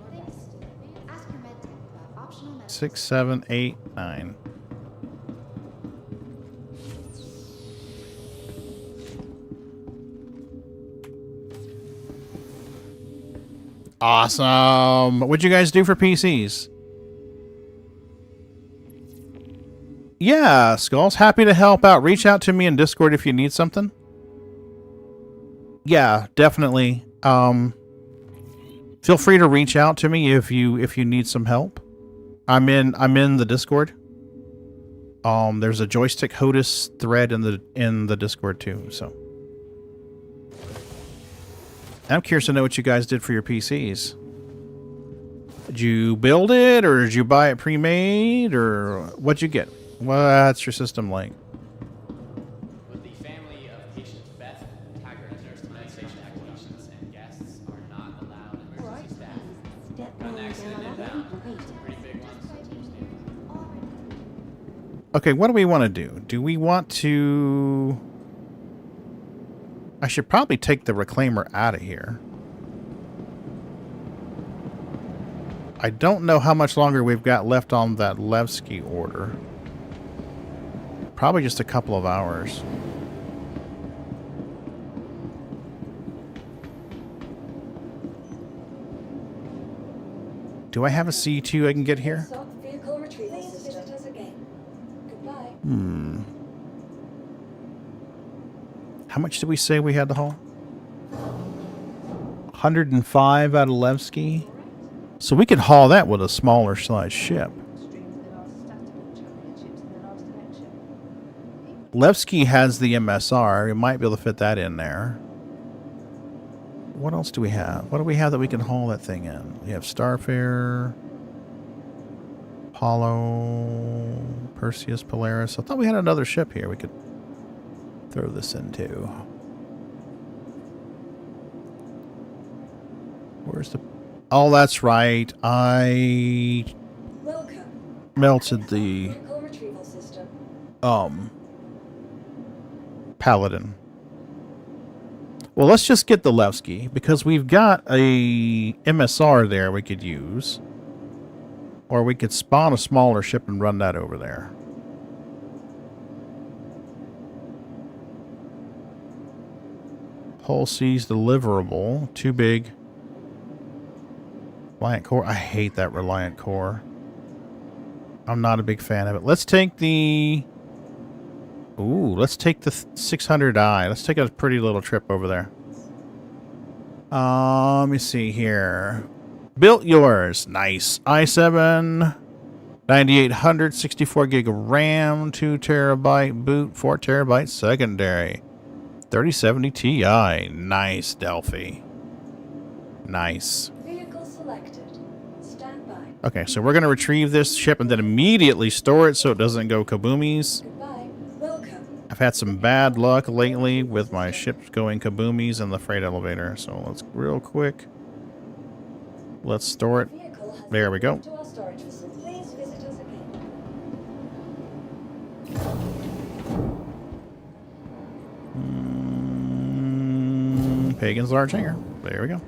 Ask your med tech about optional medicine. 6, 7, 8, 9. Awesome. What'd you guys do for PCs? Yeah, Skull's happy to help out. Reach out to me in Discord if you need something. Yeah, definitely. Feel free to reach out to me if you need some help. I'm in the Discord. There's a joystick HOTUS thread in the Discord too, so. I'm curious to know what you guys did for your PCs. Did you build it, or did you buy it pre-made, or what'd you get? What's your system like? With the family of patients Beth, Haggar nurse station activations and guests are not allowed emergency staff. Run accident inbound. Pretty big ones. Okay, what do we want to do? Do we want to... I should probably take the reclaimer out of here. I don't know how much longer we've got left on that Levski order. Probably just a couple of hours. Do I have a C2 I can get here? Vehicle retrieval system. Please visit us again. Goodbye. How much did we say we had to haul? 105 out of Levski. So we could haul that with a smaller size ship. Levski has the MSR. We might be able to fit that in there. What else do we have? What do we have that we can haul that thing in? We have Starfare, Apollo, Perseus, Polaris. I thought we had another ship here we could throw this into. Where's the... Oh, that's right. I melted the Paladin. Well, let's just get the Levski, because we've got a MSR there we could use. Or we could spawn a smaller ship and run that over there. Hull Seas deliverable. Too big. Reliant Core. I hate that Reliant Core. I'm not a big fan of it. Let's take the... Ooh, let's take the 600i. Let's take a pretty little trip over there. Let me see here. Built yours. Nice. i7, 9800, 64 gig of RAM, 2 terabyte boot, 4 terabyte secondary, 3070 Ti. Nice, Delphi. Nice. Vehicle selected. Stand by. Okay, so we're going to retrieve this ship and then immediately store it so it doesn't go kaboomies. Goodbye. Welcome. I've had some bad luck lately with my ships going kaboomies in the freight elevator. So let's real quick. Let's store it. There we go. To our storage facility. Please visit us again. Pagan's large hangar. There we go.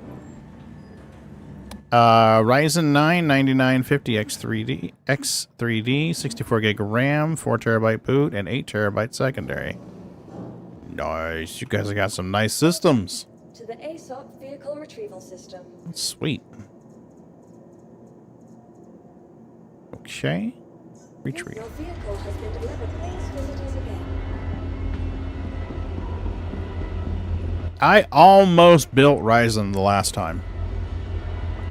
Ryzen 9 9950 X3D 64 gig RAM, 4 terabyte boot, and 8 terabyte secondary. Nice. You guys have got some nice systems. To the ASOP vehicle retrieval system. Sweet. Okay. Retrieve. Your vehicle has been delivered. Please visit us again. I almost built Ryzen the last time.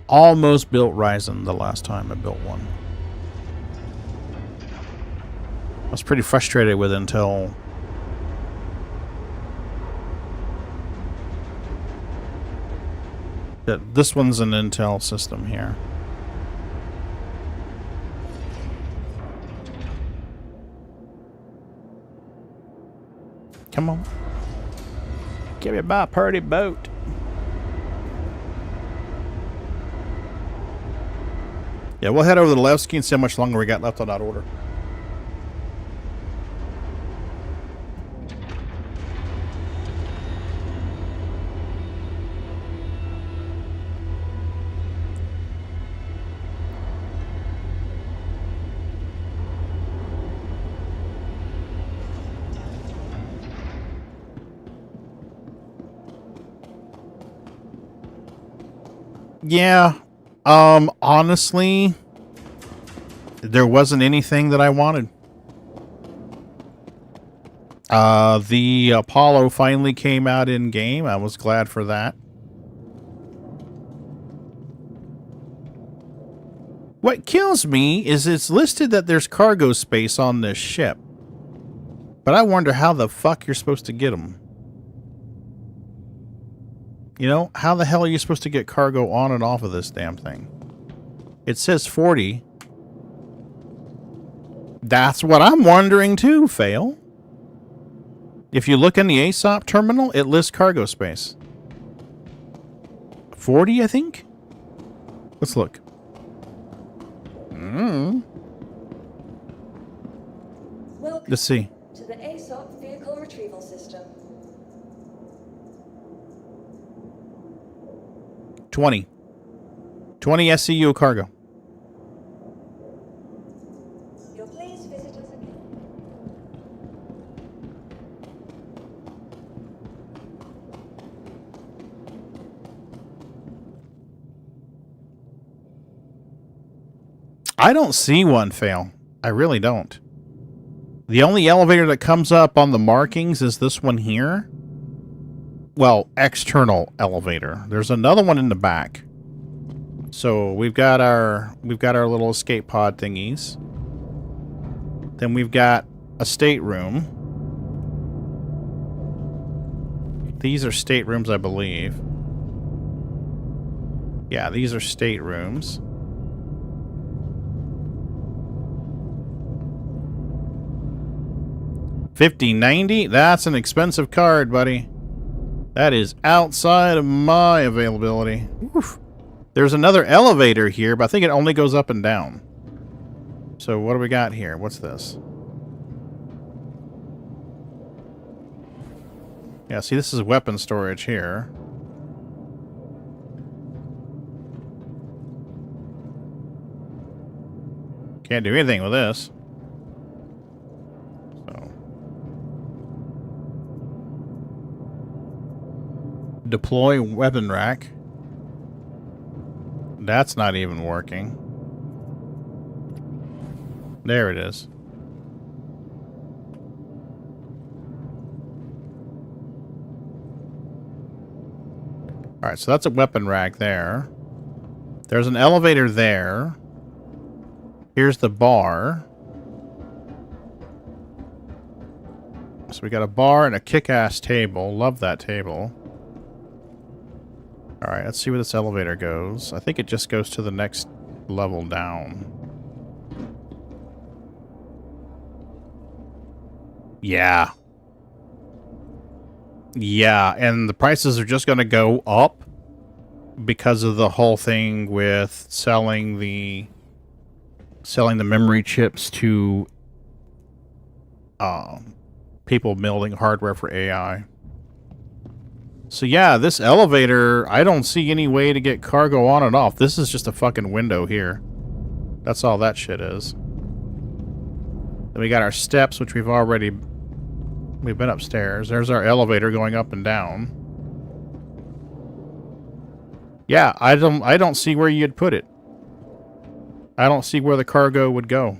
Almost built Ryzen the last time I built one. I was pretty frustrated with Intel. This one's an Intel system here. Come on. Give me my pretty boat. Yeah, we'll head over to the Levski and see how much longer we got left on that order. Yeah. Honestly, there wasn't anything that I wanted. The Apollo finally came out in game. I was glad for that. What kills me is it's listed that there's cargo space on this ship. But I wonder how the fuck you're supposed to get them. You know, how the hell are you supposed to get cargo on and off of this damn thing? It says 40. That's what I'm wondering too, Fail. If you look in the ASOP terminal, it lists cargo space. 40, I think? Let's look. Let's see. To the ASOP vehicle retrieval system. 20 SCU cargo. You'll please visit us again. I don't see one, Fail. I really don't. The only elevator that comes up on the markings is this one here. Well, external elevator. There's another one in the back. So we've got our little escape pod thingies. Then we've got a stateroom. These are staterooms, I believe. Yeah, these are staterooms. $50.90? That's an expensive card, buddy. That is outside of my availability. Oof. There's another elevator here, but I think it only goes up and down. So what do we got here? What's this? Yeah, see, this is weapon storage here. Can't do anything with this. Deploy weapon rack. That's not even working. There it is. Alright, so that's a weapon rack there. There's an elevator there. Here's the bar. So we got a bar and a kick-ass table. Love that table. Alright, let's see where this elevator goes. I think it just goes to the next level down. Yeah. Yeah, and the prices are just going to go up because of the whole thing with selling the memory chips to people building hardware for AI. So yeah, this elevator, I don't see any way to get cargo on and off. This is just a fucking window here. That's all that shit is. Then we got our steps, which we've been upstairs. There's our elevator going up and down. Yeah, I don't see where you'd put it. I don't see where the cargo would go.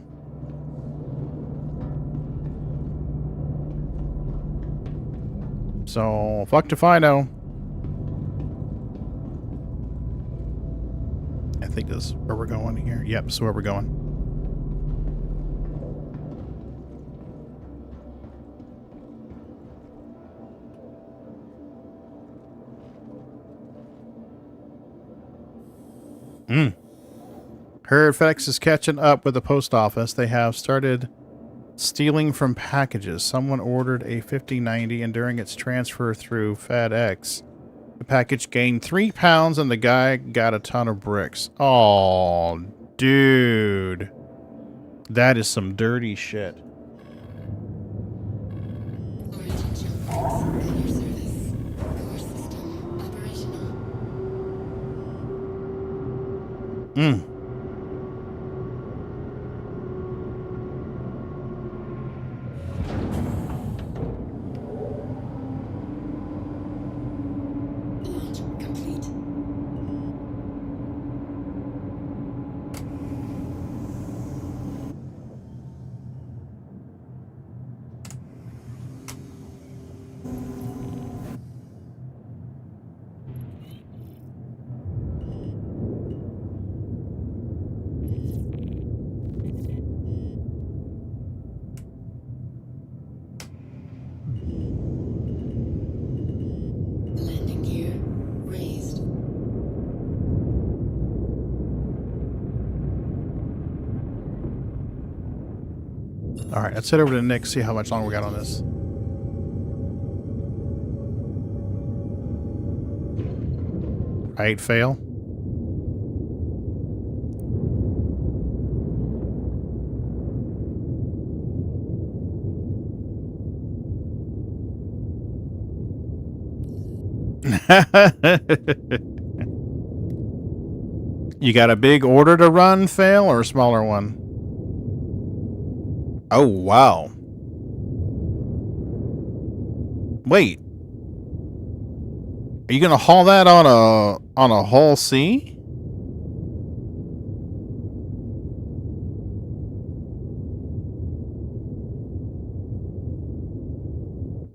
So, fucked if I know. I think this is where we're going here. Yep, this is where we're going. Heard FedEx is catching up with the post office. They have started stealing from packages. Someone ordered a 5090 and during its transfer through FedEx, the package gained 3 pounds and the guy got a ton of bricks. Oh, dude. That is some dirty shit. Alright, let's head over to Nick, see how much longer we got on this. Right, fail. You got a big order to run, fail, or a smaller one? Oh, wow. Wait. Are you going to haul that on a Hull C?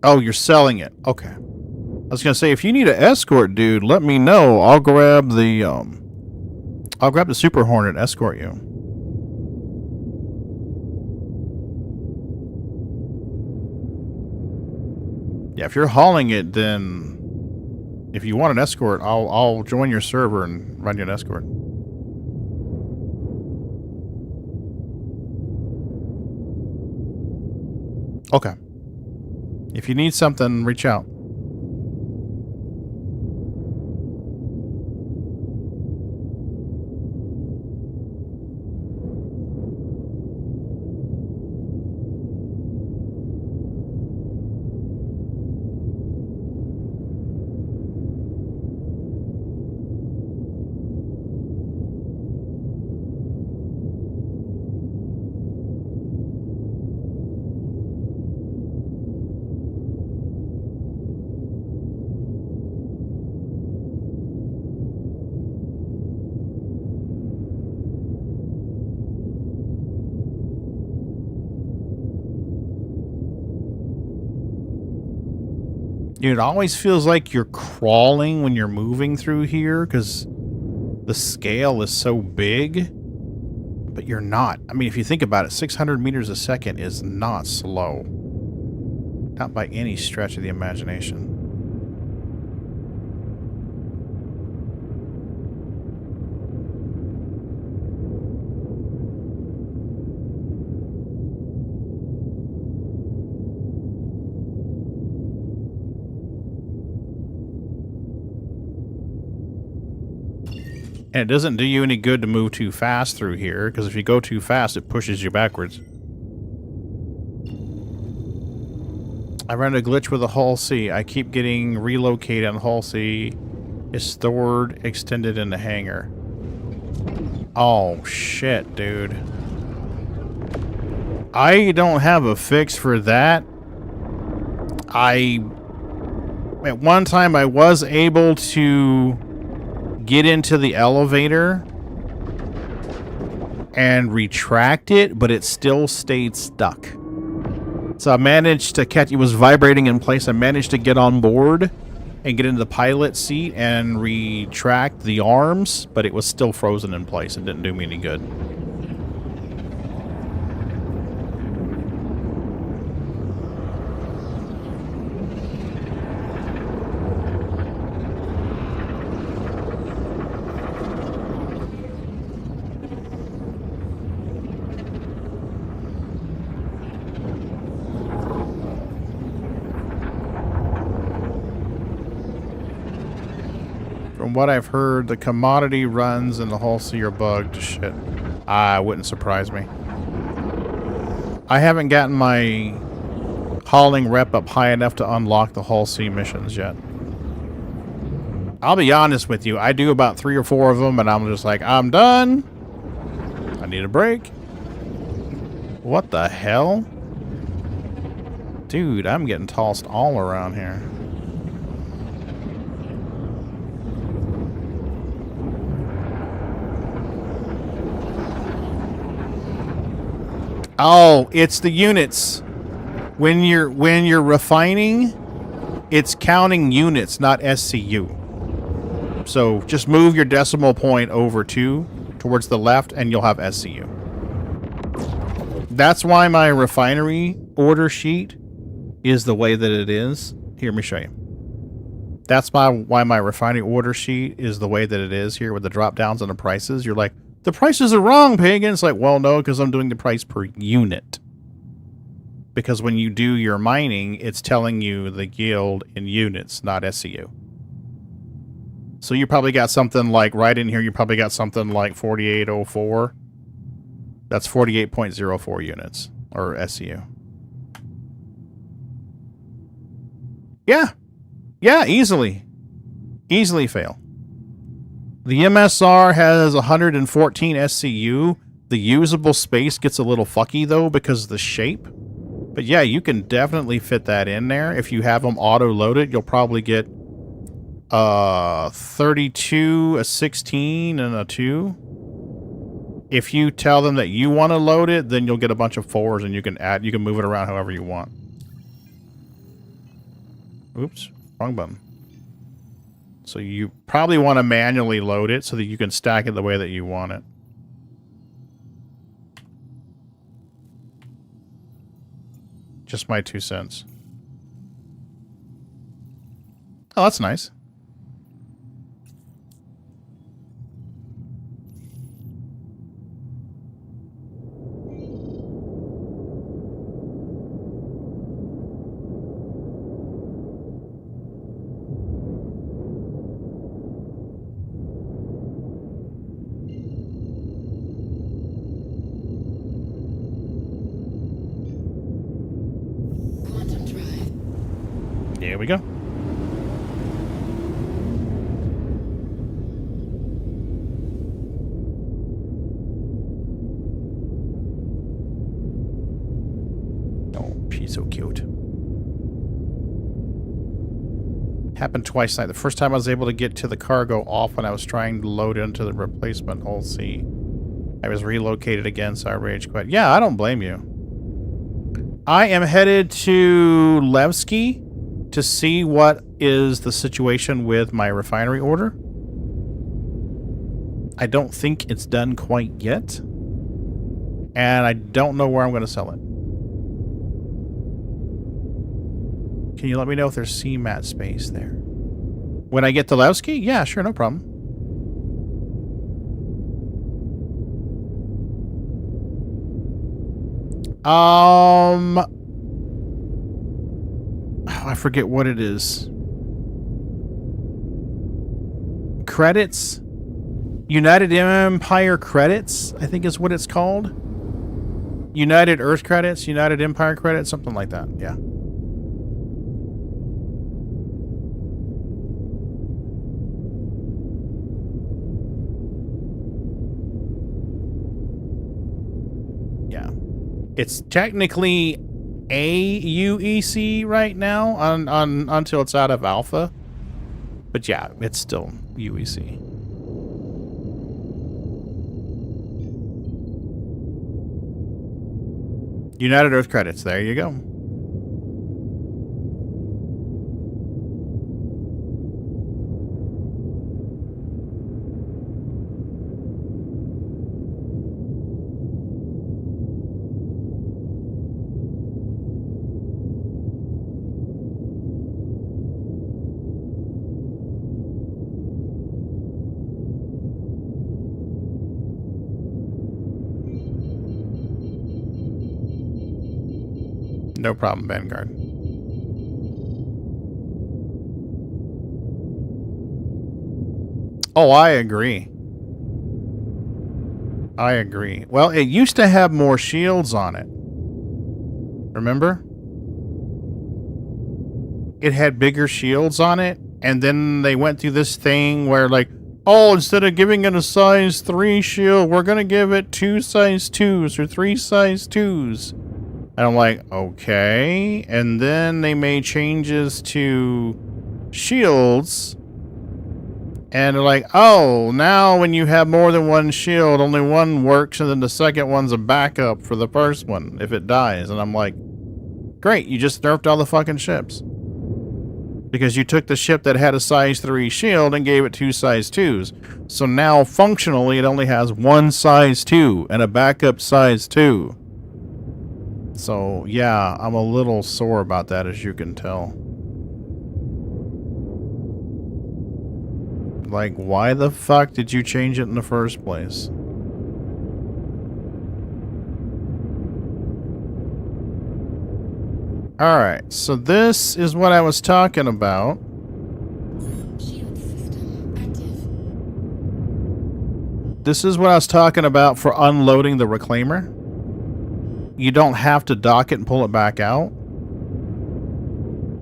Oh, you're selling it. Okay. I was going to say, if you need an escort, dude, let me know. I'll grab the Super Hornet, escort you. Yeah, if you're hauling it, then if you want an escort, I'll join your server and run you an escort. Okay. If you need something, reach out. Dude, it always feels like you're crawling when you're moving through here because the scale is so big, but you're not. I mean, if you think about it, 600 meters a second is not slow. Not by any stretch of the imagination. And it doesn't do you any good to move too fast through here, because if you go too fast, it pushes you backwards. I ran a glitch with the Hull C. I keep getting relocated on Hull C. Is stored, extended in the hangar. Oh, shit, dude. I don't have a fix for that. At one time, I was able to get into the elevator and retract it, but it still stayed stuck. So I managed to catch, it was vibrating in place. I managed to get on board and get into the pilot seat and retract the arms, but it was still frozen in place. It didn't do me any good. From what I've heard, the commodity runs in the Hull C are bugged to shit. Wouldn't surprise me. I haven't gotten my hauling rep up high enough to unlock the Hull C missions yet. I'll be honest with you, I do about 3 or 4 of them and I'm just like, I'm done. I need a break. What the hell? Dude, I'm getting tossed all around here. Oh, it's the units. When you're refining, it's counting units, not SCU. So just move your decimal point over 2 towards the left and you'll have SCU. That's why my refinery order sheet is the way that it is. Here, let me show you. That's why my refinery order sheet is the way that it is here with the drop downs on the prices. You're like, the prices are wrong, Pagan. It's like, well, no, because I'm doing the price per unit. because when you do your mining, it's telling you the yield in units, not SCU. So you probably got something like, right in here, you probably got something like 4804. That's 48.04 units, or SCU. Yeah. Yeah, easily. Easily fail. The MSR has 114 SCU. The usable space gets a little fucky, though, because of the shape. But yeah, you can definitely fit that in there. If you have them auto-loaded, you'll probably get 32, a 16, and a 2. If you tell them that you want to load it, then you'll get a bunch of 4s, and you can move it around however you want. Oops, wrong button. So you probably want to manually load it so that you can stack it the way that you want it. Just my 2 cents. Oh, that's nice. Here we go. Oh, she's so cute. Happened twice tonight. The first time I was able to get to the cargo off when I was trying to load into the replacement hull C. I was relocated again, so I rage quit. Yeah, I don't blame you. I am headed to Levski to see what is the situation with my refinery order. I don't think it's done quite yet. And I don't know where I'm going to sell it. Can you let me know if there's CMAT space there? When I get to Levski? Yeah, sure, no problem. I forget what it is. Credits? United Empire Credits, I think is what it's called. United Earth Credits, United Empire Credits, something like that, yeah. Yeah. It's technically a UEC right now until it's out of alpha. But yeah, it's still UEC. United Earth Credits, there you go. No problem, Vanguard. Oh, I agree. I agree. Well, it used to have more shields on it. Remember? It had bigger shields on it, and then they went through this thing where, like, oh, instead of giving it a size 3 shield, we're going to give it 2 size 2s or 3 size 2s. And I'm like, okay. And then they made changes to shields. And they're like, oh, now when you have more than one shield, only one works, and then the second one's a backup for the first one if it dies. And I'm like, great, you just nerfed all the fucking ships. Because you took the ship that had a size 3 shield and gave it 2 size 2s. So now, functionally, it only has 1 size 2 and a backup size 2. So, yeah, I'm a little sore about that, as you can tell. Like, why the fuck did you change it in the first place? Alright, so this is what I was talking about. Shield system active. This is what I was talking about for unloading the reclaimer. You don't have to dock it and pull it back out.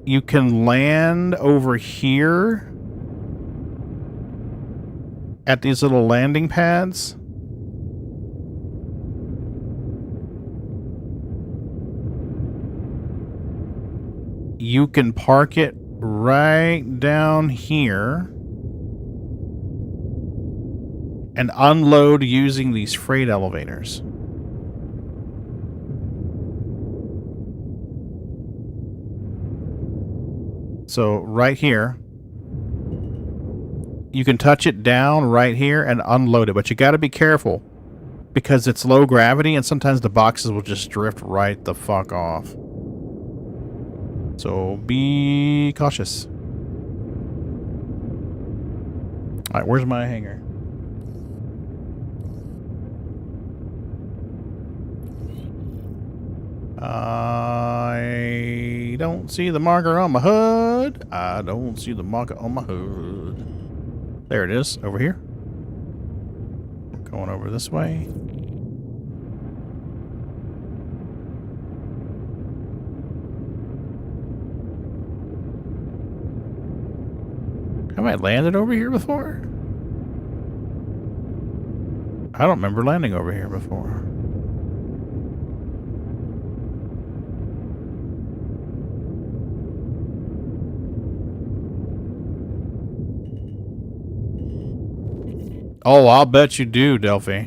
You can land over here at these little landing pads. You can park it right down here and unload using these freight elevators. So right here, you can touch it down right here and unload it, but you got to be careful because it's low gravity and sometimes the boxes will just drift right the fuck off. So be cautious. Alright, where's my hangar? I don't see the marker on my hood. I don't see the marker on my hood. There it is, over here. Going over this way. Have I landed over here before? I don't remember landing over here before. Oh, I'll bet you do, Delphi.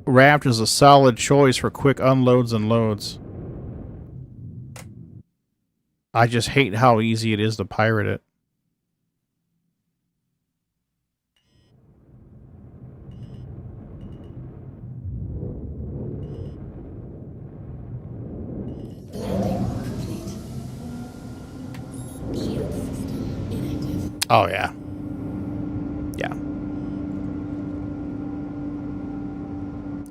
Raft is a solid choice for quick unloads and loads. I just hate how easy it is to pirate it. Oh, yeah. Yeah.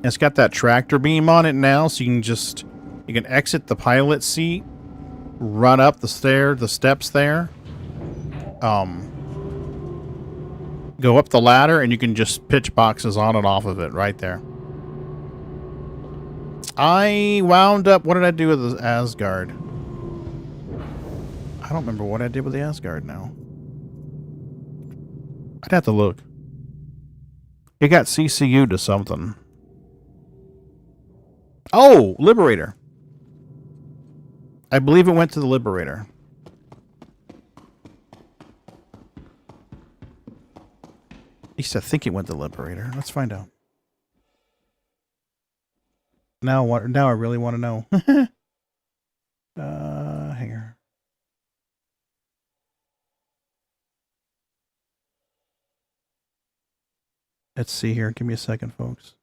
It's got that tractor beam on it now, so you can exit the pilot seat, run up the steps there, go up the ladder, and you can just pitch boxes on and off of it right there. I wound up, what did I do with the Asgard? I don't remember what I did with the Asgard now. I'd have to look. It got CCU'd to something. Oh, Liberator. I believe it went to the Liberator. At least I think it went to the Liberator. Let's find out. Now I really want to know. Hang on. Let's see here. Give me a second, folks.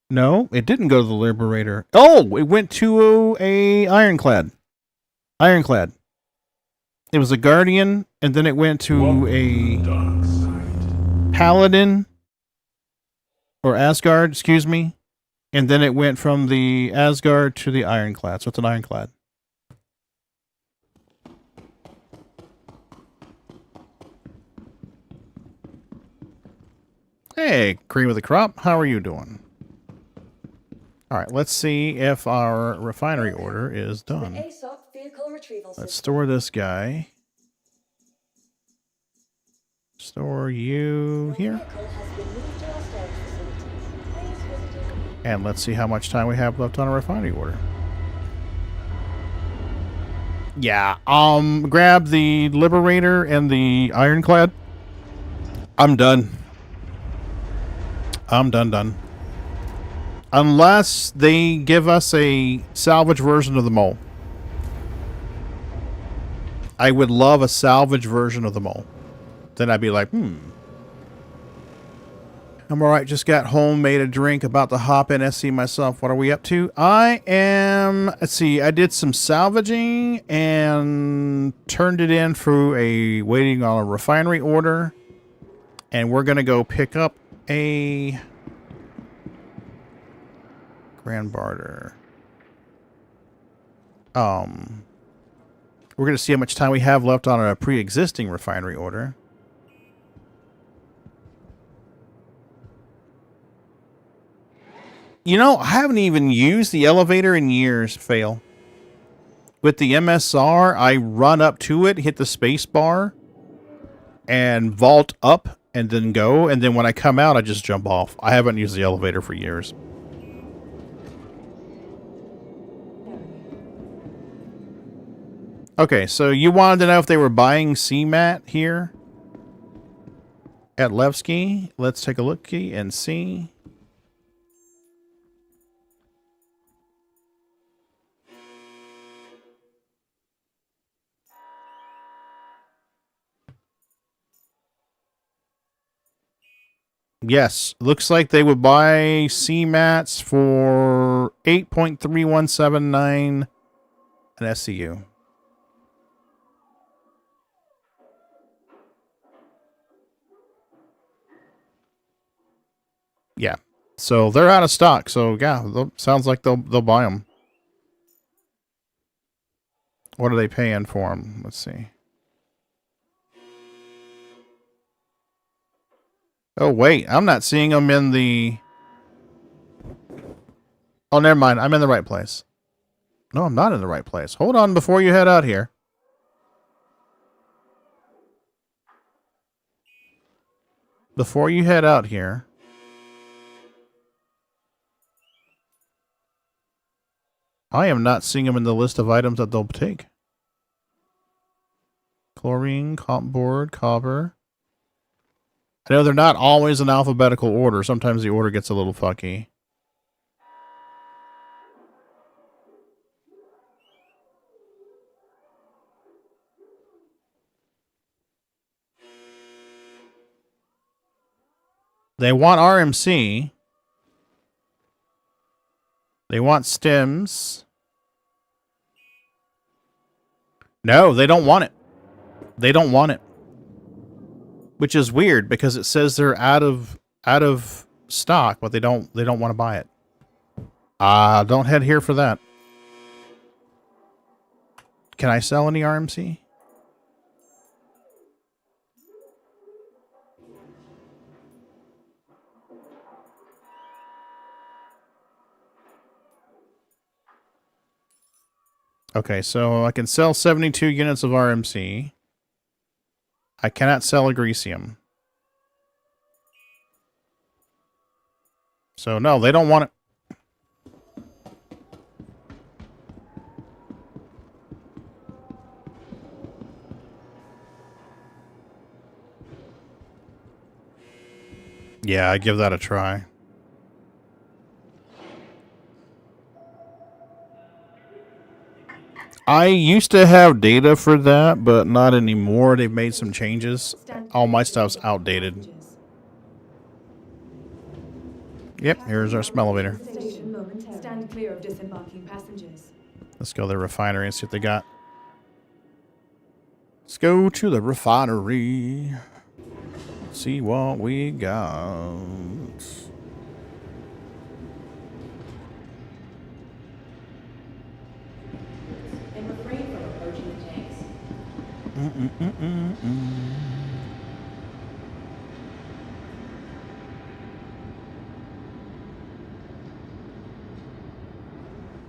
No, it didn't go to the Liberator. Oh, it went to a Ironclad. Ironclad. It was a Guardian, and then it went to a Paladin, or Asgard, excuse me. And then it went from the Asgard to the Ironclad. So it's an Ironclad. Hey, Cream of the Crop, how are you doing? Alright, let's see if our refinery order is done. Let's store this guy. Store you here. And let's see how much time we have left on a refinery order. Yeah, grab the Liberator and the Ironclad. I'm done. I'm done. Unless they give us a salvage version of the mole. I would love a salvage version of the mole. Then I'd be like, I'm alright, just got home, made a drink, about to hop in SC myself. What are we up to? I am, let's see, I did some salvaging and turned it in for waiting on a refinery order. And we're going to go pick up a grand barter. We're going to see how much time we have left on a pre-existing refinery order. You know, I haven't even used the elevator in years, Fail. With the MSR, I run up to it, hit the space bar, and vault up, and then go. And then when I come out, I just jump off. I haven't used the elevator for years. Okay, so you wanted to know if they were buying CMAT here at Levski. Let's take a look and see. Yes, looks like they would buy CMATs for 8.3179 an SCU. Yeah, so they're out of stock. So yeah, sounds like they'll buy them. What are they paying for them? Let's see. Oh, wait. I'm not seeing them in the... Oh, never mind. I'm in the right place. No, I'm not in the right place. Hold on before you head out here. Before you head out here... I am not seeing them in the list of items that they'll take. Chlorine, comp board, copper... I know they're not always in alphabetical order. Sometimes the order gets a little fucky. They want RMC. They want stems. No, they don't want it. They don't want it. Which is weird because it says they're out of stock, but they don't want to buy it. Don't head here for that. Can I sell any RMC? Okay, so I can sell 72 units of RMC. I cannot sell Agricium. So, no, they don't want it. Yeah, I give that a try. I used to have data for that, but not anymore. They've made some changes. All my stuff's outdated. Yep, here's our elevator. Stand clear of disembarking passengers. Let's go to the refinery and see what they got. Let's go to the refinery. See what we got. And refrain from approaching the tanks.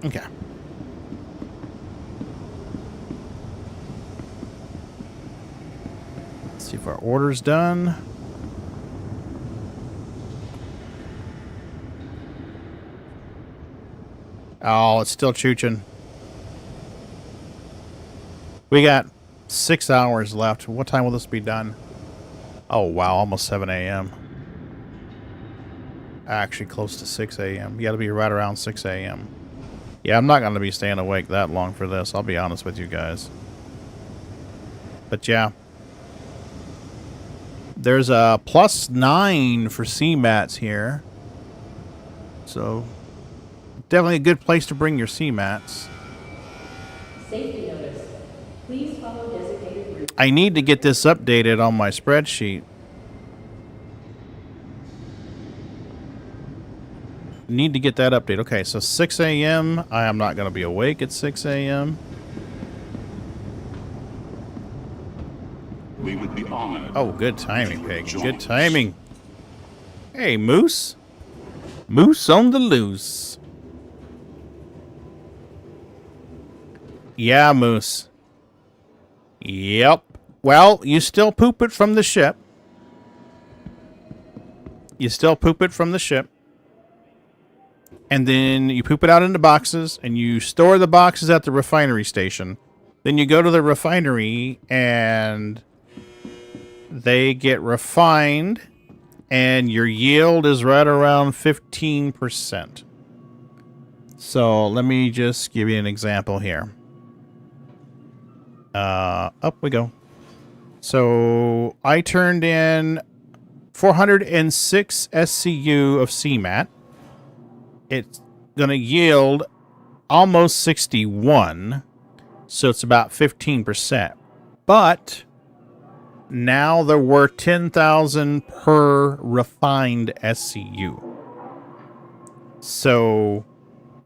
Okay. Let's see if our order's done. Oh, it's still chooching. We got 6 hours left. What time will this be done? Oh, wow. Almost 7 a.m. Actually, close to 6 a.m. You got to be right around 6 a.m. Yeah, I'm not going to be staying awake that long for this. I'll be honest with you guys. But yeah. There's a +9 for CMATs here. So, definitely a good place to bring your CMATs. Safety notice. Please follow designated route. I need to get this updated on my spreadsheet. Need to get that updated. Okay, so 6 a.m. I am not going to be awake at 6 a.m. We would be honored. Oh, good timing, Pagan. Good timing. Hey, Moose. Moose on the loose. Yeah, Moose. Yep. Well, you still poop it from the ship. You still poop it from the ship. And then you poop it out into boxes, and you store the boxes at the refinery station. Then you go to the refinery, and they get refined, and your yield is right around 15%. So let me just give you an example here. Up we go. So I turned in 406 SCU of CMAT. It's going to yield almost 61. So it's about 15%. But now there were 10,000 per refined SCU. So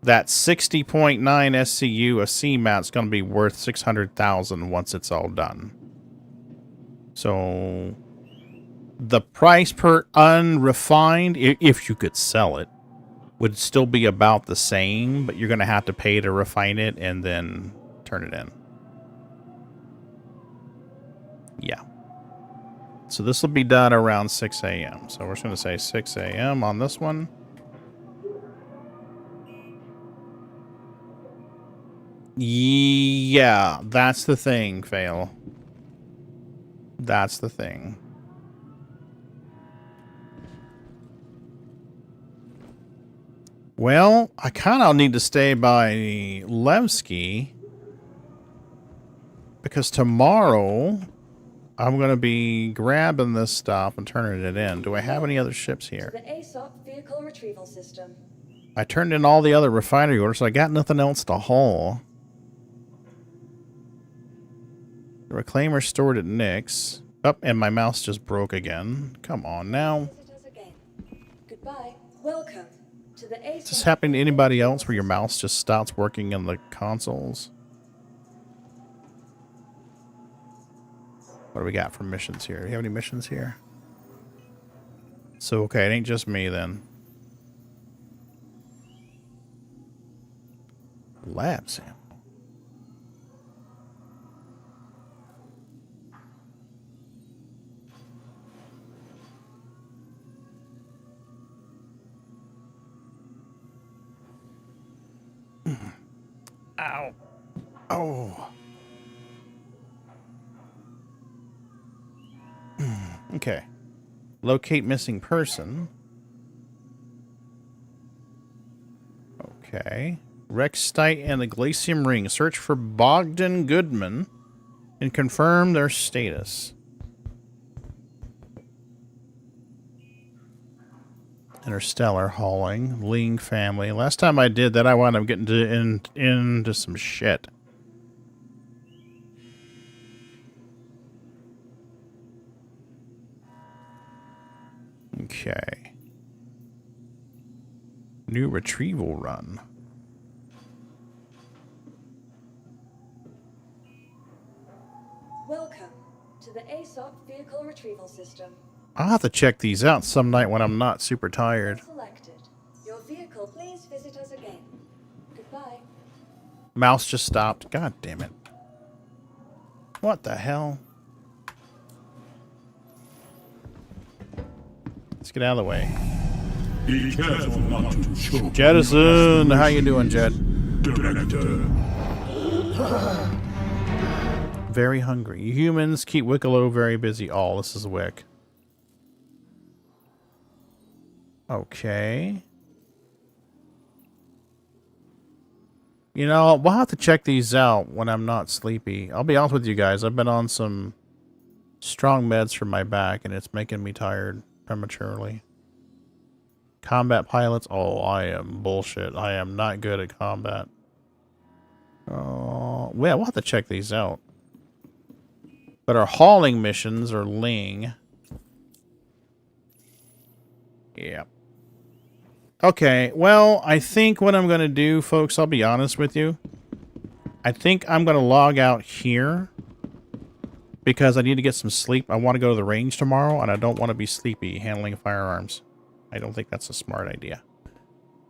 that 60.9 SCU of CMAT is going to be worth 600,000 once it's all done. So the price per unrefined, if you could sell it, would still be about the same, but you're going to have to pay to refine it and then turn it in. Yeah. So this will be done around 6 a.m. So we're just going to say 6 a.m. on this one. Yeah, that's the thing, Fail. That's the thing. Well, I kind of need to stay by Levski because tomorrow I'm going to be grabbing this stuff and turning it in. Do I have any other ships here? The ASOP vehicle retrieval system. I turned in all the other refinery orders, so I got nothing else to haul. The reclaimer stored at Nick's. Oh, and my mouse just broke again. Come on now. Goodbye. Welcome to the ASOP. Is this happening to anybody else where your mouse just stops working in the consoles? What do we got for missions here? Do you have any missions here? So, okay, it ain't just me then. Lab sample. Ow. Oh. Okay. Locate missing person. Okay. Rexstite and the Glacium Ring. Search for Bogdan Goodman and confirm their status. Interstellar hauling. Ling family. Last time I did that, I wound up getting into some shit. Okay. New retrieval run. Welcome to the ASOP vehicle retrieval system. I'll have to check these out some night when I'm not super tired. Selected. Your vehicle, please visit us again. Goodbye. Mouse just stopped. God damn it. What the hell? Let's get out of the way. Be careful not to choke. Jettison, how you doing, Jed? Director. Very hungry. You humans keep Wicklow very busy. Oh, this is Wick. Okay. You know, we'll have to check these out when I'm not sleepy. I'll be honest with you guys. I've been on some Strong meds for my back, and it's making me tired prematurely. Combat pilots? Oh, I am bullshit. I am not good at combat. Oh, well, we'll have to check these out. But our hauling missions are Ling. Yeah. Okay, well, I think what I'm going to do, folks, I'll be honest with you. I think I'm going to log out here. Because I need to get some sleep. I want to go to the range tomorrow, and I don't want to be sleepy handling firearms. I don't think that's a smart idea.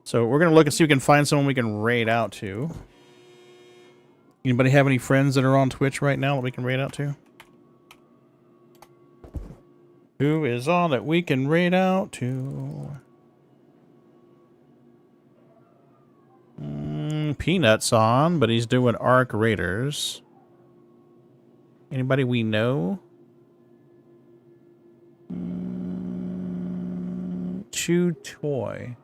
So we're going to look and see if we can find someone we can raid out to. Anybody have any friends that are on Twitch right now that we can raid out to? Who is on that we can raid out to? Peanut's on, but he's doing Arc Raiders. Anybody we know? Chew Toy.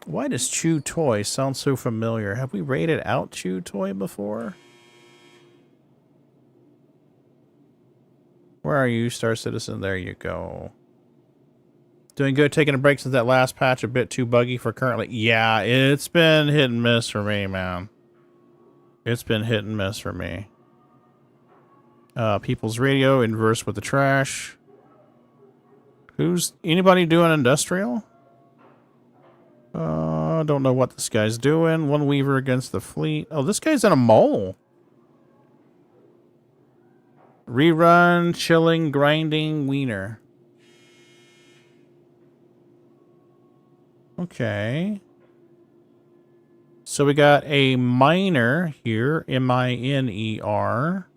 Why does Chew Toy sound so familiar? Have we raided out Chew Toy before? Where are you, Star Citizen? There you go. Doing good, taking a break since that last patch, a bit too buggy for currently. Yeah, it's been hit and miss for me, man. It's been hit and miss for me. People's Radio, inverse with the trash. Who's anybody doing industrial? Don't know what this guy's doing. One Weaver against the fleet. Oh, this guy's in a mole. Rerun, chilling, grinding, wiener. Okay. So we got a miner here, M-I-N-E-R.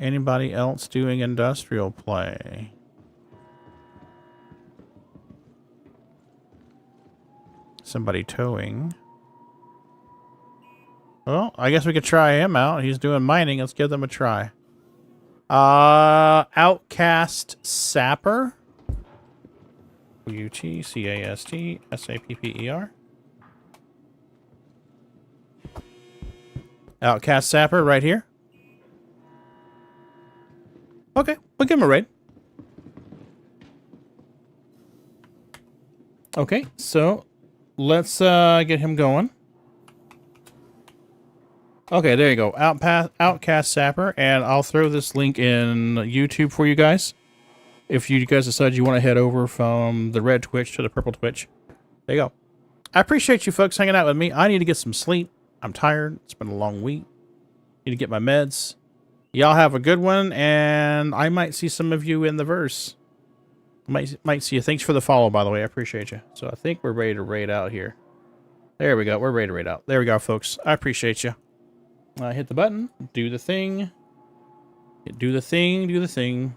Anybody else doing industrial play? Somebody towing. Well, I guess we could try him out. He's doing mining. Let's give them a try. Outcast Sapper. U-T-C-A-S-T-S-A-P-P-E-R. Outcast Sapper right here. Okay, we'll give him a raid. Okay, so let's get him going. Okay, there you go. Outcast Sapper, and I'll throw this link in YouTube for you guys. If you guys decide you want to head over from the red Twitch to the purple Twitch. There you go. I appreciate you folks hanging out with me. I need to get some sleep. I'm tired. It's been a long week. Need to get my meds. Y'all have a good one, and I might see some of you in the verse. Might see you. Thanks for the follow, by the way. I appreciate you. So I think we're ready to raid out here. There we go. We're ready to raid out. There we go, folks. I appreciate you. Hit the button. Do the thing. Do the thing. Do the thing.